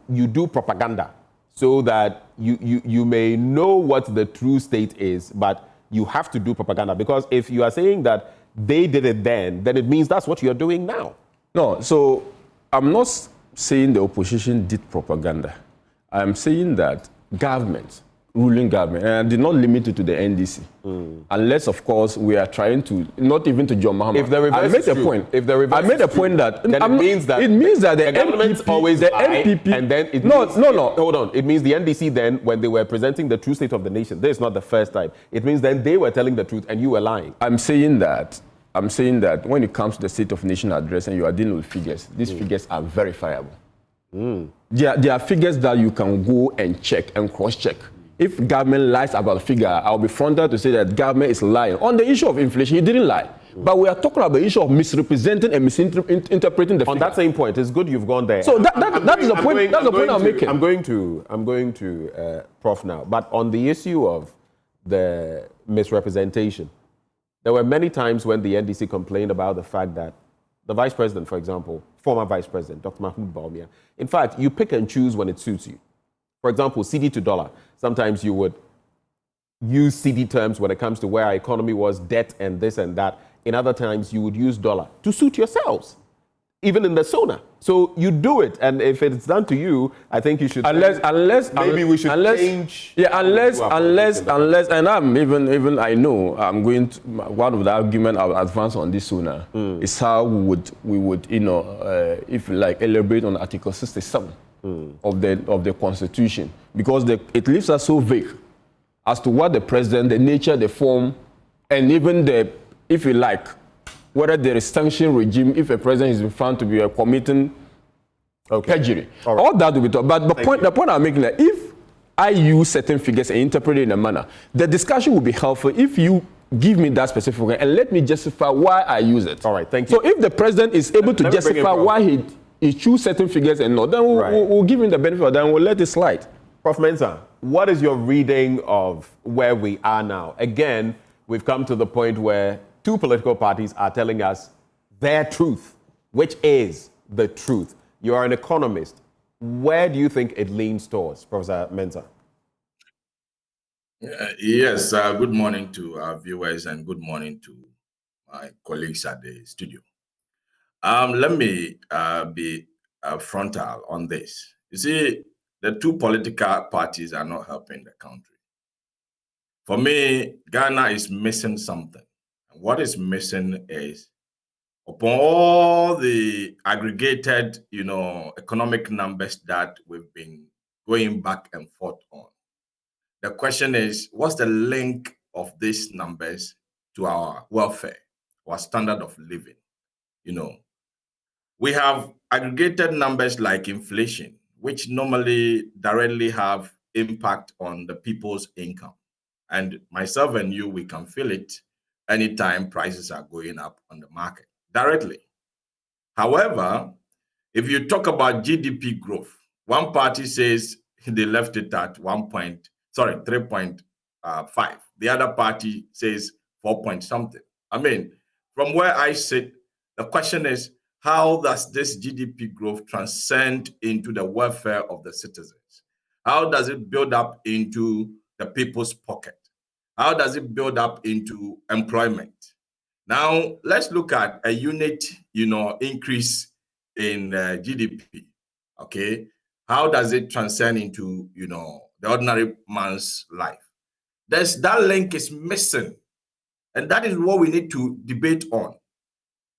you do propaganda so that you may know what the true state is, but you have to do propaganda? Because if you are saying that they did it then it means that's what you're doing now. No, so I'm not saying the opposition did propaganda. I'm saying that ruling government, and I did not limit it to the NDC. Unless, of course, we are trying to, not even to John Mahama. If the reverse I made is a true, point. If the reverse I made a is true, point that then it means that the government always the lie, NPP, and then it no. Hold on. It means the NDC then, when they were presenting the true state of the nation, this is not the first time. It means then they were telling the truth and you were lying. I'm saying that when it comes to the State of Nation address and you are dealing with figures, these figures are verifiable. There are figures that you can go and check and cross-check. If government lies about a figure, I'll be frontal to say that government is lying. On the issue of inflation, he didn't lie. But we are talking about the issue of misrepresenting and misinterpreting the figure. On that same point, it's good you've gone there. So that is the point. That's the point I'm making. I'm going to Prof now. But on the issue of the misrepresentation, there were many times when the NDC complained about the fact that the vice president, for example, former vice president, Dr. Mahmoud Bawumia, in fact, you pick and choose when it suits you. For example, CD to dollar. Sometimes you would use CD terms when it comes to where our economy was, debt and this and that. In other times, you would use dollar to suit yourselves. even in the Sona. So you do it, and if it's done to you, I think you should. Maybe we should change. Yeah, unless, and I know I'm going to, one of the argument I'll advance on this Sona is how we would, if you like, elaborate on Article 67 of the Constitution, because it leaves us so vague as to what the president, the nature, the form, and even the, if you like, whether there is sanction regime if a president is found to be committing perjury. All that will be taught. But the point I'm making is that if I use certain figures and interpret it in a manner, the discussion will be helpful if you give me that specific one and let me justify why I use it. All right, thank you. So if the president is able to justify why he choose certain figures and not, then we'll give him the benefit of that and we'll let it slide. Prof. Mensah, what is your reading of where we are now? Again, we've come to the point where two political parties are telling us their truth, which is the truth. You are an economist. Where do you think it leans towards, Professor Mensah? Yes, good morning to our viewers and good morning to my colleagues at the studio. Let me be frontal on this. You see, the two political parties are not helping the country. For me, Ghana is missing something. And what is missing is, upon all the aggregated, economic numbers that we've been going back and forth on, the question is, what's the link of these numbers to our welfare, our standard of living? We have aggregated numbers like inflation, which normally directly have impact on the people's income. And myself and you, we can feel it anytime prices are going up on the market directly. However, if you talk about GDP growth, one party says they left it at 3.5. The other party says 4 point something. I mean, from where I sit, the question is, how does this GDP growth transcend into the welfare of the citizens? How does it build up into the people's pocket? How does it build up into employment? Now, let's look at a unit, increase in GDP, okay? How does it transcend into, the ordinary man's life? That link is missing. And that is what we need to debate on.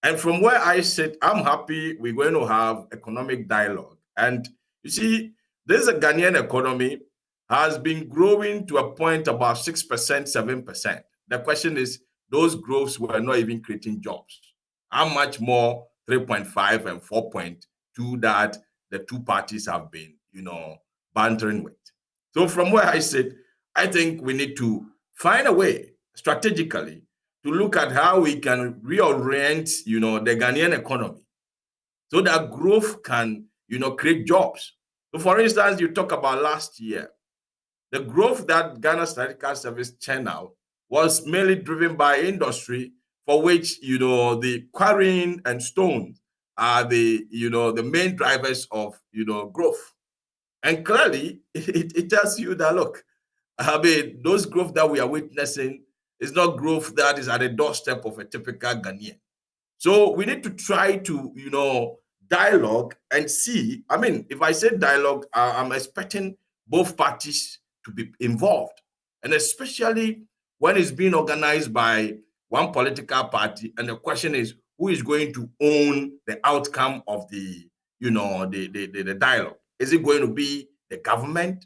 And from where I sit, I'm happy we're going to have economic dialogue. And you see, this Ghanaian economy has been growing to a point about 6%, 7%. The question is, those growths were not even creating jobs. How much more 3.5 and 4.2 that the two parties have been, bantering with? So from where I sit, I think we need to find a way strategically to look at how we can reorient, the Ghanaian economy so that growth can, create jobs. So for instance, you talk about last year, the growth that Ghana Statistical Service churned out was mainly driven by industry, for which, the quarrying and stone are the main drivers of, growth. And clearly, it tells you that, look, those growth that we are witnessing is not growth that is at the doorstep of a typical Ghanaian. So we need to try to, dialogue and see. I mean, if I say dialogue, I'm expecting both parties to be involved. And especially when it's being organized by one political party. And the question is, who is going to own the outcome of the dialogue? Is it going to be the government,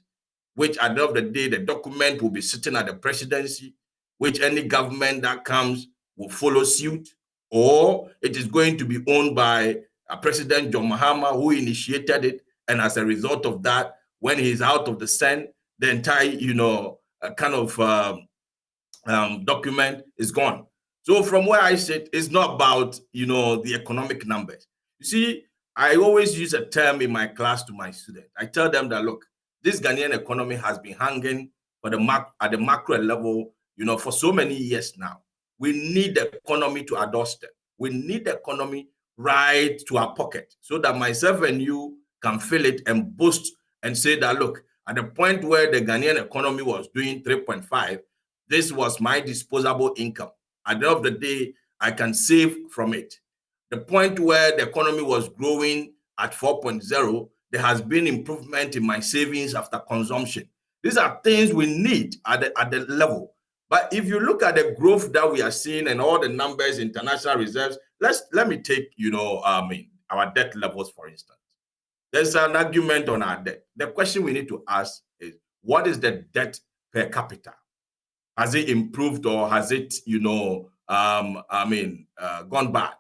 which at the end of the day, the document will be sitting at the presidency, which any government that comes will follow suit, or it is going to be owned by President John Mahama, who initiated it, and as a result of that, when he's out of the Senate, the entire, document is gone. So from where I sit, it's not about, the economic numbers. You see, I always use a term in my class to my students. I tell them that, look, this Ghanaian economy has been hanging at the macro level, for so many years now. We need the economy to our doorstep. We need the economy right to our pocket so that myself and you can feel it and boast and say that, look, at the point where the Ghanaian economy was doing 3.5, this was my disposable income. At the end of the day, I can save from it. the point where the economy was growing at 4.0, there has been improvement in my savings after consumption. These are things we need at the level. But if you look at the growth that we are seeing and all the numbers, international reserves, let me take, our debt levels, for instance. There's an argument on our debt. The question we need to ask is, what is the debt per capita? Has it improved or has it, gone bad?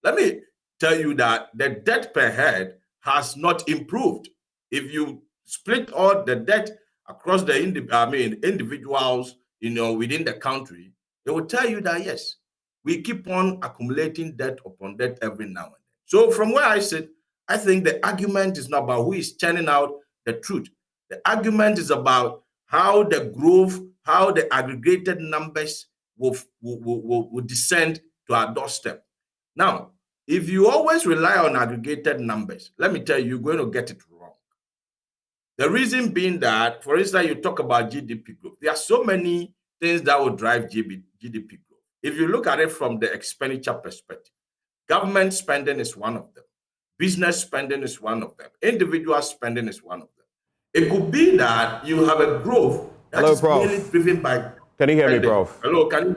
Let me tell you that the debt per head has not improved. If you split all the debt across the individuals, within the country, they will tell you that yes, we keep on accumulating debt upon debt every now and then. So from where I sit, I think the argument is not about who is churning out the truth. The argument is about how the growth, how the aggregated numbers will descend to our doorstep. Now, if you always rely on aggregated numbers, let me tell you, you're going to get it wrong. The reason being that, for instance, you talk about GDP growth. There are so many things that will drive GDP growth. If you look at it from the expenditure perspective, government spending is one of them. Business spending is one of them. Individual spending is one of them. It could be that you have a growth that is mainly driven by... Can you hear me, Prof? Hello, can you...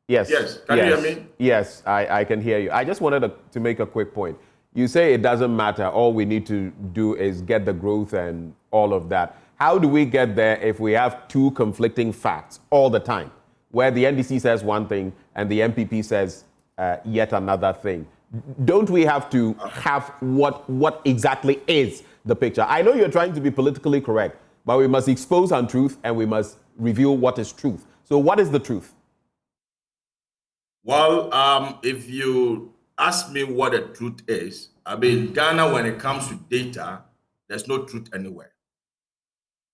Yes. Yes. Can you hear me? Yes, I can hear you. I just wanted to make a quick point. You say it doesn't matter. All we need to do is get the growth and all of that. How do we get there if we have two conflicting facts all the time, where the NDC says one thing and the MPP says yet another thing? Don't we have to have what exactly is the picture? I know you're trying to be politically correct, but we must expose untruth and we must reveal what is truth. So what is the truth? Well, if you ask me what the truth is, Ghana, when it comes to data, there's no truth anywhere.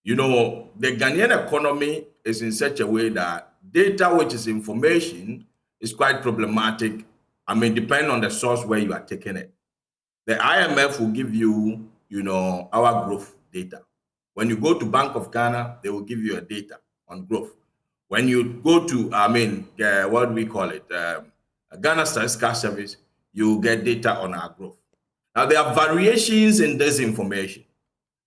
The Ghanaian economy is in such a way that data, which is information, is quite problematic. Depending on the source where you are taking it. The IMF will give you, our growth data. When you go to Bank of Ghana, they will give you a data on growth. When you go to, what do we call it? Ghana Statistical Service, you get data on our growth. Now, there are variations in this information.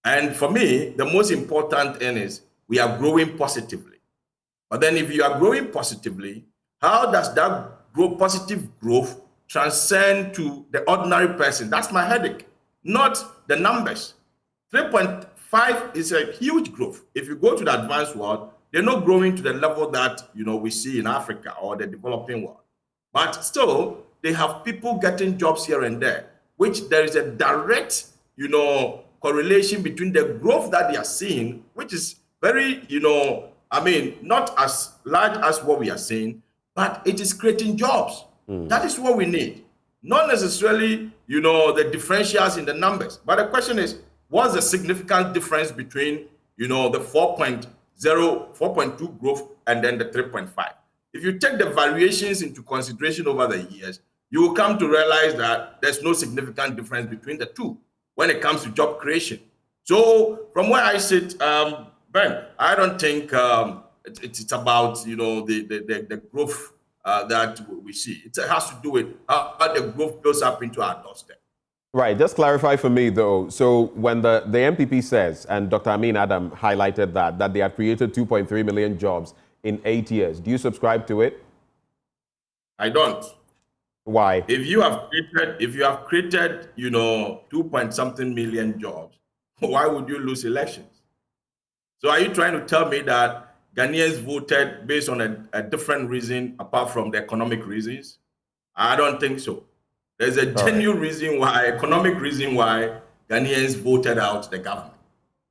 And for me, the most important thing is we are growing positively. But then if you are growing positively, how does that positive growth transcend to the ordinary person? That's my headache, not the numbers. 3.5 is a huge growth. If you go to the advanced world, they're not growing to the level that we see in Africa or the developing world. But still, they have people getting jobs here and there, which there is a direct, correlation between the growth that they are seeing, which is very, not as large as what we are seeing, but it is creating jobs. That is what we need. Not necessarily, the differentials in the numbers. But the question is, what's the significant difference between, the 4.2 growth and then the 3.5? If you take the variations into consideration over the years, you will come to realize that there's no significant difference between the two when it comes to job creation. So from where I sit, Ben, I don't think it's about, the growth that we see. It has to do with how the growth goes up into our doorstep. Right. Just clarify for me, though. So when the MPP says, and Dr. Amin Adam highlighted that they have created 2.3 million jobs in 8 years, do you subscribe to it? I don't. Why? If you have created, 2-point-something million jobs, why would you lose elections? So are you trying to tell me that Ghanaians voted based on a different reason apart from the economic reasons? I don't think so. There's a genuine reason why, economic reason why Ghanaians voted out the government.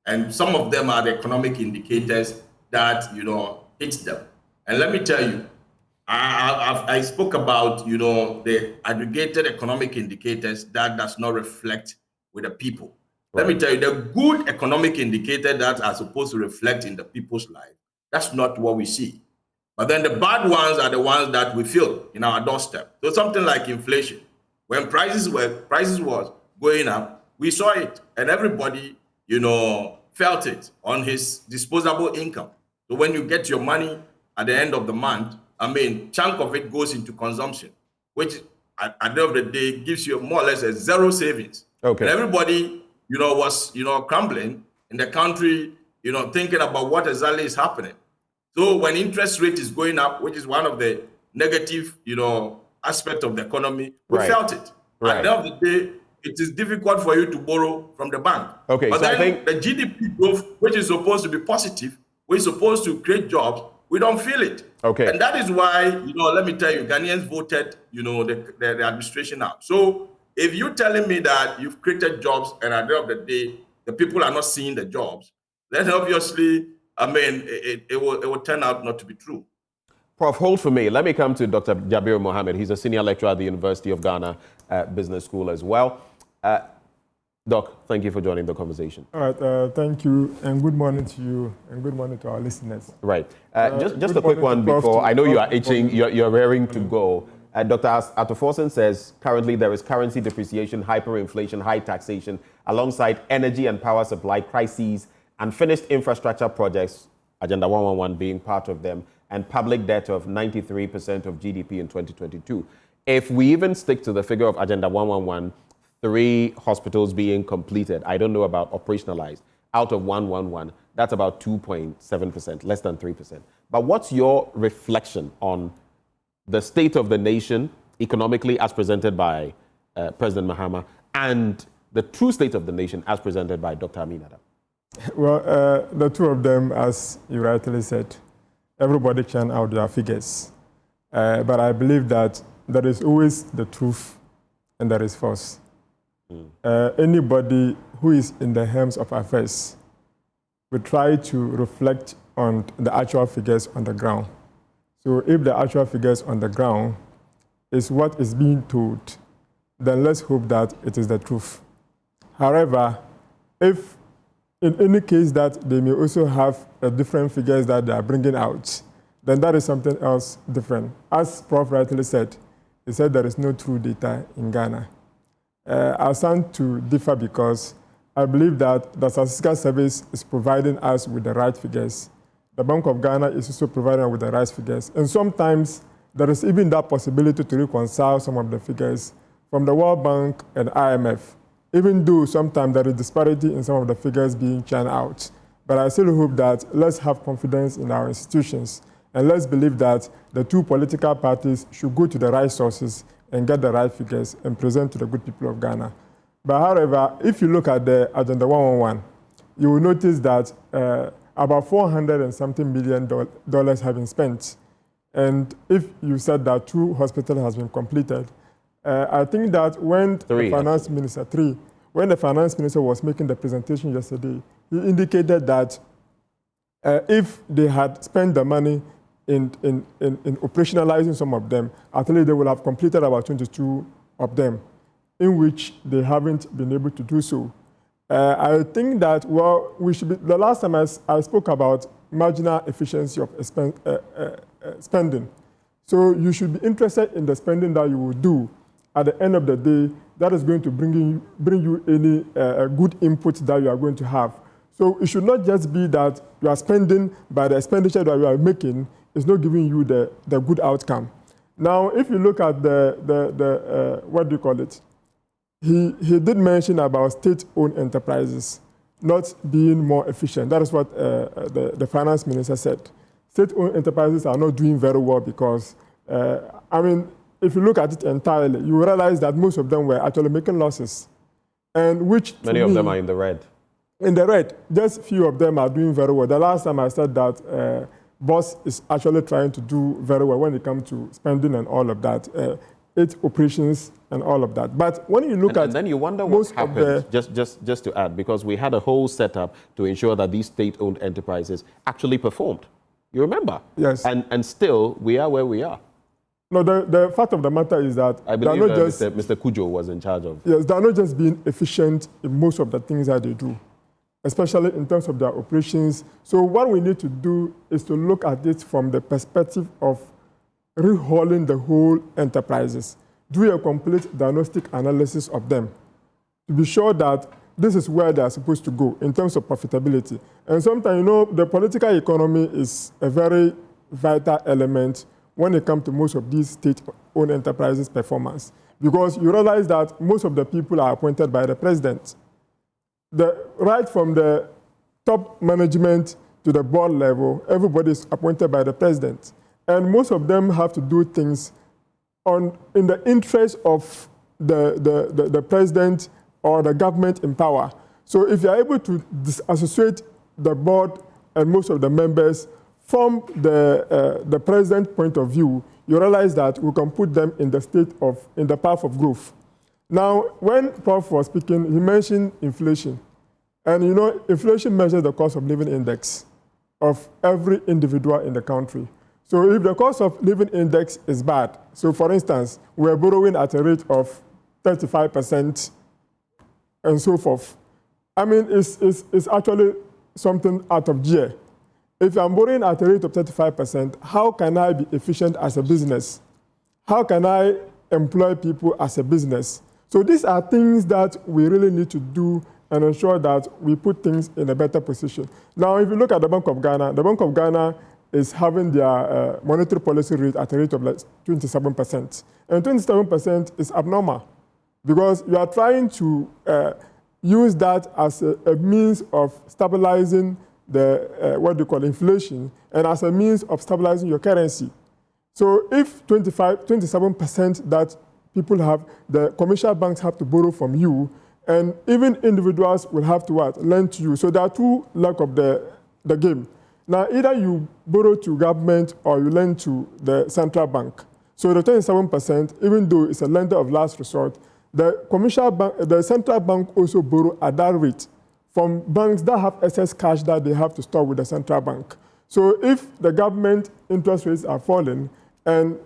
And some of them are the economic indicators that, hit them. And let me tell you, I spoke about, the aggregated economic indicators that does not reflect with the people. Let me tell you, the good economic indicator that are supposed to reflect in the people's life, that's not what we see. But then the bad ones are the ones that we feel in our doorstep. So something like inflation. When prices was going up, we saw it, and everybody, felt it on his disposable income. So when you get your money at the end of the month, chunk of it goes into consumption, which at the end of the day, gives you more or less a zero savings. Okay. And everybody, was, crumbling in the country, thinking about what exactly is happening. So when interest rate is going up, which is one of the negative, aspect of the economy, we felt it. At the end of the day, it is difficult for you to borrow from the bank. Okay, but so then I think the GDP growth, which is supposed to be positive, which is supposed to create jobs, we don't feel it. Okay. And that is why, let me tell you, Ghanaians voted, the administration out. So if you're telling me that you've created jobs and at the end of the day, the people are not seeing the jobs, then obviously, it will turn out not to be true. Prof, hold for me. Let me come to Dr. Kabiru Mahama. He's a senior lecturer at the University of Ghana Business School as well. Doc, thank you for joining the conversation. All right, thank you, and good morning to you, and good morning to our listeners. Right. Just a quick one before, I know you are itching, you're raring to go. Dr. Atoforsen says, currently there is currency depreciation, hyperinflation, high taxation, alongside energy and power supply crises, unfinished infrastructure projects, Agenda 111 being part of them, and public debt of 93% of GDP in 2022. If we even stick to the figure of Agenda 111, 3 hospitals being completed, I don't know about operationalized, out of 111, that's about 2.7%, less than 3%. But what's your reflection on the state of the nation economically as presented by President Mahama and the true state of the nation as presented by Dr. Amin Adam? Well, the two of them, as you rightly said, everybody churn out their figures. But I believe that there is always the truth and there is false. Anybody who is in the helms of affairs will try to reflect on the actual figures on the ground. So if the actual figures on the ground is what is being told, then let's hope that it is the truth. However, if in any case that they may also have different figures that they are bringing out, then that is something else different. As Prof rightly said, he said there is no true data in Ghana. I stand to differ because I believe that the Statistical Service is providing us with the right figures. The Bank of Ghana is also providing us with the right figures. And sometimes there is even that possibility to reconcile some of the figures from the World Bank and IMF, even though sometimes there is disparity in some of the figures being churned out. But I still hope that let's have confidence in our institutions and let's believe that the two political parties should go to the right sources and get the right figures and present to the good people of Ghana. But however, if you look at the Agenda 111, you will notice that about $400 and something million have been spent. And if you said that 2 hospitals has been completed, I think that when the finance minister was making the presentation yesterday, he indicated that if they had spent the money in operationalizing some of them, at least they will have completed about 22 of them, in which they haven't been able to do so. I think that, well, we should be, the last time I spoke about marginal efficiency of spending. So you should be interested in the spending that you will do. At the end of the day, that is going to bring you any good input that you are going to have. So it should not just be that you are spending, but the expenditure that you are making is not giving you the good outcome. Now, if you look at what do you call it? He did mention about state-owned enterprises not being more efficient. That is what the finance minister said. State-owned enterprises are not doing very well because, if you look at it entirely, you realize that most of them were actually making losses. And which many of them are in the red. In the red. Just few of them are doing very well. The last time I said that Boss is actually trying to do very well when it comes to spending and all of that. Its operations and all of that. But when you look at... And then you wonder what happened, just to add, because we had a whole setup to ensure that these state-owned enterprises actually performed. You remember? Yes. And still, we are where we are. No, the fact of the matter is that... I believe not just, Mr. Kujo was in charge of... Yes, they are not just being efficient in most of the things that they do, especially in terms of their operations. So what we need to do is to look at it from the perspective of rehauling the whole enterprises, do a complete diagnostic analysis of them to be sure that this is where they are supposed to go in terms of profitability. And sometimes, the political economy is a very vital element when it comes to most of these state-owned enterprises' performance. because you realize that most of the people are appointed by the president. Right from the top management to the board level, everybody is appointed by the president. And most of them have to do things in the interest of the president or the government in power. So if you're able to disassociate the board and most of the members from the president's point of view, you realize that we can put them in the path of growth. Now, when Prof was speaking, he mentioned inflation. And you know, inflation measures the cost of living index of every individual in the country. So if the cost of living index is bad, so for instance, we're borrowing at a rate of 35% and so forth, I mean, it's actually something out of gear. If I'm borrowing at a rate of 35%, how can I be efficient as a business? How can I employ people as a business? So these are things that we really need to do and ensure that we put things in a better position. Now, if you look at the Bank of Ghana is having their monetary policy rate at a rate of like 27%. And 27% is abnormal because you are trying to use that as a means of stabilizing the, inflation, and as a means of stabilizing your currency. So if 27% that people have, the commercial banks have to borrow from you, and even individuals will have to lend to you. So there are two legs of the game. Now, either you borrow to government or you lend to the central bank. So the 27%, even though it's a lender of last resort, the central bank also borrow at that rate from banks that have excess cash that they have to store with the central bank. So if the government interest rates are falling and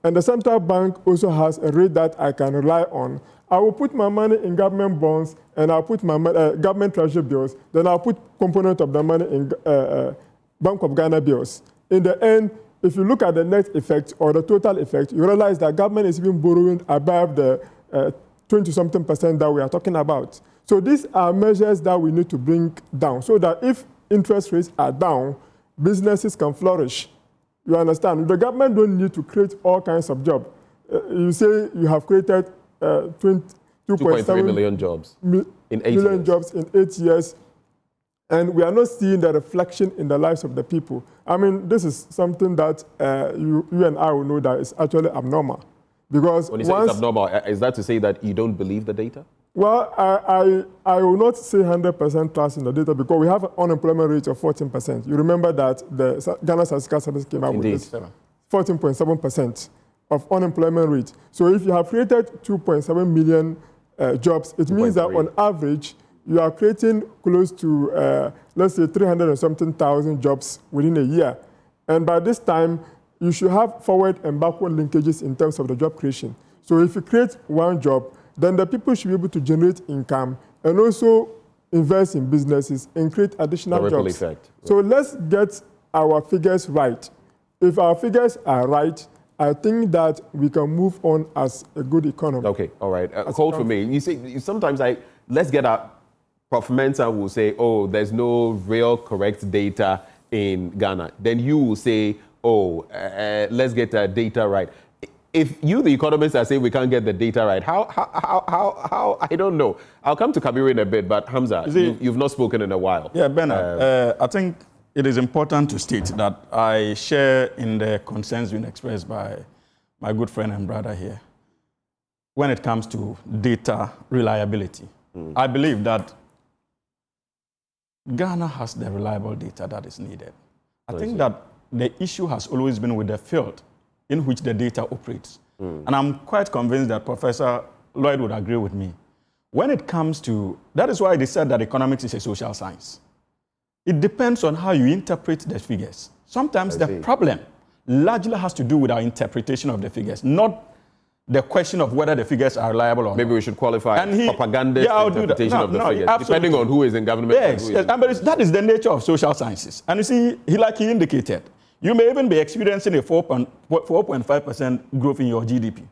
and the central bank also has a rate that I can rely on, I will put my money in government bonds and I'll put my government treasury bills, then I'll put component of the money in Bank of Ghana bills. In the end, if you look at the net effect or the total effect, you realize that government is even borrowing above the 20-something% that we are talking about. So these are measures that we need to bring down so that if interest rates are down, businesses can flourish. You understand? The government don't need to create all kinds of jobs. You say you have created 2.3 million jobs in 8 million years. Jobs in 8 years. And we are not seeing the reflection in the lives of the people. I mean, this is something that you and I will know that is actually abnormal. Because when you say it's abnormal, is that to say that you don't believe the data? Well, I will not say 100% trust in the data because we have an unemployment rate of 14%. You remember that the Ghana Statistical Service came out with this 14.7% of unemployment rate. So if you have created 2.7 million jobs, it means that on average, you are creating close to, let's say, 300 and something thousand jobs within a year. And by this time, you should have forward and backward linkages in terms of the job creation. So if you create one job, then the people should be able to generate income and also invest in businesses and create additional jobs. Effect. So let's get our figures right. If our figures are right, I think that we can move on as a good economy. Okay, all right. Hold for me. You see, sometimes let's get our Prof. Mensah will say, oh, there's no real correct data in Ghana. Then you will say, oh, let's get the data right. If you, the economists, are saying we can't get the data right, how I don't know. I'll come to Kabiru in a bit, but Hamza, you've not spoken in a while. Yeah, Bernard, I think it is important to state that I share in the concerns being expressed by my good friend and brother here when it comes to data reliability. I believe that Ghana has the reliable data that is needed. I think that the issue has always been with the field in which the data operates. And I'm quite convinced that Professor Lloyd would agree with me. When it comes to, that is why they said that economics is a social science. It depends on how you interpret the figures. Sometimes the problem largely has to do with our interpretation of the figures, not the question of whether the figures are reliable or not. Maybe we should qualify propagandist interpretation of the figures, depending on who is in government. Yes, but that is the nature of social sciences. And you see, like he indicated, you may even be experiencing a 4.5% growth in your GDP.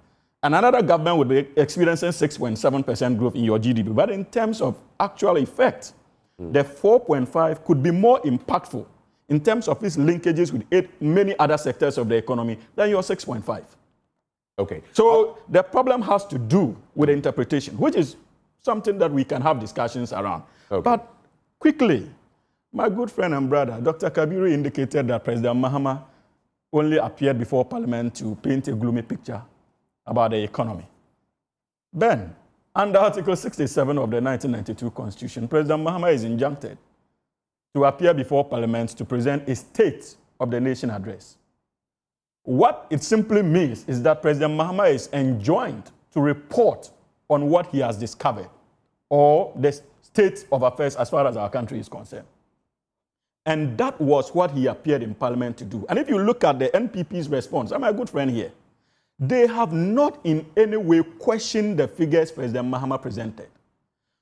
And another government would be experiencing 6.7% growth in your GDP. But in terms of actual effect, the 4.5 could be more impactful in terms of its linkages with many other sectors of the economy than your 6.5. Okay. So the problem has to do with interpretation, which is something that we can have discussions around. Okay. But quickly, my good friend and brother, Dr. Kabiru, indicated that President Mahama only appeared before Parliament to paint a gloomy picture about the economy. Ben, under Article 67 of the 1992 Constitution, President Mahama is injuncted to appear before Parliament to present a State of the Nation address. What it simply means is that President Mahama is enjoined to report on what he has discovered or the state of affairs as far as our country is concerned. And that was what he appeared in Parliament to do. And if you look at the NPP's response, I'm a good friend here, they have not in any way questioned the figures President Mahama presented.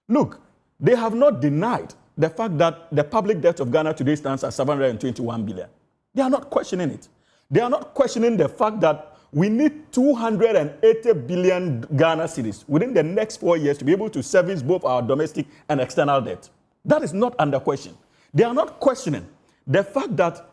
Look, they have not denied the fact that the public debt of Ghana today stands at 721 billion. They are not questioning it. They are not questioning the fact that we need 280 billion Ghana cedis within the next 4 years to be able to service both our domestic and external debt. That is not under question. They are not questioning the fact that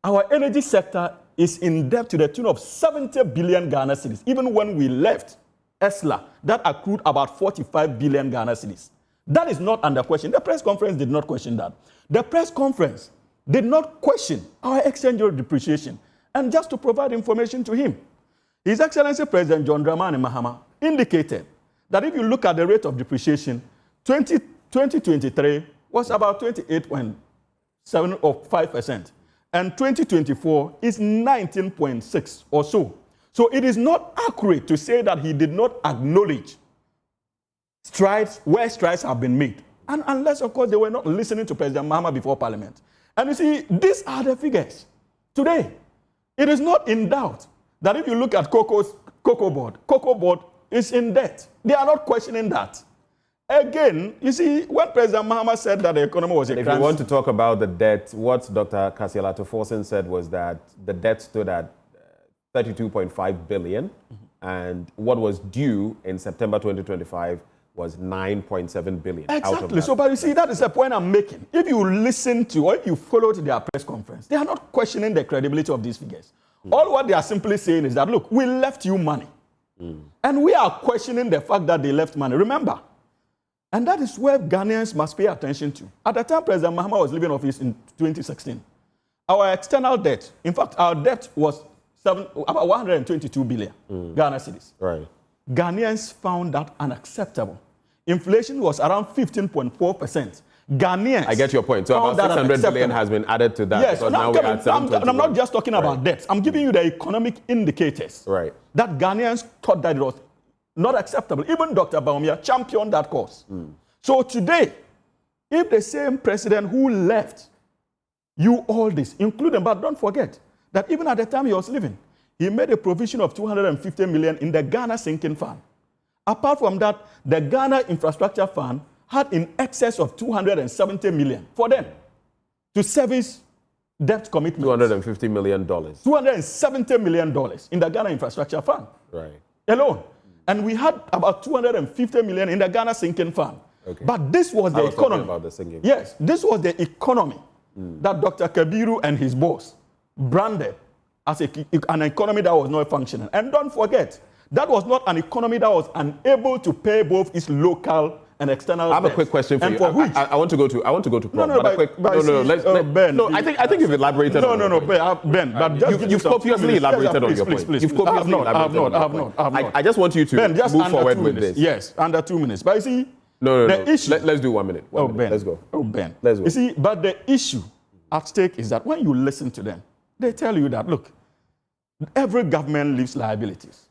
our energy sector is in debt to the tune of 70 billion Ghana cedis. Even when we left ESLA, that accrued about 45 billion Ghana cedis. That is not under question. The press conference did not question that. The press conference did not question our exchange rate depreciation. And just to provide information to him, His Excellency President John Dramani Mahama indicated that if you look at the rate of depreciation, 2023 was about 28.7 or 5%, and 2024 is 19.6 or so. So it is not accurate to say that he did not acknowledge strides where strides have been made. And unless, of course, they were not listening to President Mahama before Parliament. And you see, these are the figures. Today, it is not in doubt that if you look at Cocoa Board is in debt. They are not questioning that. Again, you see, when President Mahama said that the economy was a crisis. If you want to talk about the debt, what Dr. Kasialato Forsen said was that the debt stood at 32.5 billion, and what was due in September 2025 was 9.7 billion. Exactly. So, but you see, that is the point I'm making. If you listen to or if you followed their press conference, they are not questioning the credibility of these figures. All what they are simply saying is that, look, we left you money. And we are questioning the fact that they left money. Remember, and that is where Ghanaians must pay attention to. At the time President Mahama was leaving office in 2016, our external debt, in fact, our debt was about 122 billion Ghana cedis. Right. Ghanaians found that unacceptable. Inflation was around 15.4%. Ghanaians. I get your point. So about 600 billion has been added to that. Yes, I'm not just talking about debts. I'm giving you the economic indicators. Right. That Ghanaians thought that it was not acceptable. Even Dr. Baumia championed that cause. So today, if the same president who left you all this, including, but don't forget that even at the time he was leaving, he made a provision of 250 million in the Ghana Sinking Fund. Apart from that, the Ghana Infrastructure Fund had in excess of 270 million for them to service debt commitments. $250 million. $270 million in the Ghana Infrastructure Fund. Right. Alone. And we had about 250 million in the Ghana Sinking Fund. Okay. But this was the economy. About the sinking. Yes, this was the economy that Dr. Kabiru and his boss branded as an economy that was not functioning. And don't forget, that was not an economy that was unable to pay both its local and external. I have a quick question for you. For which I want to go to. Ben. No, I think you've elaborated. Ben. But you've copiously elaborated on your point. You've copiously elaborated on your point. I just want you to move forward with this. Yes, under 2 minutes. But you see, no. Issue. Let's do 1 minute. Ben. Let's go. Ben. Let's go. You see, but the issue at stake is that when you listen to them, they tell you that, look, every government leaves liabilities.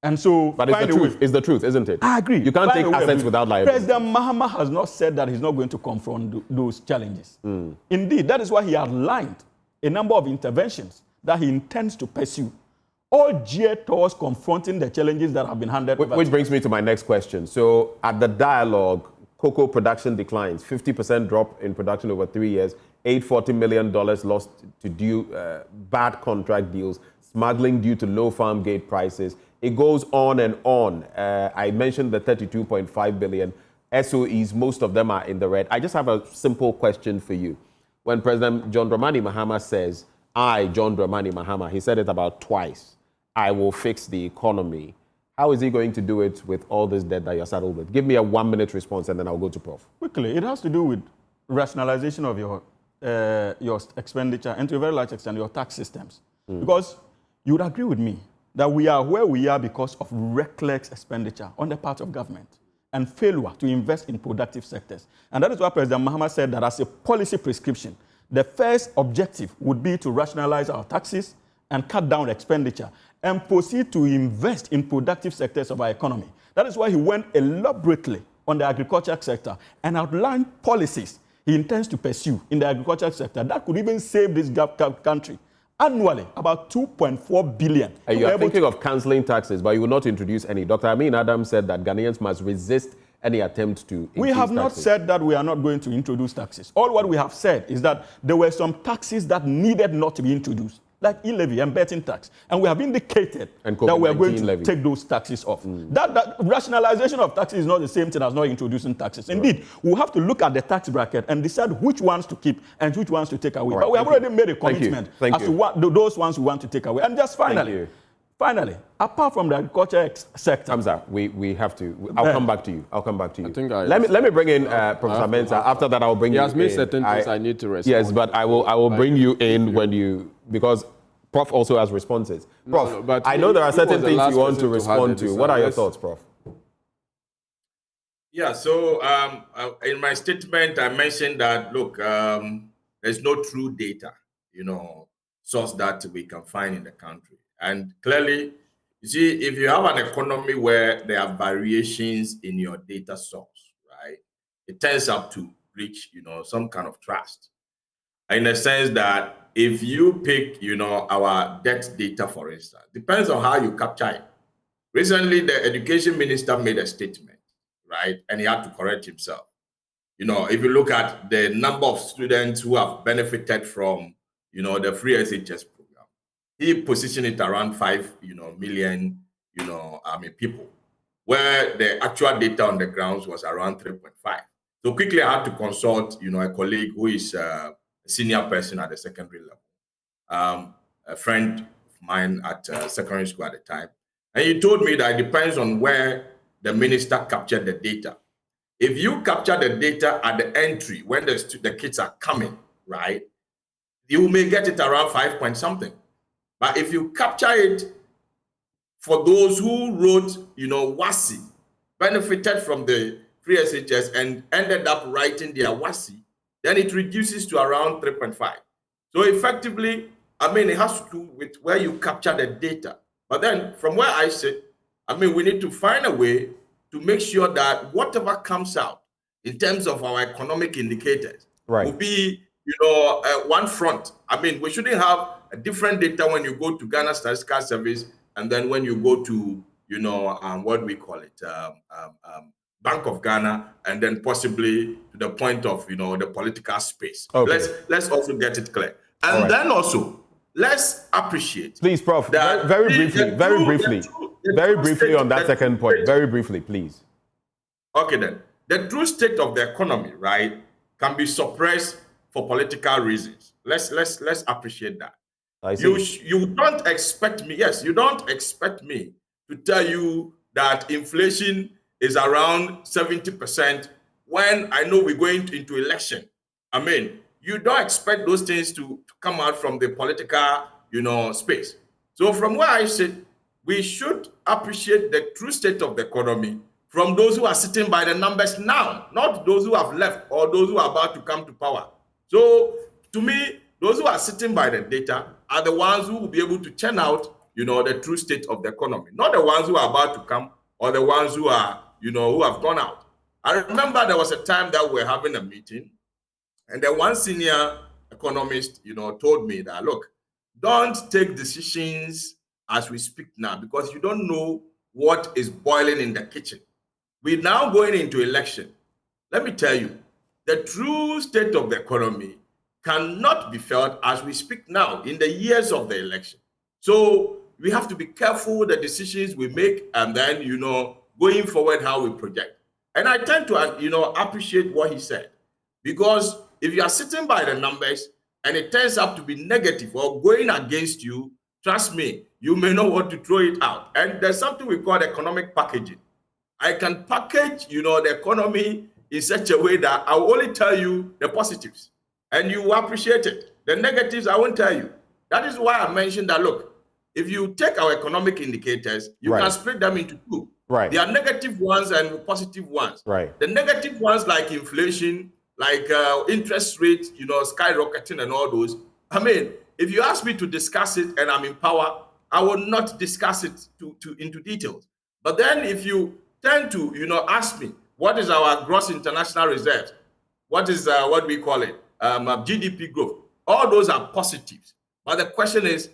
And so, but it's the truth. It's the truth, isn't it? I agree. You can't take assets without liability. President Mahama has not said that he's not going to confront those challenges. Indeed, that is why he outlined a number of interventions that he intends to pursue, all geared towards confronting the challenges that have been handed over. Which brings me to my next question. So, at the dialogue, cocoa production declines, 50% drop in production over 3 years, $840 million lost to bad contract deals, smuggling due to low farm gate prices. It goes on and on. I mentioned the 32.5 billion SOEs. Most of them are in the red. I just have a simple question for you. When President John Dramani Mahama says, I, John Dramani Mahama, he said it about twice. I will fix the economy. How is he going to do it with all this debt that you're saddled with? Give me a 1-minute response and then I'll go to Prof. Quickly, it has to do with rationalization of your expenditure and to a very large extent your tax systems. Because you would agree with me that we are where we are because of reckless expenditure on the part of government and failure to invest in productive sectors. And that is why President Mahama said that as a policy prescription, the first objective would be to rationalize our taxes and cut down expenditure and proceed to invest in productive sectors of our economy. That is why he went elaborately on the agriculture sector and outlined policies he intends to pursue in the agriculture sector that could even save this country annually about 2.4 billion. And you are thinking of cancelling taxes, but you will not introduce any. Dr. Amin Adam said that Ghanaians must resist any attempt to increase We have not taxes. said that we are not going to introduce taxes. All what we have said is that there were some taxes that needed not to be introduced, like e-levy and betting tax. And we have indicated that we are going to take those taxes off. That rationalization of taxes is not the same thing as not introducing taxes. Indeed, we'll have to look at the tax bracket and decide which ones to keep and which ones to take away. But we have already made a commitment as to what those ones we want to take away. And just finally, apart from the agriculture sector, Hamza, we have to. I'll come back to you. Let me bring in Professor Mensah. After that, I'll bring you in. He has made certain things I need to respond. Yes, but I will bring you in when you, because Prof also has responses. Prof, but I know there are certain things you want to respond to. What are your thoughts, Prof? Yeah, so in my statement, I mentioned that, look, there's no true data, source that we can find in the country. And clearly, you see, if you have an economy where there are variations in your data source, right, it tends up to reach, some kind of trust. In the sense that if you pick, our debt data, for instance, depends on how you capture it. Recently, the education minister made a statement, right, and he had to correct himself. If you look at the number of students who have benefited from, the free SHS program, he positioned it around 5, million, people, where the actual data on the grounds was around 3.5. So quickly, I had to consult, a colleague who is a senior person at the secondary level, a friend of mine at secondary school at the time. And he told me that it depends on where the minister captured the data. If you capture the data at the entry, when the kids are coming, right, you may get it around 5 point something. But if you capture it for those who wrote, WASI, benefited from the free SHS and ended up writing their WASI, then it reduces to around 3.5. So effectively, it has to do with where you capture the data. But then from where I sit, we need to find a way to make sure that whatever comes out in terms of our economic indicators will be, one front. We shouldn't have a different data when you go to Ghana Statistical Service and then when you go to, what we call it, Bank of Ghana, and then possibly to the point of, the political space. Okay. Let's also get it clear. And then also, let's appreciate. Please, Prof, very briefly on that second point. Very briefly, please. Okay, then. The true state of the economy, right, can be suppressed for political reasons. Let's appreciate that. You don't expect me, you don't expect me to tell you that inflation is around 70% when I know we're going into election. You don't expect those things to come out from the political, space. So from where I sit, we should appreciate the true state of the economy from those who are sitting by the numbers now, not those who have left or those who are about to come to power. So to me, those who are sitting by the data are the ones who will be able to churn out, the true state of the economy, not the ones who are about to come or the ones who are, who have gone out. I remember there was a time that we were having a meeting, and then one senior economist, told me that, look, don't take decisions as we speak now, because you don't know what is boiling in the kitchen. We're now going into election. Let me tell you, the true state of the economy cannot be felt as we speak now in the years of the election. So we have to be careful with the decisions we make, and then, going forward, how we project. And I tend to, appreciate what he said, because if you are sitting by the numbers and it turns out to be negative or going against you, trust me, you may not want to throw it out. And there's something we call economic packaging. I can package, the economy in such a way that I will only tell you the positives, and you will appreciate it. The negatives, I won't tell you. That is why I mentioned that, look, if you take our economic indicators, you can split them into two. Right. There are negative ones and positive ones. Right. The negative ones, like inflation, like interest rates, skyrocketing and all those. I mean, if you ask me to discuss it and I'm in power, I will not discuss it into details. But then if you tend to, ask me, what is our gross international reserves? What is, what we call it, GDP growth? All those are positives. But the question is,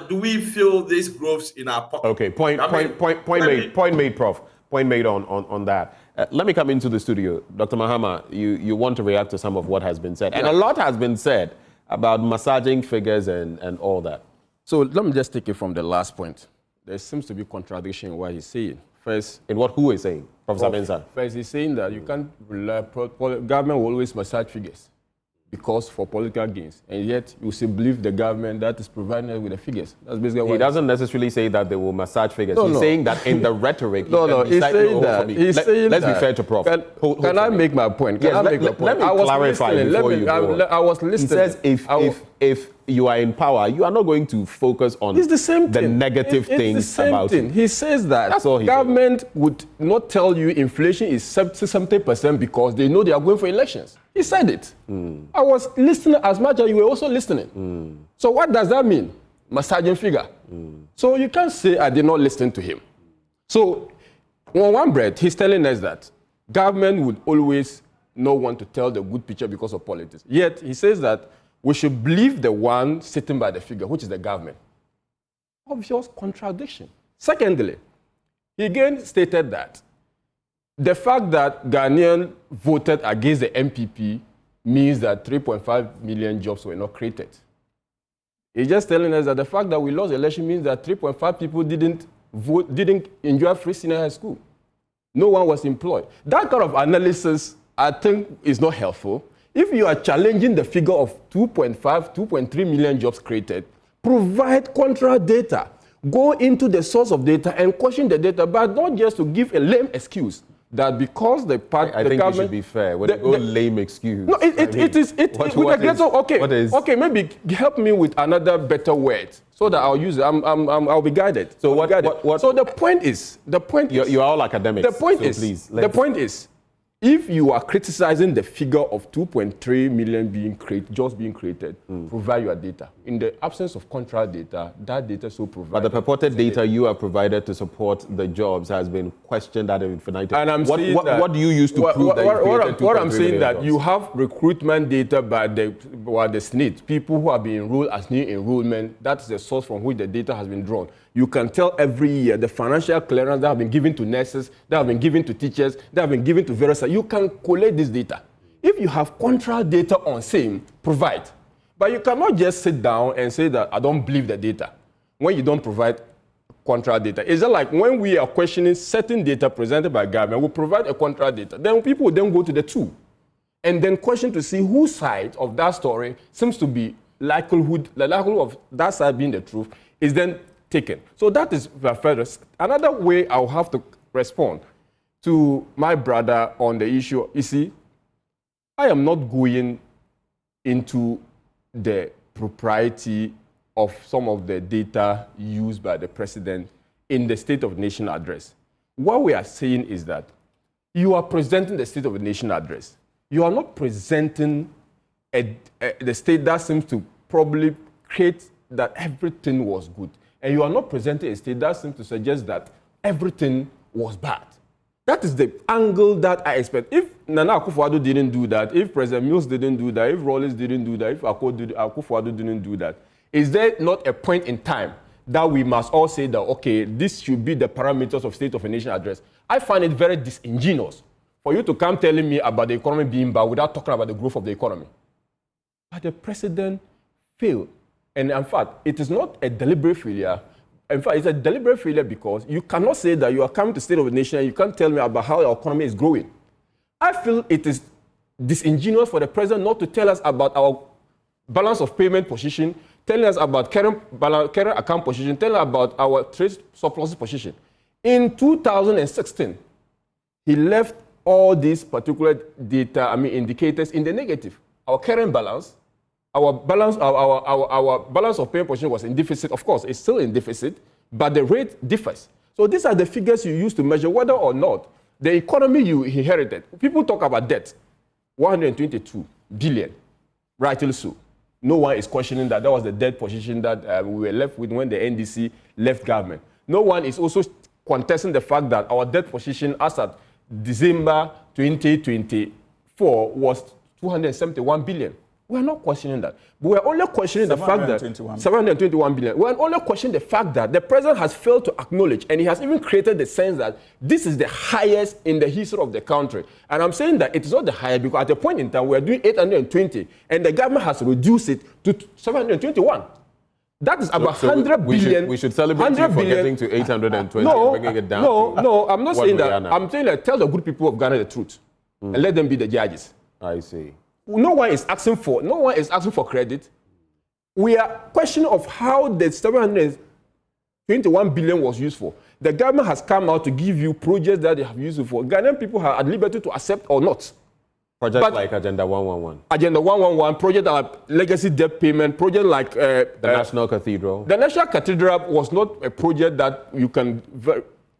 do we feel these growths in our pocket? Okay, point made, Prof. Point made on that. Let me come into the studio. Dr. Mahama, you want to react to some of what has been said. And a lot has been said about massaging figures and all that. So let me just take it from the last point. There seems to be contradiction in what he's saying. First, in what who is saying? Professor Mensah. First, he's saying that you can't rely, government will always massage figures because for political gains, and yet you still believe the government that is providing us with the figures. That's basically what he doesn't necessarily say that they will massage figures. No, he's saying that in the rhetoric. He's saying that. Let's be fair to Prof. Can I make my point? Yes, let me clarify before you go. I was listening. He says if you are in power, you are not going to focus on the negative things about it. He says that government would not tell you inflation is 70% because they know they are going for elections. He said it. I was listening as much as you were also listening. So what does that mean? Massaging figure. So you can't say I did not listen to him. So on one breath, he's telling us that government would always not want to tell the good picture because of politics. Yet he says that we should believe the one sitting by the figure, which is the government. Obvious contradiction. Secondly, he again stated that the fact that Ghanaians voted against the MPP means that 3.5 million jobs were not created. He's just telling us that the fact that we lost the election means that 3.5 people didn't enjoy free senior high school. No one was employed. That kind of analysis, I think, is not helpful. If you are challenging the figure of 2.3 million jobs created, provide contra data. Go into the source of data and question the data, but not just to give a lame excuse that because the part I think you should be fair. When you go lame excuse. No, it is. Okay, maybe help me with another better word so that I'll use it. I'll be guided. So So the point is. You're all academics. The point is. If you are criticizing the figure of 2.3 million being created, provide your data. In the absence of contra data, that data so provided. But the purported data you have provided to support the jobs has been questioned ad infinitum. And I'm saying what do you use to prove that what I'm saying that you have recruitment data by the SNIT, people who have been enrolled as new enrollment. That's the source from which the data has been drawn. You can tell every year the financial clearance that have been given to nurses, that have been given to teachers, that have been given to various. You can collate this data. If you have contra data on same, provide. But you cannot just sit down and say that I don't believe the data when you don't provide contra data. It's just like when we are questioning certain data presented by government, we provide a contra data. Then people will then go to the two and then question to see whose side of that story seems to be the likelihood of that side being the truth is then taken. So that is the first. Another way I'll have to respond to my brother on the issue, you see, I am not going into the propriety of some of the data used by the president in the State of the Nation address. What we are saying is that you are presenting the State of the Nation address. You are not presenting the state that seems to probably create that everything was good. And you are not presenting a state that seems to suggest that everything was bad. That is the angle that I expect. If Nana Akufo-Addo didn't do that, if President Mills didn't do that, if Rawlings didn't do that, if Akufo-Addo didn't do that, is there not a point in time that we must all say that, okay, this should be the parameters of State of a Nation address? I find it very disingenuous for you to come telling me about the economy being bad without talking about the growth of the economy. But the president failed. And in fact, it is not a deliberate failure. In fact, it's a deliberate failure because you cannot say that you are coming to State of the Nation and you can't tell me about how our economy is growing. I feel it is disingenuous for the president not to tell us about our balance of payment position, telling us about current account position, telling us about our trade surplus position. In 2016, he left all these particular data, indicators in the negative. Our current balance, our balance of payment position was in deficit. Of course, it's still in deficit, but the rate differs. So these are the figures you use to measure whether or not the economy you inherited. People talk about debt, 122 billion, rightly so. No one is questioning that was the debt position that we were left with when the NDC left government. No one is also contesting the fact that our debt position as at December 2024 was 271 billion. We are not questioning that. But we are only questioning the fact that 721 billion. We are only questioning the fact that the president has failed to acknowledge, and he has even created the sense that this is the highest in the history of the country. And I'm saying that it is not the highest because at a point in time we are doing 820, and the government has reduced it to 721. That is about 100 billion. We should celebrate you for getting to 820 and bringing it down. No, I'm not saying that. I'm saying that tell the good people of Ghana the truth and let them be the judges. I see. No one is asking for credit. We are questioning of how the 721 billion was used for. The government has come out to give you projects that they have used it for. Ghanaian people are at liberty to accept or not. Projects like Agenda 111. Agenda 111, project like legacy debt payment, project like the National Cathedral. The National Cathedral was not a project that you can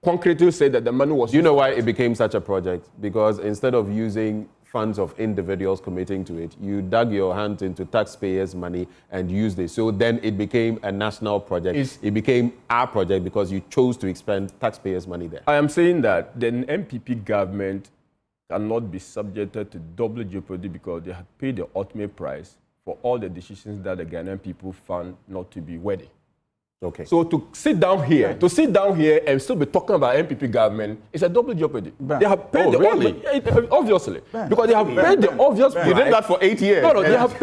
concretely say that the money was. You know why it became such a project? Because instead of using funds of individuals committing to it, you dug your hands into taxpayers' money and used it. So then it became a national project. It became our project because you chose to expend taxpayers' money there. I am saying that the MPP government cannot be subjected to double jeopardy because they have paid the ultimate price for all the decisions that the Ghanaian people found not to be worthy. Okay. So to sit down here and still be talking about MPP government is a double jeopardy. They have paid obviously because they have paid the obvious price. You did that for 8 years. No, they have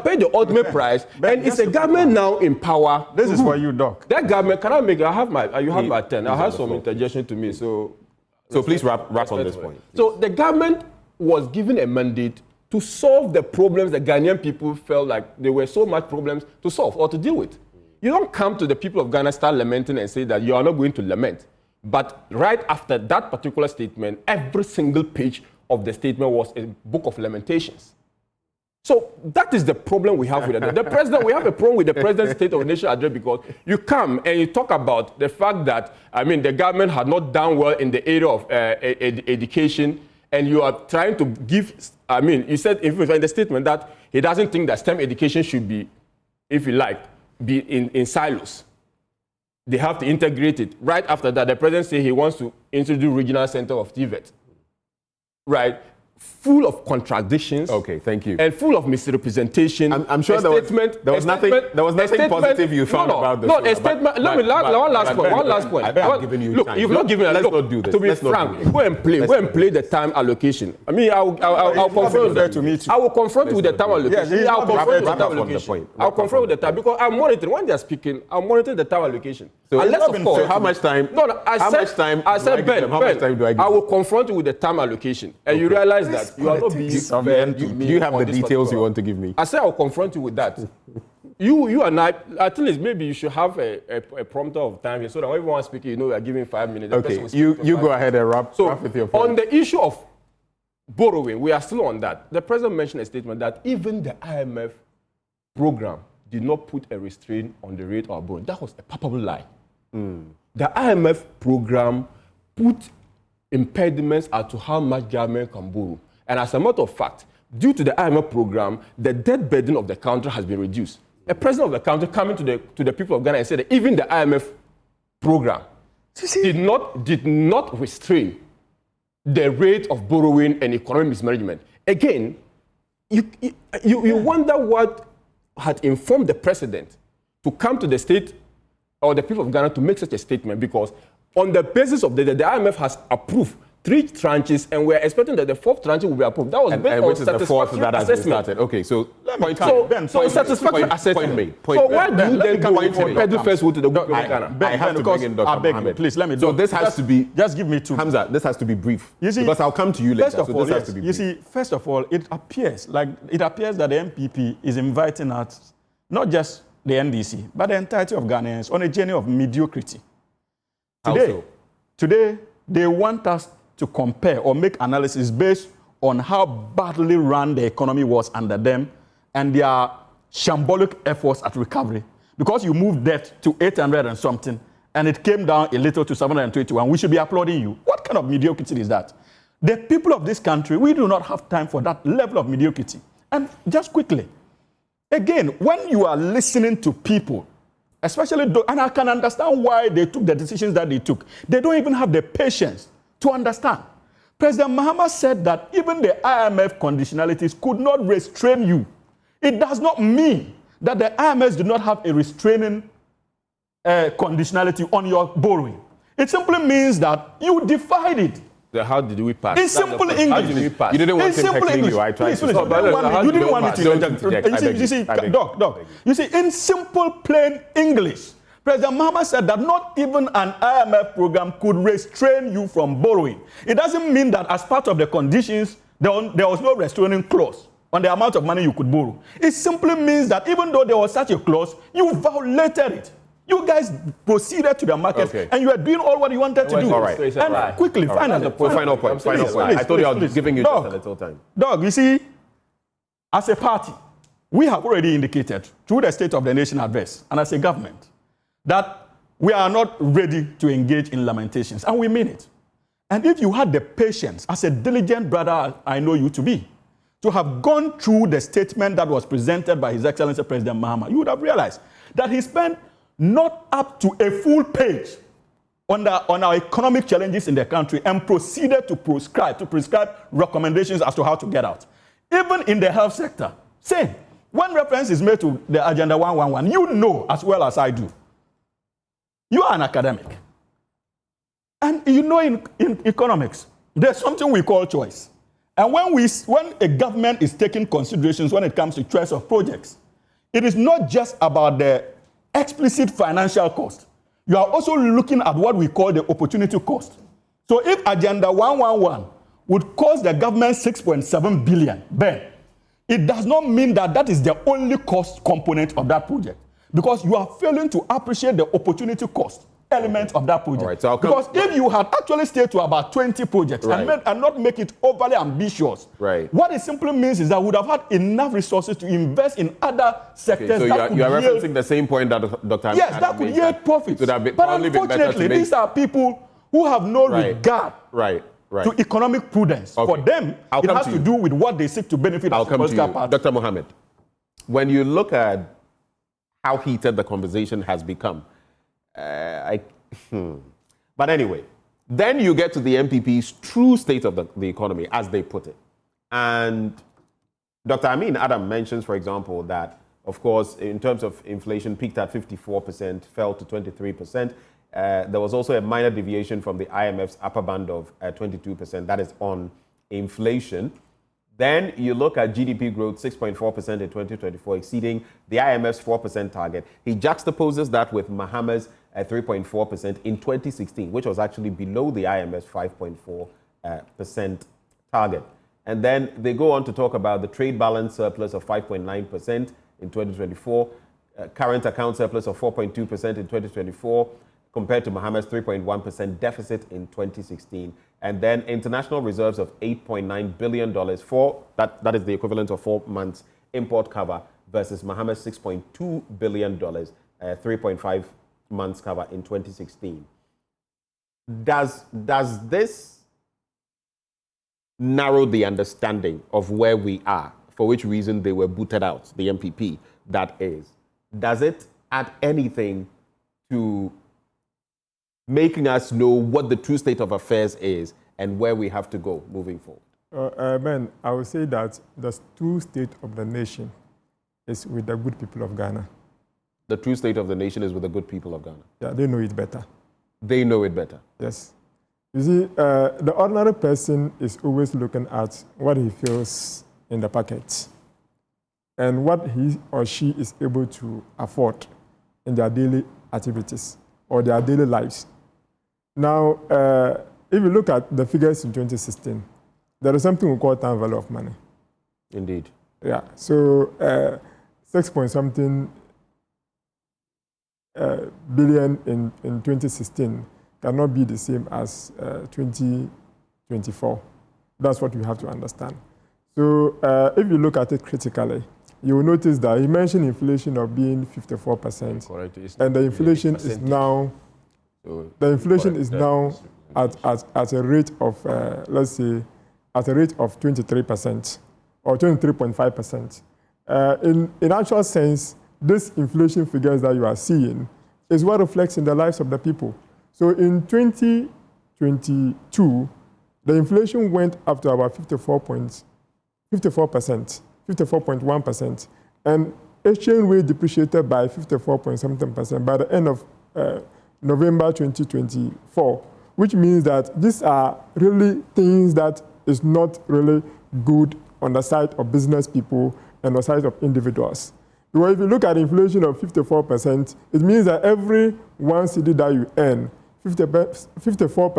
paid the ultimate price, and it's a government now in power. This is for you, Doc. That government, you have my 10. I have some interjection to me, so please wrap on this point. So the government was given a mandate to solve the problems the Ghanaian people felt like there were so much problems to solve or to deal with. You don't come to the people of Ghana, start lamenting and say that you are not going to lament. But right after that particular statement, every single page of the statement was a book of lamentations. So that is the problem we have with it. The president, we have a problem with the president's State of the Nation address because you come and you talk about the fact that, the government had not done well in the area of education, and you are trying to give, you said in the statement that he doesn't think that STEM education should be, if you like, be in silos. They have to integrate it. Right after that, the president said he wants to introduce regional center of TVET. Right? Full of contradictions. Okay, thank you. And full of misrepresentation. I'm sure there was nothing positive you found about this. No, a statement. One last point. I've given you look, time. You've not given. Let's not do this. To be frank, go and play the time allocation. I'll confront that. I will confront with the time allocation. I'll confront with the time allocation. I'll confront with the time because I'm monitoring when they are speaking. I'm monitoring the time allocation. So how much time? I said, Ben, I will confront you with the time allocation, and you realize that you are not being fair to me. Do you have the details you want to give me? I said I'll confront you with that. You and I, at least maybe you should have a prompter of time here so that when everyone is speaking, we are giving 5 minutes. Okay, you go ahead and wrap with your point. On the issue of borrowing, we are still on that. The president mentioned a statement that even the IMF program did not put a restraint on the rate of borrowing. That was a palpable lie. The IMF program put impediments as to how much government can borrow. And as a matter of fact, due to the IMF program, the debt burden of the country has been reduced. A president of the country coming to the people of Ghana and said that even the IMF program did not restrain the rate of borrowing and economic mismanagement. Again, you wonder what had informed the president to come to the state or the people of Ghana to make such a statement, because on the basis of the IMF has approved 3 tranches, and we're expecting that the 4th tranche will be approved. That was based on satisfactory assessment. Okay, so satisfactory assessment. So why do you then go for pedal first to the group of Ghana? I have to bring in Dr. Mohammed. Please, let me. So this has to be. Just give me 2. Hamza, this has to be brief. You see, because I'll come to you later. First of all, yes, first of all, it appears that the MPP is inviting us not just the NDC, but the entirety of Ghanaians on a journey of mediocrity. Today, they want us to compare or make analysis based on how badly run the economy was under them and their shambolic efforts at recovery. Because you moved debt to 800 and something, and it came down a little to 721, we should be applauding you. What kind of mediocrity is that? The people of this country, we do not have time for that level of mediocrity. And just quickly, again, when you are listening to people, especially, and I can understand why they took the decisions that they took, they don't even have the patience to understand. President Mahama said that even the IMF conditionalities could not restrain you. It does not mean that the IMF do not have a restraining conditionality on your borrowing. It simply means that you defied it. So how did we pass? In simple English. How did we pass? You didn't want him heckling you. I tried to stop. You didn't want me to interject. You see, Doc, you see, in simple, plain English, President Mahama said that not even an IMF program could restrain you from borrowing. It doesn't mean that as part of the conditions, there was no restraining clause on the amount of money you could borrow. It simply means that even though there was such a clause, you violated it. You guys proceeded to the market and you were doing all what you wanted to do. All right. And quickly, final point. I told you I was giving you just a little time. Dog, you see, as a party, we have already indicated through the State of the Nation address and as a government that we are not ready to engage in lamentations, and we mean it. And if you had the patience, as a diligent brother I know you to be, to have gone through the statement that was presented by His Excellency President Mahama, you would have realized that he spent not up to a full page on our economic challenges in the country and proceeded to prescribe recommendations as to how to get out. Even in the health sector, same. When reference is made to the Agenda 111, you know as well as I do. You are an academic. And you know in economics, there's something we call choice. And when a government is taking considerations when it comes to choice of projects, it is not just about the explicit financial cost. You are also looking at what we call the opportunity cost. So if Agenda 111 would cost the government 6.7 billion, Ben, it does not mean that that is the only cost component of that project, because you are failing to appreciate the opportunity cost element of that project. Right, so because if you had actually stayed to about 20 projects and not make it overly ambitious, what it simply means is that we would have had enough resources to invest in other sectors. So you are referencing the same point that Dr. Yes, that could yield profits. But unfortunately, these are people who have no regard to economic prudence. For them, it has to do with what they seek to benefit as a political party. Dr. Mohammed, when you look at how heated the conversation has become, but anyway, then you get to the MPP's true state of the economy, as they put it. And Dr. Amin Adam mentions, for example, that, of course, in terms of inflation, peaked at 54%, fell to 23%. There was also a minor deviation from the IMF's upper band of 22%. That is on inflation. Then you look at GDP growth, 6.4% in 2024, exceeding the IMF's 4% target. He juxtaposes that with Mahama's 3.4% in 2016, which was actually below the IMF's 5.4% target. And then they go on to talk about the trade balance surplus of 5.9% in 2024, current account surplus of 4.2% in 2024, compared to Mahama's 3.1% deficit in 2016. And then international reserves of $8.9 billion for, that is the equivalent of 4 months import cover, versus Mahama's $6.2 billion, 3.5 months cover in 2016. Does this narrow the understanding of where we are, for which reason they were booted out, the MPP, that is? Does it add anything to making us know what the true state of affairs is and where we have to go moving forward? Ben, I would say that the true state of the nation is with the good people of Ghana. The true state of the nation is with the good people of Ghana? Yeah, they know it better. They know it better? Yes. You see, the ordinary person is always looking at what he feels in the pocket and what he or she is able to afford in their daily activities or their daily lives. Now, if you look at the figures in 2016, there is something we call time value of money. Indeed. Yeah, so 6 point something billion in 2016 cannot be the same as 2024. That's what we have to understand. So if you look at it critically, you will notice that he mentioned inflation of being 54%. Correct. And the inflation is now, at a rate of, let's say, at a rate of 23% or 23.5%. In actual sense, this inflation figures that you are seeing is what reflects in the lives of the people. So in 2022, the inflation went up to about 54.1%, and exchange rate depreciated by 54.something% by the end of November 2024, which means that these are really things that is not really good on the side of business people and on the side of individuals. Because if you look at inflation of 54%, it means that every 1 cedi that you earn, 54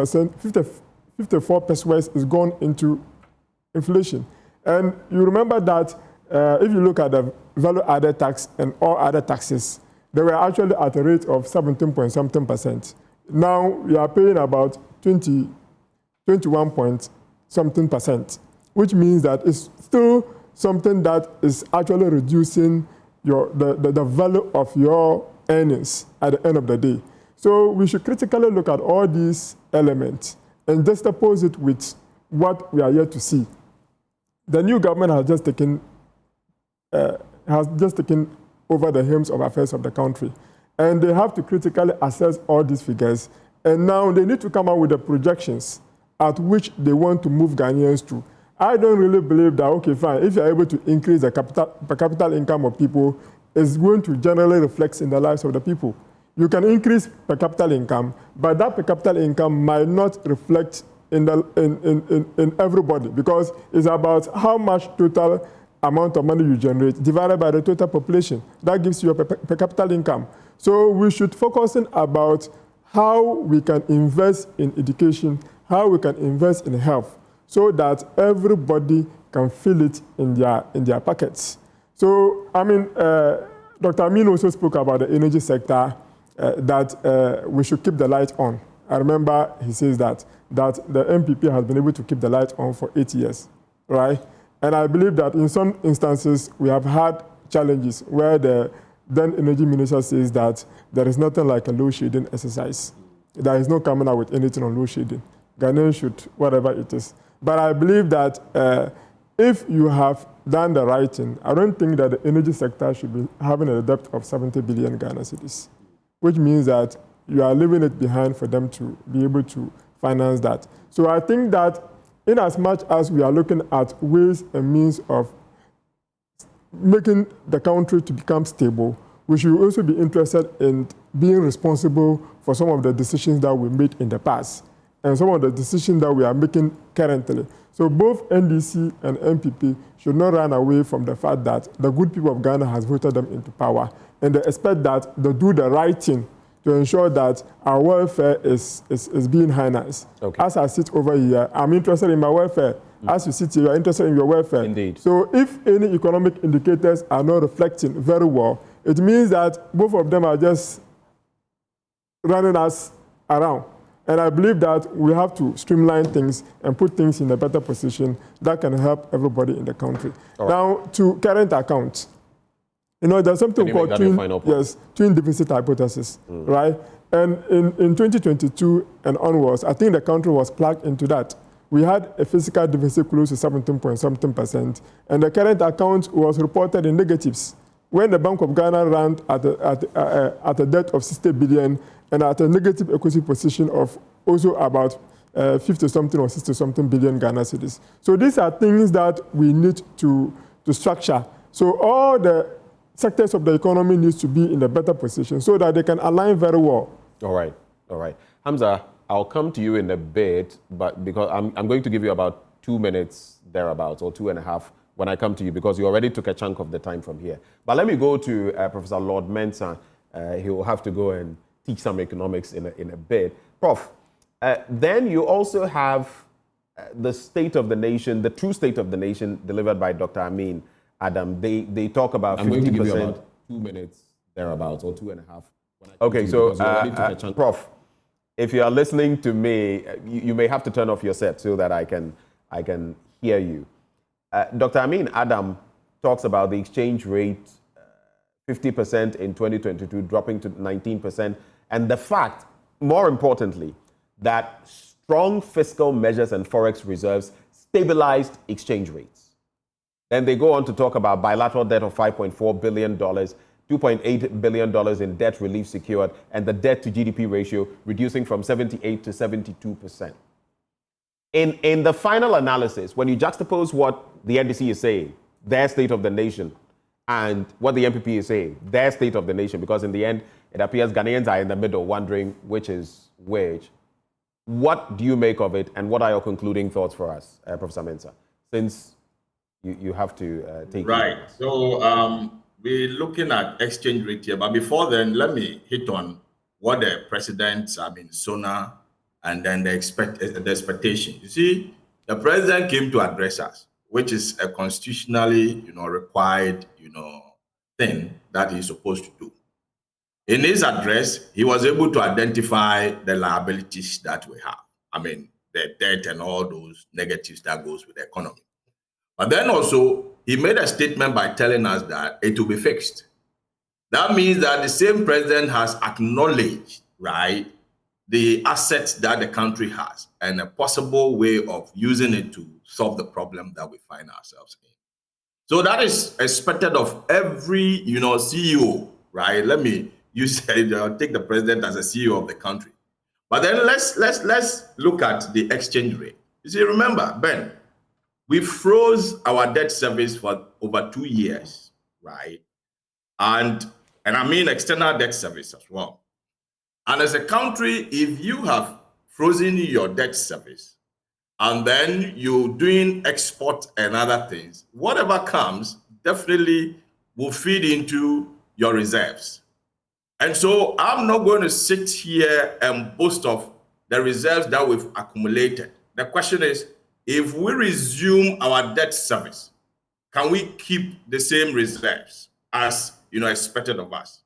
pesos is gone into inflation. And you remember that if you look at the value-added tax and all other taxes, they were actually at a rate of 17.something%. Now we are paying about 21.something%, which means that it's still something that is actually reducing the value of your earnings at the end of the day. So we should critically look at all these elements and juxtapose it with what we are yet to see. The new government has just taken over the helms of affairs of the country, and they have to critically assess all these figures. And now they need to come up with the projections at which they want to move Ghanaians to. I don't really believe that, okay, fine, if you're able to increase the per capita income of people, it's going to generally reflect in the lives of the people. You can increase per capita income, but that per capita income might not reflect in everybody, because it's about how much total amount of money you generate divided by the total population. That gives you a per capita income. So we should focus on about how we can invest in education, how we can invest in health, so that everybody can feel it in their pockets. So, I mean, Dr. Amin also spoke about the energy sector, that we should keep the light on. I remember he says that the MPP has been able to keep the light on for 8 years, right? And I believe that in some instances we have had challenges where the then energy minister says that there is nothing like a load shedding exercise. There is no coming out with anything on load shedding. Ghanaians should, whatever it is. But I believe that if you have done the right thing, I don't think that the energy sector should be having a debt of 70 billion Ghana cedis, which means that you are leaving it behind for them to be able to finance that. So I think that in as much as we are looking at ways and means of making the country to become stable, we should also be interested in being responsible for some of the decisions that we made in the past and some of the decisions that we are making currently. So both NDC and MPP should not run away from the fact that the good people of Ghana has voted them into power, and they expect that they do the right thing to ensure that our welfare is being harnessed. Okay. As I sit over here, I'm interested in my welfare. As you sit here, you are interested in your welfare. Indeed. So if any economic indicators are not reflecting very well, it means that both of them are just running us around. And I believe that we have to streamline things and put things in a better position that can help everybody in the country. Right. Now, to current accounts. You know, there's something called twin deficit hypothesis, right? And in 2022 and onwards, I think the country was plugged into that. We had a fiscal deficit close to 17.something%, and the current account was reported in negatives. When the Bank of Ghana ran at a debt of 60 billion and at a negative equity position of also about 50-something or 60-something billion Ghana cedis. So these are things that we need to structure. So all the sectors of the economy needs to be in a better position so that they can align very well. All right. Hamza, I'll come to you in a bit, but because I'm going to give you about 2 minutes thereabouts, or 2.5 when I come to you, because you already took a chunk of the time from here. But let me go to Professor Lord Mensah. He will have to go and teach some economics in a bit. Prof, then you also have the state of the nation, the true state of the nation delivered by Dr. Amin Adam. They talk about 50%. I'm going to give you about 2 minutes thereabouts, or 2.5 Okay, so Prof, if you are listening to me, you may have to turn off your set so that I can hear you. Dr. Amin Adam talks about the exchange rate 50% in 2022 dropping to 19%, and the fact, more importantly, that strong fiscal measures and Forex reserves stabilized exchange rates. Then they go on to talk about bilateral debt of $5.4 billion, $2.8 billion in debt relief secured, and the debt to GDP ratio reducing from 78 to 72%. In the final analysis, when you juxtapose what the NDC is saying, their state of the nation, and what the MPP is saying, their state of the nation, because in the end, it appears Ghanaians are in the middle wondering which is which. What do you make of it, and what are your concluding thoughts for us, Professor Mensah, since you have to take right. So we're looking at exchange rate here, but before then, let me hit on what the president, Sona, and then the expectation. You see, the president came to address us, which is a constitutionally, required, thing that he's supposed to do. In his address, he was able to identify the liabilities that we have. The debt and all those negatives that goes with the economy. But then also, he made a statement by telling us that it will be fixed. That means that the same president has acknowledged, right, the assets that the country has and a possible way of using it to solve the problem that we find ourselves in. So that is expected of every, CEO, right? Let me take the president as a CEO of the country. But then let's look at the exchange rate. You see, remember, Ben, we froze our debt service for over 2 years, right? And I mean external debt service as well. And as a country, if you have frozen your debt service and then you're doing export and other things, whatever comes definitely will feed into your reserves. And so I'm not going to sit here and boast of the reserves that we've accumulated. The question is, if we resume our debt service, can we keep the same reserves as expected of us?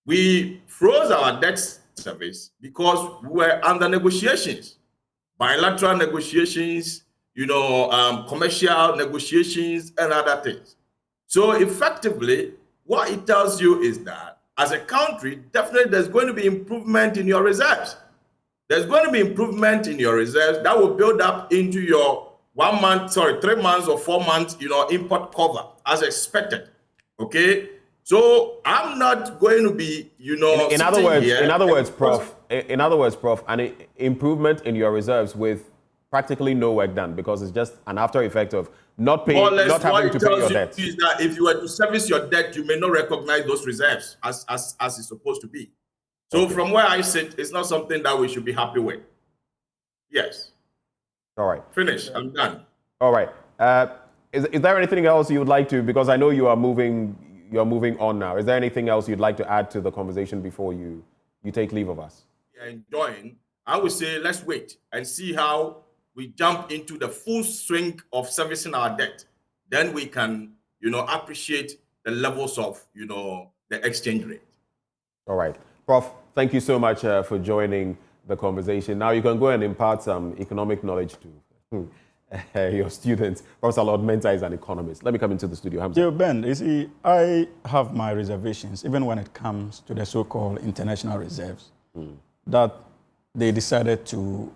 We froze our debt service because we were under negotiations, bilateral negotiations, commercial negotiations and other things. So effectively, what it tells you is that as a country, definitely there's going to be improvement in your reserves. There's going to be improvement in your reserves that will build up into your 3 months or 4 months, import cover as expected. Okay. So I'm not going to be, in other words, Prof, an improvement in your reserves with practically no work done because it's just an after effect of not paying, not having to pay your debt. Is that if you were to service your debt, you may not recognize those reserves as it's supposed to be. So from where I sit, it's not something that we should be happy with. Yes. All right. Finish. I'm done. All right. Is there anything else you would like to, because I know you're moving on now. Is there anything else you'd like to add to the conversation before you take leave of us? Enjoying. I would say let's wait and see how we jump into the full swing of servicing our debt. Then we can, appreciate the levels of, the exchange rate. All right. Prof, thank you so much for joining the conversation. Now you can go and impart some economic knowledge to your students. Professor Lord Mensah is an economist. Let me come into the studio. Yeah, Ben, you see, I have my reservations, even when it comes to the so-called international reserves that they decided to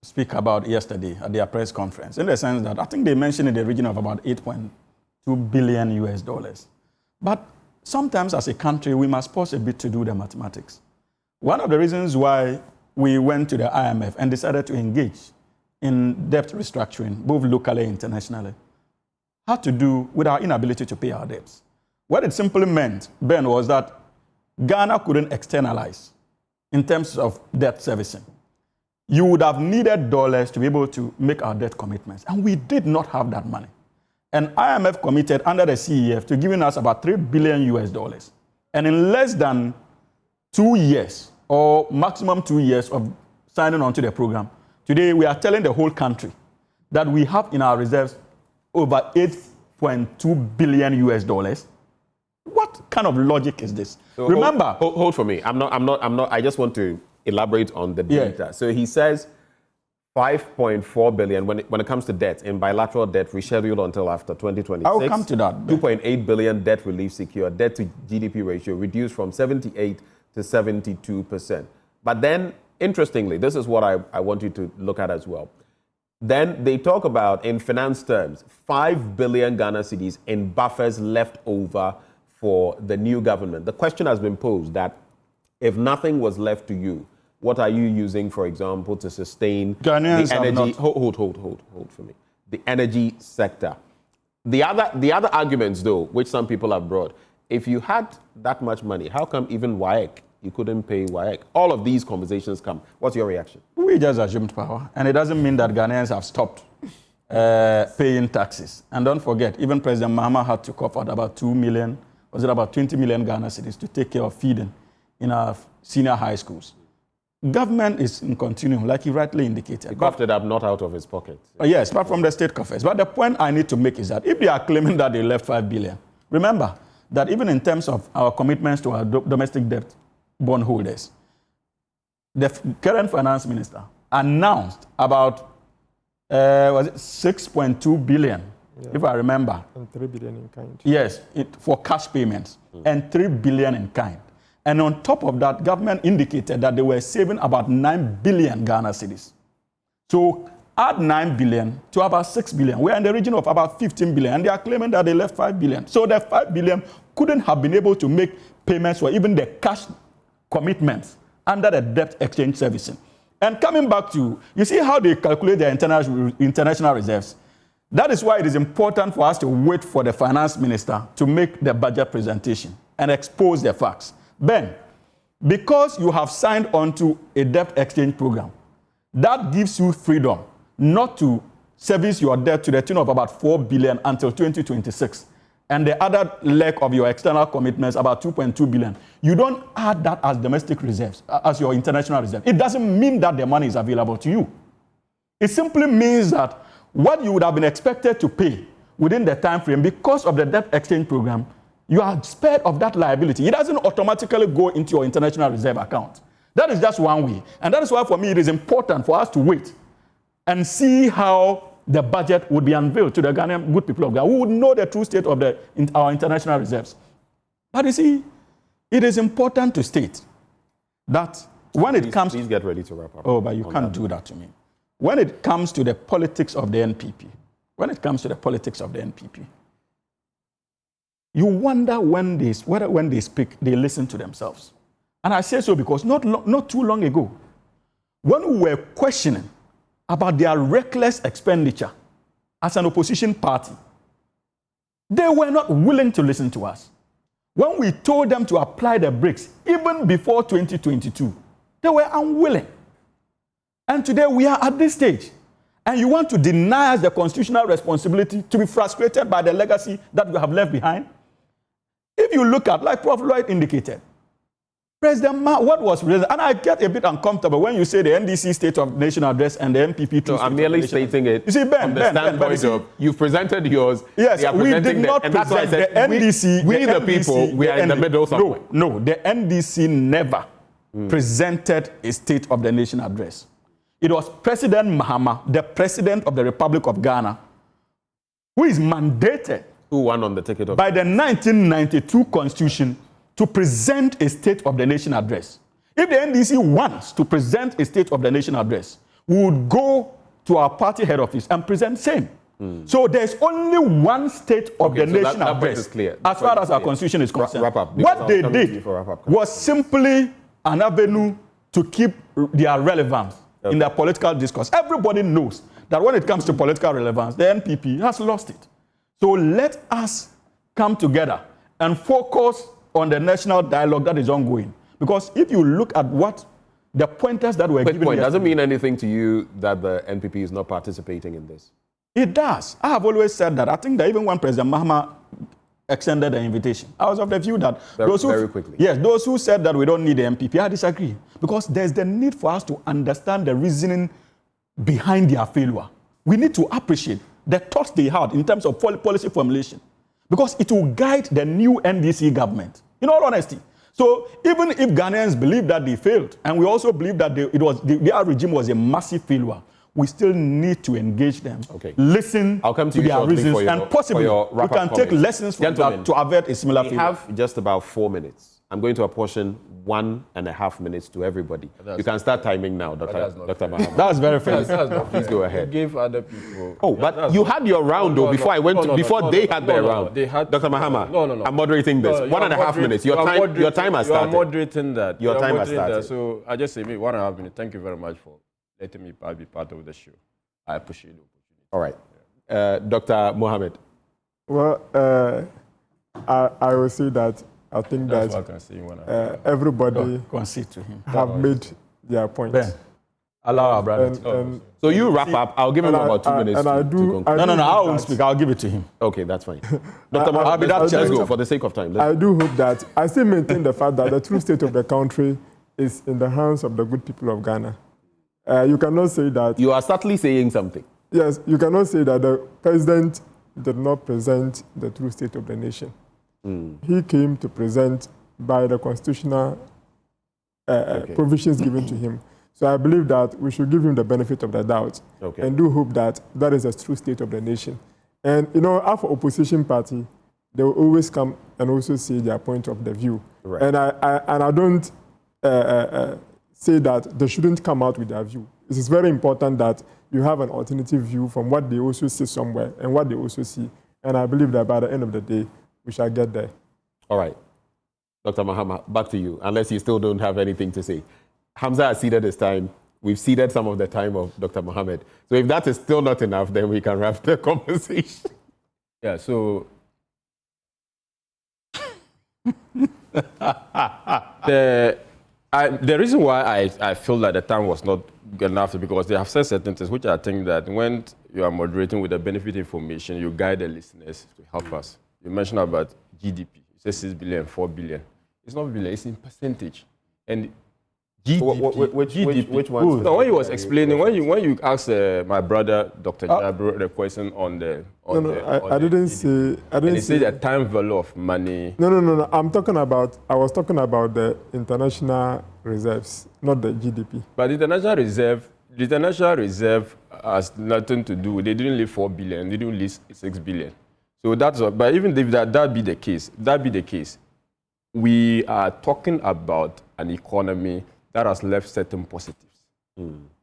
speak about yesterday at their press conference, in the sense that I think they mentioned in the region of about $8.2 billion US. But sometimes as a country, we must pause a bit to do the mathematics. One of the reasons why we went to the IMF and decided to engage in debt restructuring, both locally and internationally, had to do with our inability to pay our debts. What it simply meant, Ben, was that Ghana couldn't externalize in terms of debt servicing. You would have needed dollars to be able to make our debt commitments, and we did not have that money. And IMF committed under the CEF to giving us about $3 billion US. And in less than 2 years, or maximum 2 years of signing on to the program, today we are telling the whole country that we have in our reserves over $8.2 billion US. What kind of logic is this? So Remember, hold for me. I'm not. I just want to elaborate on the data. Yeah. So he says 5.4 billion when it comes to debt, in bilateral debt rescheduled until after 2026. I'll come to that. 2.8 billion debt relief secured. Debt to GDP ratio reduced from 78 to 72%. But then, interestingly, this is what I want you to look at as well. Then they talk about, in finance terms, 5 billion Ghana cedis in buffers left over for the new government. The question has been posed that if nothing was left to you, what are you using, for example, to sustain Ghanaians the energy? Hold for me. The energy sector. The other arguments, though, which some people have brought, if you had that much money, how come even WAEC, you couldn't pay WAEC? All of these conversations come. What's your reaction? We just assumed power, and it doesn't mean that Ghanaians have stopped paying taxes. And don't forget, even President Mahama had to cough out about 2 million, was it about 20 million Ghana cedis to take care of feeding in our senior high schools. Government is in continuum, like he rightly indicated. He coughed it up, not out of his pocket. Yes, but from the state coffers. But the point I need to make is that if they are claiming that they left 5 billion, remember that even in terms of our commitments to our domestic debt bondholders, the current finance minister announced about, was it 6.2 billion, if I remember. And 3 billion in kind. Yes, for cash payments, and 3 billion in kind. And on top of that, government indicated that they were saving about 9 billion Ghana cedis. So add 9 billion to about 6 billion. We're in the region of about 15 billion, and they are claiming that they left 5 billion. So the 5 billion couldn't have been able to make payments for even the cash commitments under the debt exchange servicing. And coming back to, you see how they calculate their international reserves? That is why it is important for us to wait for the finance minister to make the budget presentation and expose the facts. Ben, because you have signed on to a debt exchange program, that gives you freedom not to service your debt to the tune of about 4 billion until 2026. And the other leg of your external commitments, about 2.2 billion. You don't add that as domestic reserves, as your international reserve. It doesn't mean that the money is available to you. It simply means that what you would have been expected to pay within the time frame because of the debt exchange program, you are spared of that liability. It doesn't automatically go into your international reserve account. That is just one way. And that is why, for me, it is important for us to wait and see how the budget would be unveiled to the Ghanaian good people of Ghana. We would know the true state of our international reserves. But you see, it is important to state that when it comes... Please get ready to wrap up. Oh, but you can't do that to me. When it comes to the politics of the NPP, you wonder when they speak, they listen to themselves. And I say so because not too long ago, when we were questioning about their reckless expenditure as an opposition party, they were not willing to listen to us. When we told them to apply the brakes, even before 2022, they were unwilling. And today we are at this stage. And you want to deny us the constitutional responsibility to be frustrated by the legacy that we have left behind? If you look at, like Prof. Lloyd indicated, President what was president, and I get a bit uncomfortable when you say the NDC State of the Nation address and the MPP. So I'm merely stating it. You see, Ben, you've presented yours. Yes, we did not present the NDC. We the people, we are in the middle somewhere. No, the NDC never presented a State of the Nation address. It was President Mahama, the President of the Republic of Ghana, who is mandated who won on the ticket of by the 1992 Constitution to present a State of the Nation address. If the NDC wants to present a State of the Nation address, we would go to our party head office and present same. So there's only one State of the Nation address as far as our Constitution is concerned. What they did was simply an avenue to keep their relevance in the political discourse. Everybody knows that when it comes to political relevance, the NPP has lost it. So let us come together and focus on the national dialogue that is ongoing. Because if you look at what the pointers that were given... Does it mean anything to you that the NPP is not participating in this? It does. I have always said that. I think that even when President Mahama extended the invitation, I was of the view that... Very quickly. Yes, those who said that we don't need the MPP, I disagree. Because there's the need for us to understand the reasoning behind their failure. We need to appreciate the thoughts they had in terms of policy formulation. because it will guide the new NDC government, in all honesty. So even if Ghanaians believe that they failed, and we also believe that their regime was a massive failure, we still need to engage them, listen to their reasons, and possibly we can take lessons from that to avert a similar failure. We have just about 4 minutes. I'm going to apportion 1.5 minutes to everybody. You can start timing now, Dr. Mahama. That's very fair. Please go ahead. Give other people. Oh, but you had your round though before I went before they had their round. Dr. Mahama, no. I'm moderating this. 1.5 minutes. Your time has started. You are moderating that. Your time has started. So I just say me 1.5 minutes. Thank you very much for letting me be part of the show. I appreciate the opportunity. All right. Dr. Mohammed. Well, I will say that I think that everybody have made their point. Ben, allow our brother. So you wrap up. I'll give him about 2 minutes. No, I won't speak. I'll give it to him. Okay, that's fine. Dr. Mohammed, let's go for the sake of time. I do hope that I still maintain the fact that the true state of the country is in the hands of the good people of Ghana. You cannot say that. You are subtly saying something. Yes, you cannot say that the president did not present the true state of the nation. He came to present by the constitutional provisions given to him. So I believe that we should give him the benefit of the doubt and do hope that that is the true state of the nation. And, you know, after opposition party, they will always come and also say their point of the view. Right. And I don't say that they shouldn't come out with their view. It is very important that you have an alternative view from what they also see somewhere and what they also see. And I believe that by the end of the day, we shall get there. All right. Dr. Mahama, back to you, unless you still don't have anything to say. Hamza has ceded his time. We've ceded some of the time of Dr. Mohammed. So if that is still not enough, then we can wrap the conversation. Yeah, so the reason why I feel that the time was not good enough is because they have said certain things, which I think that when you are moderating with the benefit information, you guide the listeners to help us. You mentioned about GDP. You say 6 billion, 4 billion. It's not billion, it's in percentage. And GDP, which one? No, when he was explaining, when you asked my brother, Dr. Jabro, the question on the... I didn't say... He said the time value of money... No. I was talking about the international reserves, not the GDP. But the international reserve has nothing to do... They didn't leave 4 billion, they didn't leave 6 billion. So that's what, but even if that be the case, we are talking about an economy that has left certain positives.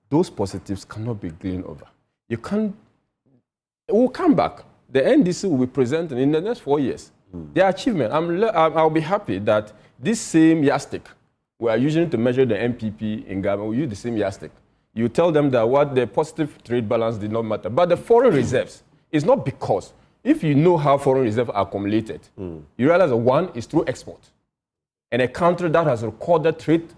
Those positives cannot be gleaned over. You can't. It will come back. The NDC will be presenting in the next 4 years. Their achievement. I'll be happy that this same yardstick we are using to measure the MPP in Ghana, we use the same yardstick. You tell them that what the positive trade balance did not matter, but the foreign reserves is not because. If you know how foreign reserves are accumulated, you realize that one is through export. And a country that has recorded trade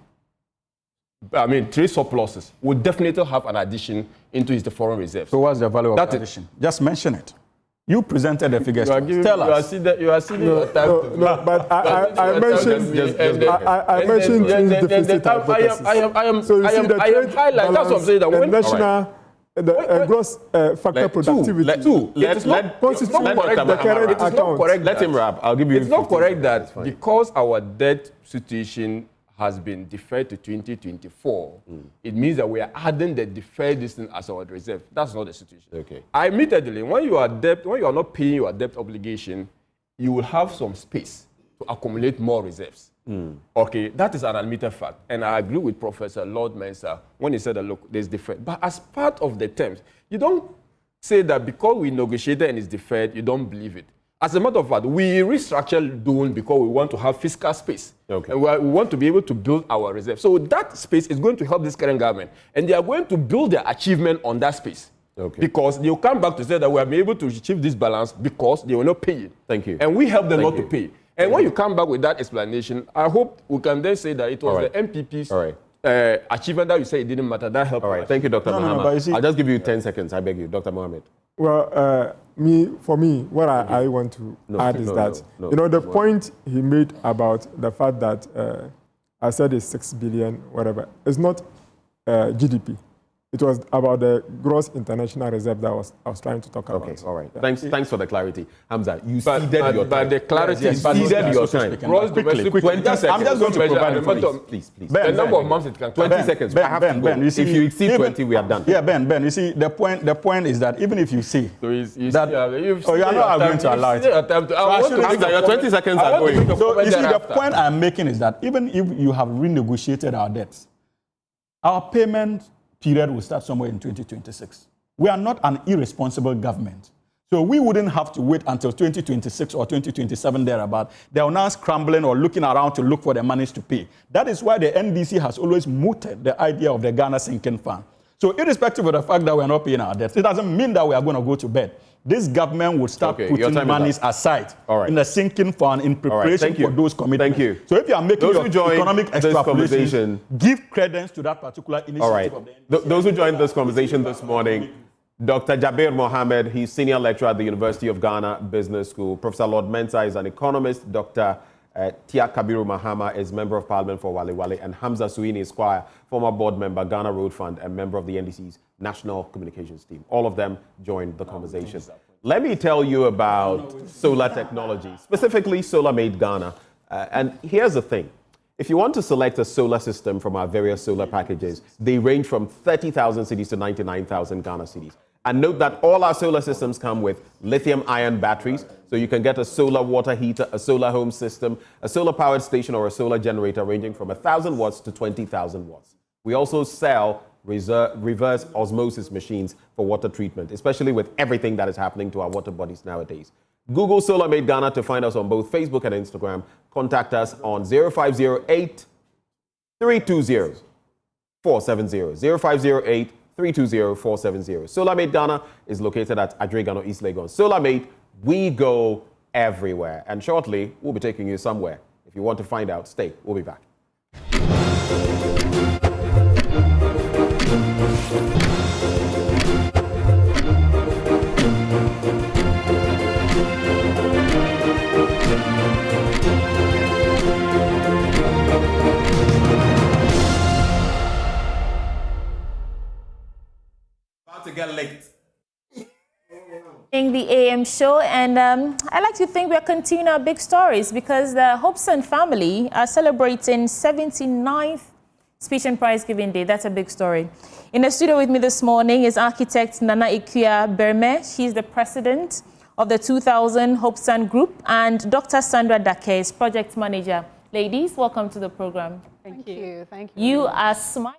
surpluses will definitely have an addition into its foreign reserves. So what's the value of that addition? Just mention it. You presented the figures. Tell us. You are seeing your time. No, but I mentioned the deficit hypothesis. I am highlighting. That's what I'm saying. The national... The gross factor productivity. Let him wrap. I'll give you. It's not correct that because our debt situation has been deferred to 2024, it means that we are adding the deferred distance as our reserve. That's not the situation. Okay. Admittedly, when you are not paying your debt obligation, you will have some space to accumulate more reserves. Okay, that is an admitted fact. And I agree with Professor Lord Mensah when he said that, look, there's deferred. But as part of the terms, you don't say that because we negotiated and it's deferred, you don't believe it. As a matter of fact, we restructured DUN because we want to have fiscal space. Okay. And we want to be able to build our reserve. So that space is going to help this current government. And they are going to build their achievement on that space. Okay. Because they'll come back to say that we have been able to achieve this balance because they were not paying. Thank you. And we help them not to pay. And when you come back with that explanation, I hope we can then say that it was the MPP's achievement that you say it didn't matter. That helped. All right. Thank you, Dr. Mahama. I'll just give you 10 seconds. I beg you, Dr. Mohammed. Well, for me, what I want to add is that, the point he made about the fact that I said it's 6 billion, whatever, it's not GDP. It was about the gross international reserve that I was trying to talk about. Okay, all right. Yeah. Thanks for the clarity. Hamza, you ceded your time. But the clarity is ceded your time. Gross domestic, 20 seconds. I'm just going to provide information. Please. The number of months it can 20 seconds. Ben, you see, if you exceed 20, we are done. Yeah, Ben, you see, the point is that even if you see that, you are not going to allow it. Your 20 seconds are going. So, you see, the point I'm making is that even if you have renegotiated our debts, our payment period will start somewhere in 2026. We are not an irresponsible government. So we wouldn't have to wait until 2026 or 2027 thereabout. They are now scrambling or looking around to look for the monies to pay. That is why the NDC has always mooted the idea of the Ghana Sinking Fund. So irrespective of the fact that we are not paying our debts, it doesn't mean that we are going to go to bed. This government will start putting monies aside in the sinking fund in preparation for those commitments. Thank you. So if you are making your economic extrapolation, give credence to that particular initiative of the NDC. Those who joined this conversation this morning, Dr. Kabiru Mahama, he's senior lecturer at the University of Ghana Business School. Professor Lord Mensah is an economist. Dr. Kabiru Mahama is Member of Parliament for Wale Wale, and Hamza Suini Esquire, former board member, Ghana Road Fund, and member of the NDC's National Communications team. All of them joined the conversation. Let me tell you about solar technology, specifically Solar Made Ghana. And here's the thing. If you want to select a solar system from our various solar packages, they range from 30,000 cedis to 99,000 Ghana cedis. And note that all our solar systems come with lithium-ion batteries, so you can get a solar water heater, a solar home system, a solar-powered station, or a solar generator ranging from 1,000 watts to 20,000 watts. We also sell reverse osmosis machines for water treatment, especially with everything that is happening to our water bodies nowadays. Google Solar Made Ghana to find us on both Facebook and Instagram. Contact us on 0508 320 470. 0508 320 470. Solar Made Ghana is located at Adregano, East Legon. Solar Made, we go everywhere. And shortly, we'll be taking you somewhere. If you want to find out, stay. We'll be back. To get late. In the AM show, and I like to think we're continuing our big stories because the Hobson family are celebrating 79th Speech and Prize Giving Day. That's a big story. In the studio with me this morning is architect Nana Ikuya Berme. She's the president of the 2000 Hobson Group, and Dr. Sandra Dake is project manager. Ladies, welcome to the program. Thank you. Thank you. You are smiling.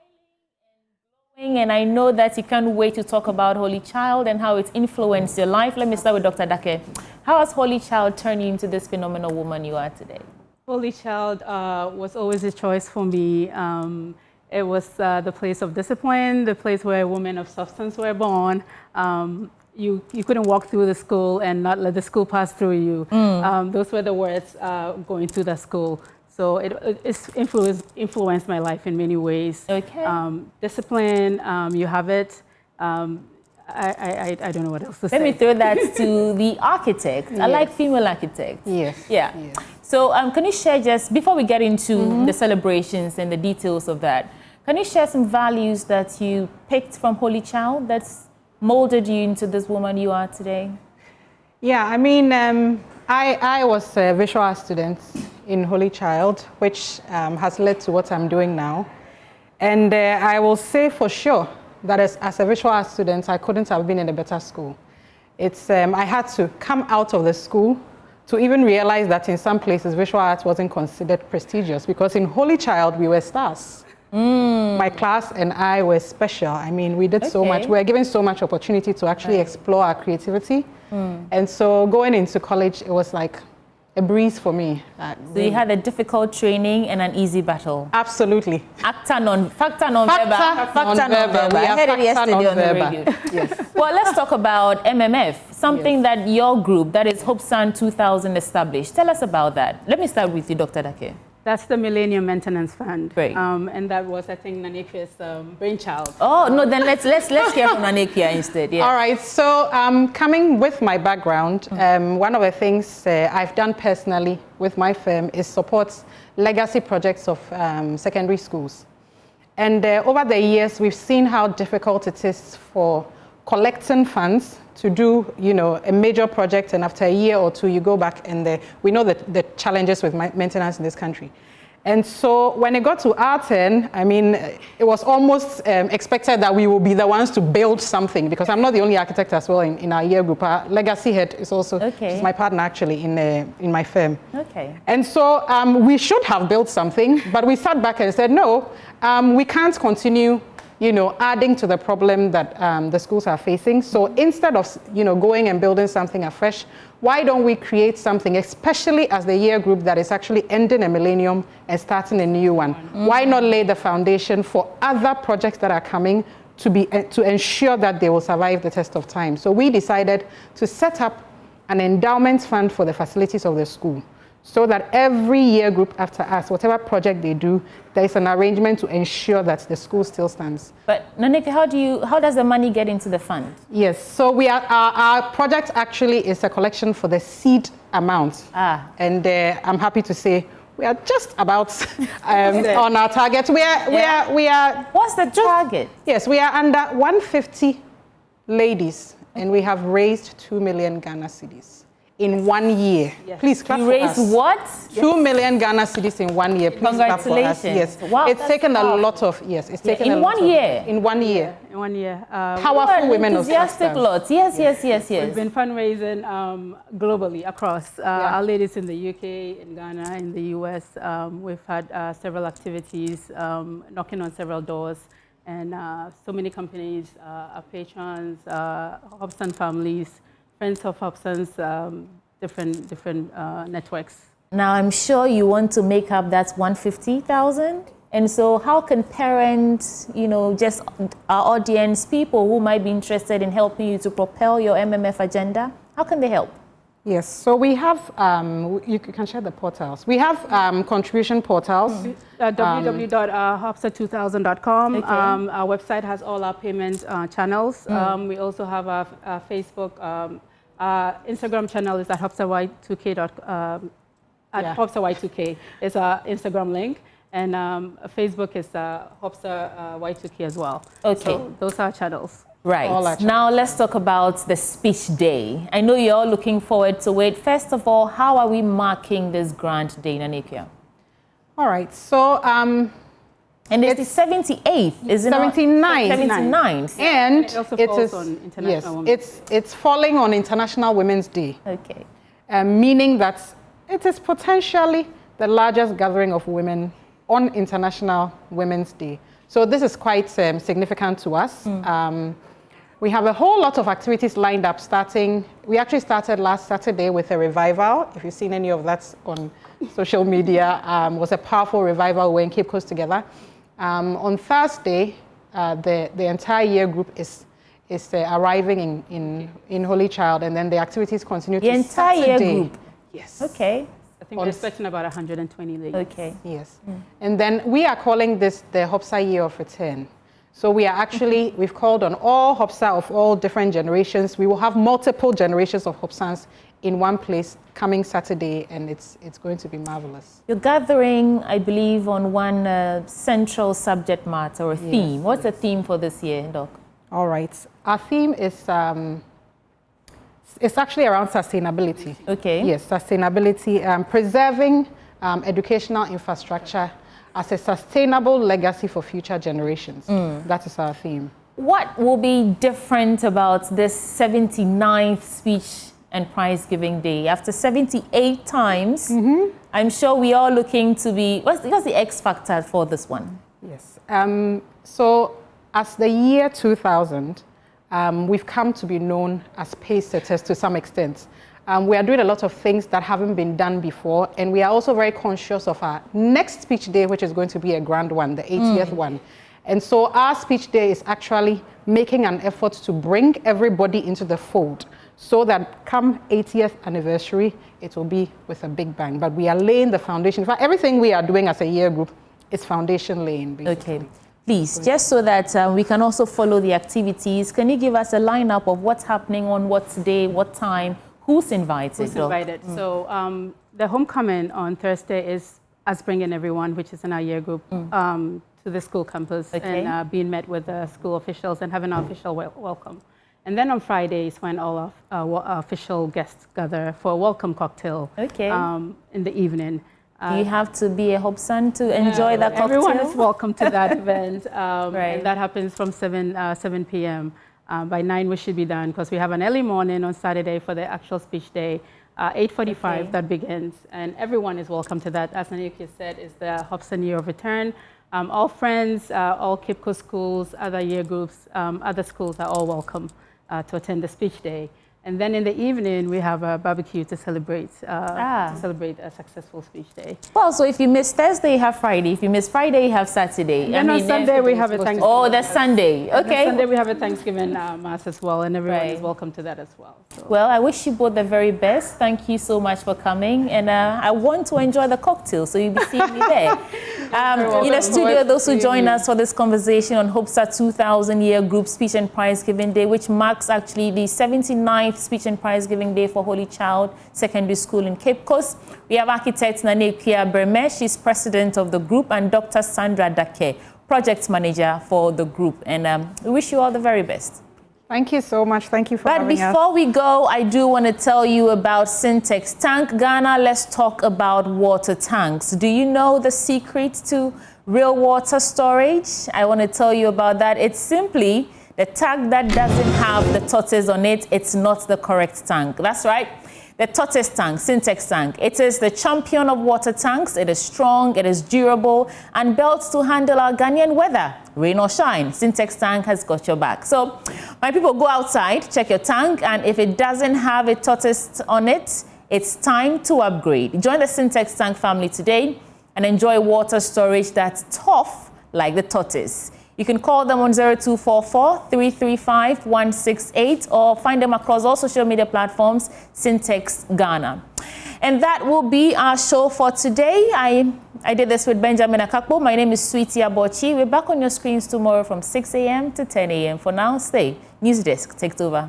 And I know that you can't wait to talk about Holy Child and how it's influenced your life. Let me start with Dr. Dake. How has Holy Child turned you into this phenomenal woman you are today? Holy Child was always a choice for me. It was the place of discipline, the place where women of substance were born. You couldn't walk through the school and not let the school pass through you. Those were the words going through the school. So it's influenced my life in many ways. Okay. Discipline, you have it. I don't know what else to say. Let me throw that to the architect. Yes. I like female architects. Yes. Yeah. Yes. So can you share, just before we get into the celebrations and the details of that, can you share some values that you picked from Holy Child that's molded you into this woman you are today? Yeah, I mean, I was a visual art student in Holy Child, which has led to what I'm doing now. And I will say for sure that as a visual art student, I couldn't have been in a better school. I had to come out of the school to even realize that in some places visual arts wasn't considered prestigious, because in Holy Child we were stars. My class and I were special. I mean, we did so much. We were given so much opportunity to actually explore our creativity. And so going into college, it was like a breeze for me. So you had a difficult training and an easy battle. Absolutely. Factor non-verbal. I heard it yesterday on the radio. Yes. Well, let's talk about MMF, something that your group, that is Hobson 2000, established. Tell us about that. Let me start with you, Dr. Dake. That's the Millennium Maintenance Fund. Great. And that was, I think, Nanekia's brainchild. Oh, no, then let's hear from Nanekia instead. Yeah. All right. So coming with my background, one of the things I've done personally with my firm is support legacy projects of secondary schools. And over the years, we've seen how difficult it is for collecting funds to do, a major project, and after a year or two, you go back and we know the challenges with maintenance in this country. And so when it got to our turn, I mean, it was almost expected that we will be the ones to build something, because I'm not the only architect as well in our year group. Our legacy head is also, she's my partner actually in my firm. Okay. And so we should have built something, but we sat back and said, no, we can't continue adding to the problem that the schools are facing. So instead of, going and building something afresh, why don't we create something, especially as the year group that is actually ending a millennium and starting a new one? Why not lay the foundation for other projects that are coming to ensure that they will survive the test of time? So we decided to set up an endowment fund for the facilities of the school, so that every year group after us, whatever project they do, there is an arrangement to ensure that the school still stands. But Naneke, how does the money get into the fund? Yes, so our project actually is a collection for the seed amount. And I'm happy to say we are just about on our target. We are. What's the target? Yes, we are under 150 ladies, and we have raised 2 million Ghana cedis. In 1 year. Yes. Please clap for us. You raised what? 2 million Ghana cedis in 1 year. Please clap for us. Yes. Wow, it's taken a lot of, it's taken in 1 year. In 1 year. In 1 year. Powerful women of enthusiastic lots. Yes. We've been fundraising globally across. Our ladies in the UK, in Ghana, in the US. We've had several activities, knocking on several doors. And so many companies, our patrons, Hobson families, friends of Hobson's, different networks. Now, I'm sure you want to make up that 150,000. And so how can parents, just our audience, people who might be interested in helping you to propel your MMF agenda, how can they help? Yes, so we have, you can share the portals. We have contribution portals. www.hopsa2000.com. Okay. Our website has all our payment channels. We also have our Facebook, Instagram channel is at HopsaY2K. HopsaY2K is our Instagram link. And Facebook is HopsaY2K as well. Okay. So those are our channels. Right. Now let's talk about the speech day. I know you're all looking forward to it. First of all, how are we marking this grand day, Naneke? All right. So, and it's the 78th, isn't it? 79th. And it also falls on International Women's Day. It's falling on International Women's Day. Okay. Meaning that it is potentially the largest gathering of women on International Women's Day. So this is quite significant to us. We have a whole lot of activities lined up starting. We actually started last Saturday with a revival. If you've seen any of that on social media, it was a powerful revival. We're in Cape Coast together. On Thursday, the entire year group is arriving in Holy Child, and then the activities continue the entire year group? Yes. Okay. I think we're expecting about 120 ladies. Okay. Yes. And then we are calling this the Hopsa Year of Return. So we are actually, we've called on all Hopsa of all different generations. We will have multiple generations of Hopsans in one place coming Saturday, and it's going to be marvelous. You're gathering, I believe, on one central subject matter or theme. What's the theme for this year, Doc? All right. Our theme is it's actually around sustainability. Okay. Yes, sustainability, preserving educational infrastructure as a sustainable legacy for future generations. That is our theme. What will be different about this 79th speech and prize giving day? After 78 times, I'm sure we are looking to be, what's the X factor for this one? Yes. So as the year 2000, we've come to be known as pace setters to some extent. We are doing a lot of things that haven't been done before, and we are also very conscious of our next speech day, which is going to be a grand one, the 80th one. And so our speech day is actually making an effort to bring everybody into the fold so that come 80th anniversary, it will be with a big bang. But we are laying the foundation. In fact, everything we are doing as a year group is foundation laying, basically. Okay. Please, just so that we can also follow the activities, can you give us a lineup of what's happening on what day, what time, who's invited? Who's invited? So the homecoming on Thursday is us bringing everyone, which is in our year group, to the school campus and being met with the school officials and having our official welcome. And then on Friday is when all of our official guests gather for a welcome cocktail in the evening. Do you have to be a Hobson to enjoy that cocktail? Everyone is welcome to that event. And that happens from 7 p.m. By 9 we should be done because we have an early morning on Saturday for the actual speech day. 8:45 that begins, and everyone is welcome to that. As Naniki said, it's the Hobson Year of Return. All friends, all Cape Coast schools, other year groups, other schools are all welcome to attend the speech day. And then in the evening, we have a barbecue to celebrate a successful speech day. Well, so if you miss Thursday, you have Friday. If you miss Friday, you have Saturday. And on Sunday, we have a Thanksgiving. Oh, that's Sunday. Okay. On Sunday, we have a Thanksgiving Mass as well, and everyone is welcome to that as well. So. Well, I wish you both the very best. Thank you so much for coming. And I want to enjoy the cocktail, so you'll be seeing me there. In the studio, those who join us for this conversation on HOPSA 2000-year group speech and prize giving day, which marks actually the 79th speech and prize giving day for Holy Child Secondary School in Cape Coast. We have architect Nanhyia Berme, she's president of the group, and Dr. Sandra Dake, project manager for the group. And we wish you all the very best. Thank you so much. Thank you for having us. But before we go, I do want to tell you about Syntex Tank Ghana. Let's talk about water tanks. Do you know the secret to real water storage? I want to tell you about that. It's simply the tank that doesn't have the tortoise on it. It's not the correct tank. That's right. The tortoise tank, Syntex tank. It is the champion of water tanks. It is strong, it is durable, and built to handle our Ghanaian weather. Rain or shine, Syntex tank has got your back. So, my people, go outside, check your tank, and if it doesn't have a tortoise on it, it's time to upgrade. Join the Syntex tank family today and enjoy water storage that's tough like the tortoise. You can call them on 0244-335-168 or find them across all social media platforms, Syntex Ghana. And that will be our show for today. I did this with Benjamin Akakpo. My name is Sweetie Abochi. We're back on your screens tomorrow from 6 a.m. to 10 a.m. For now, stay. News Desk takes over.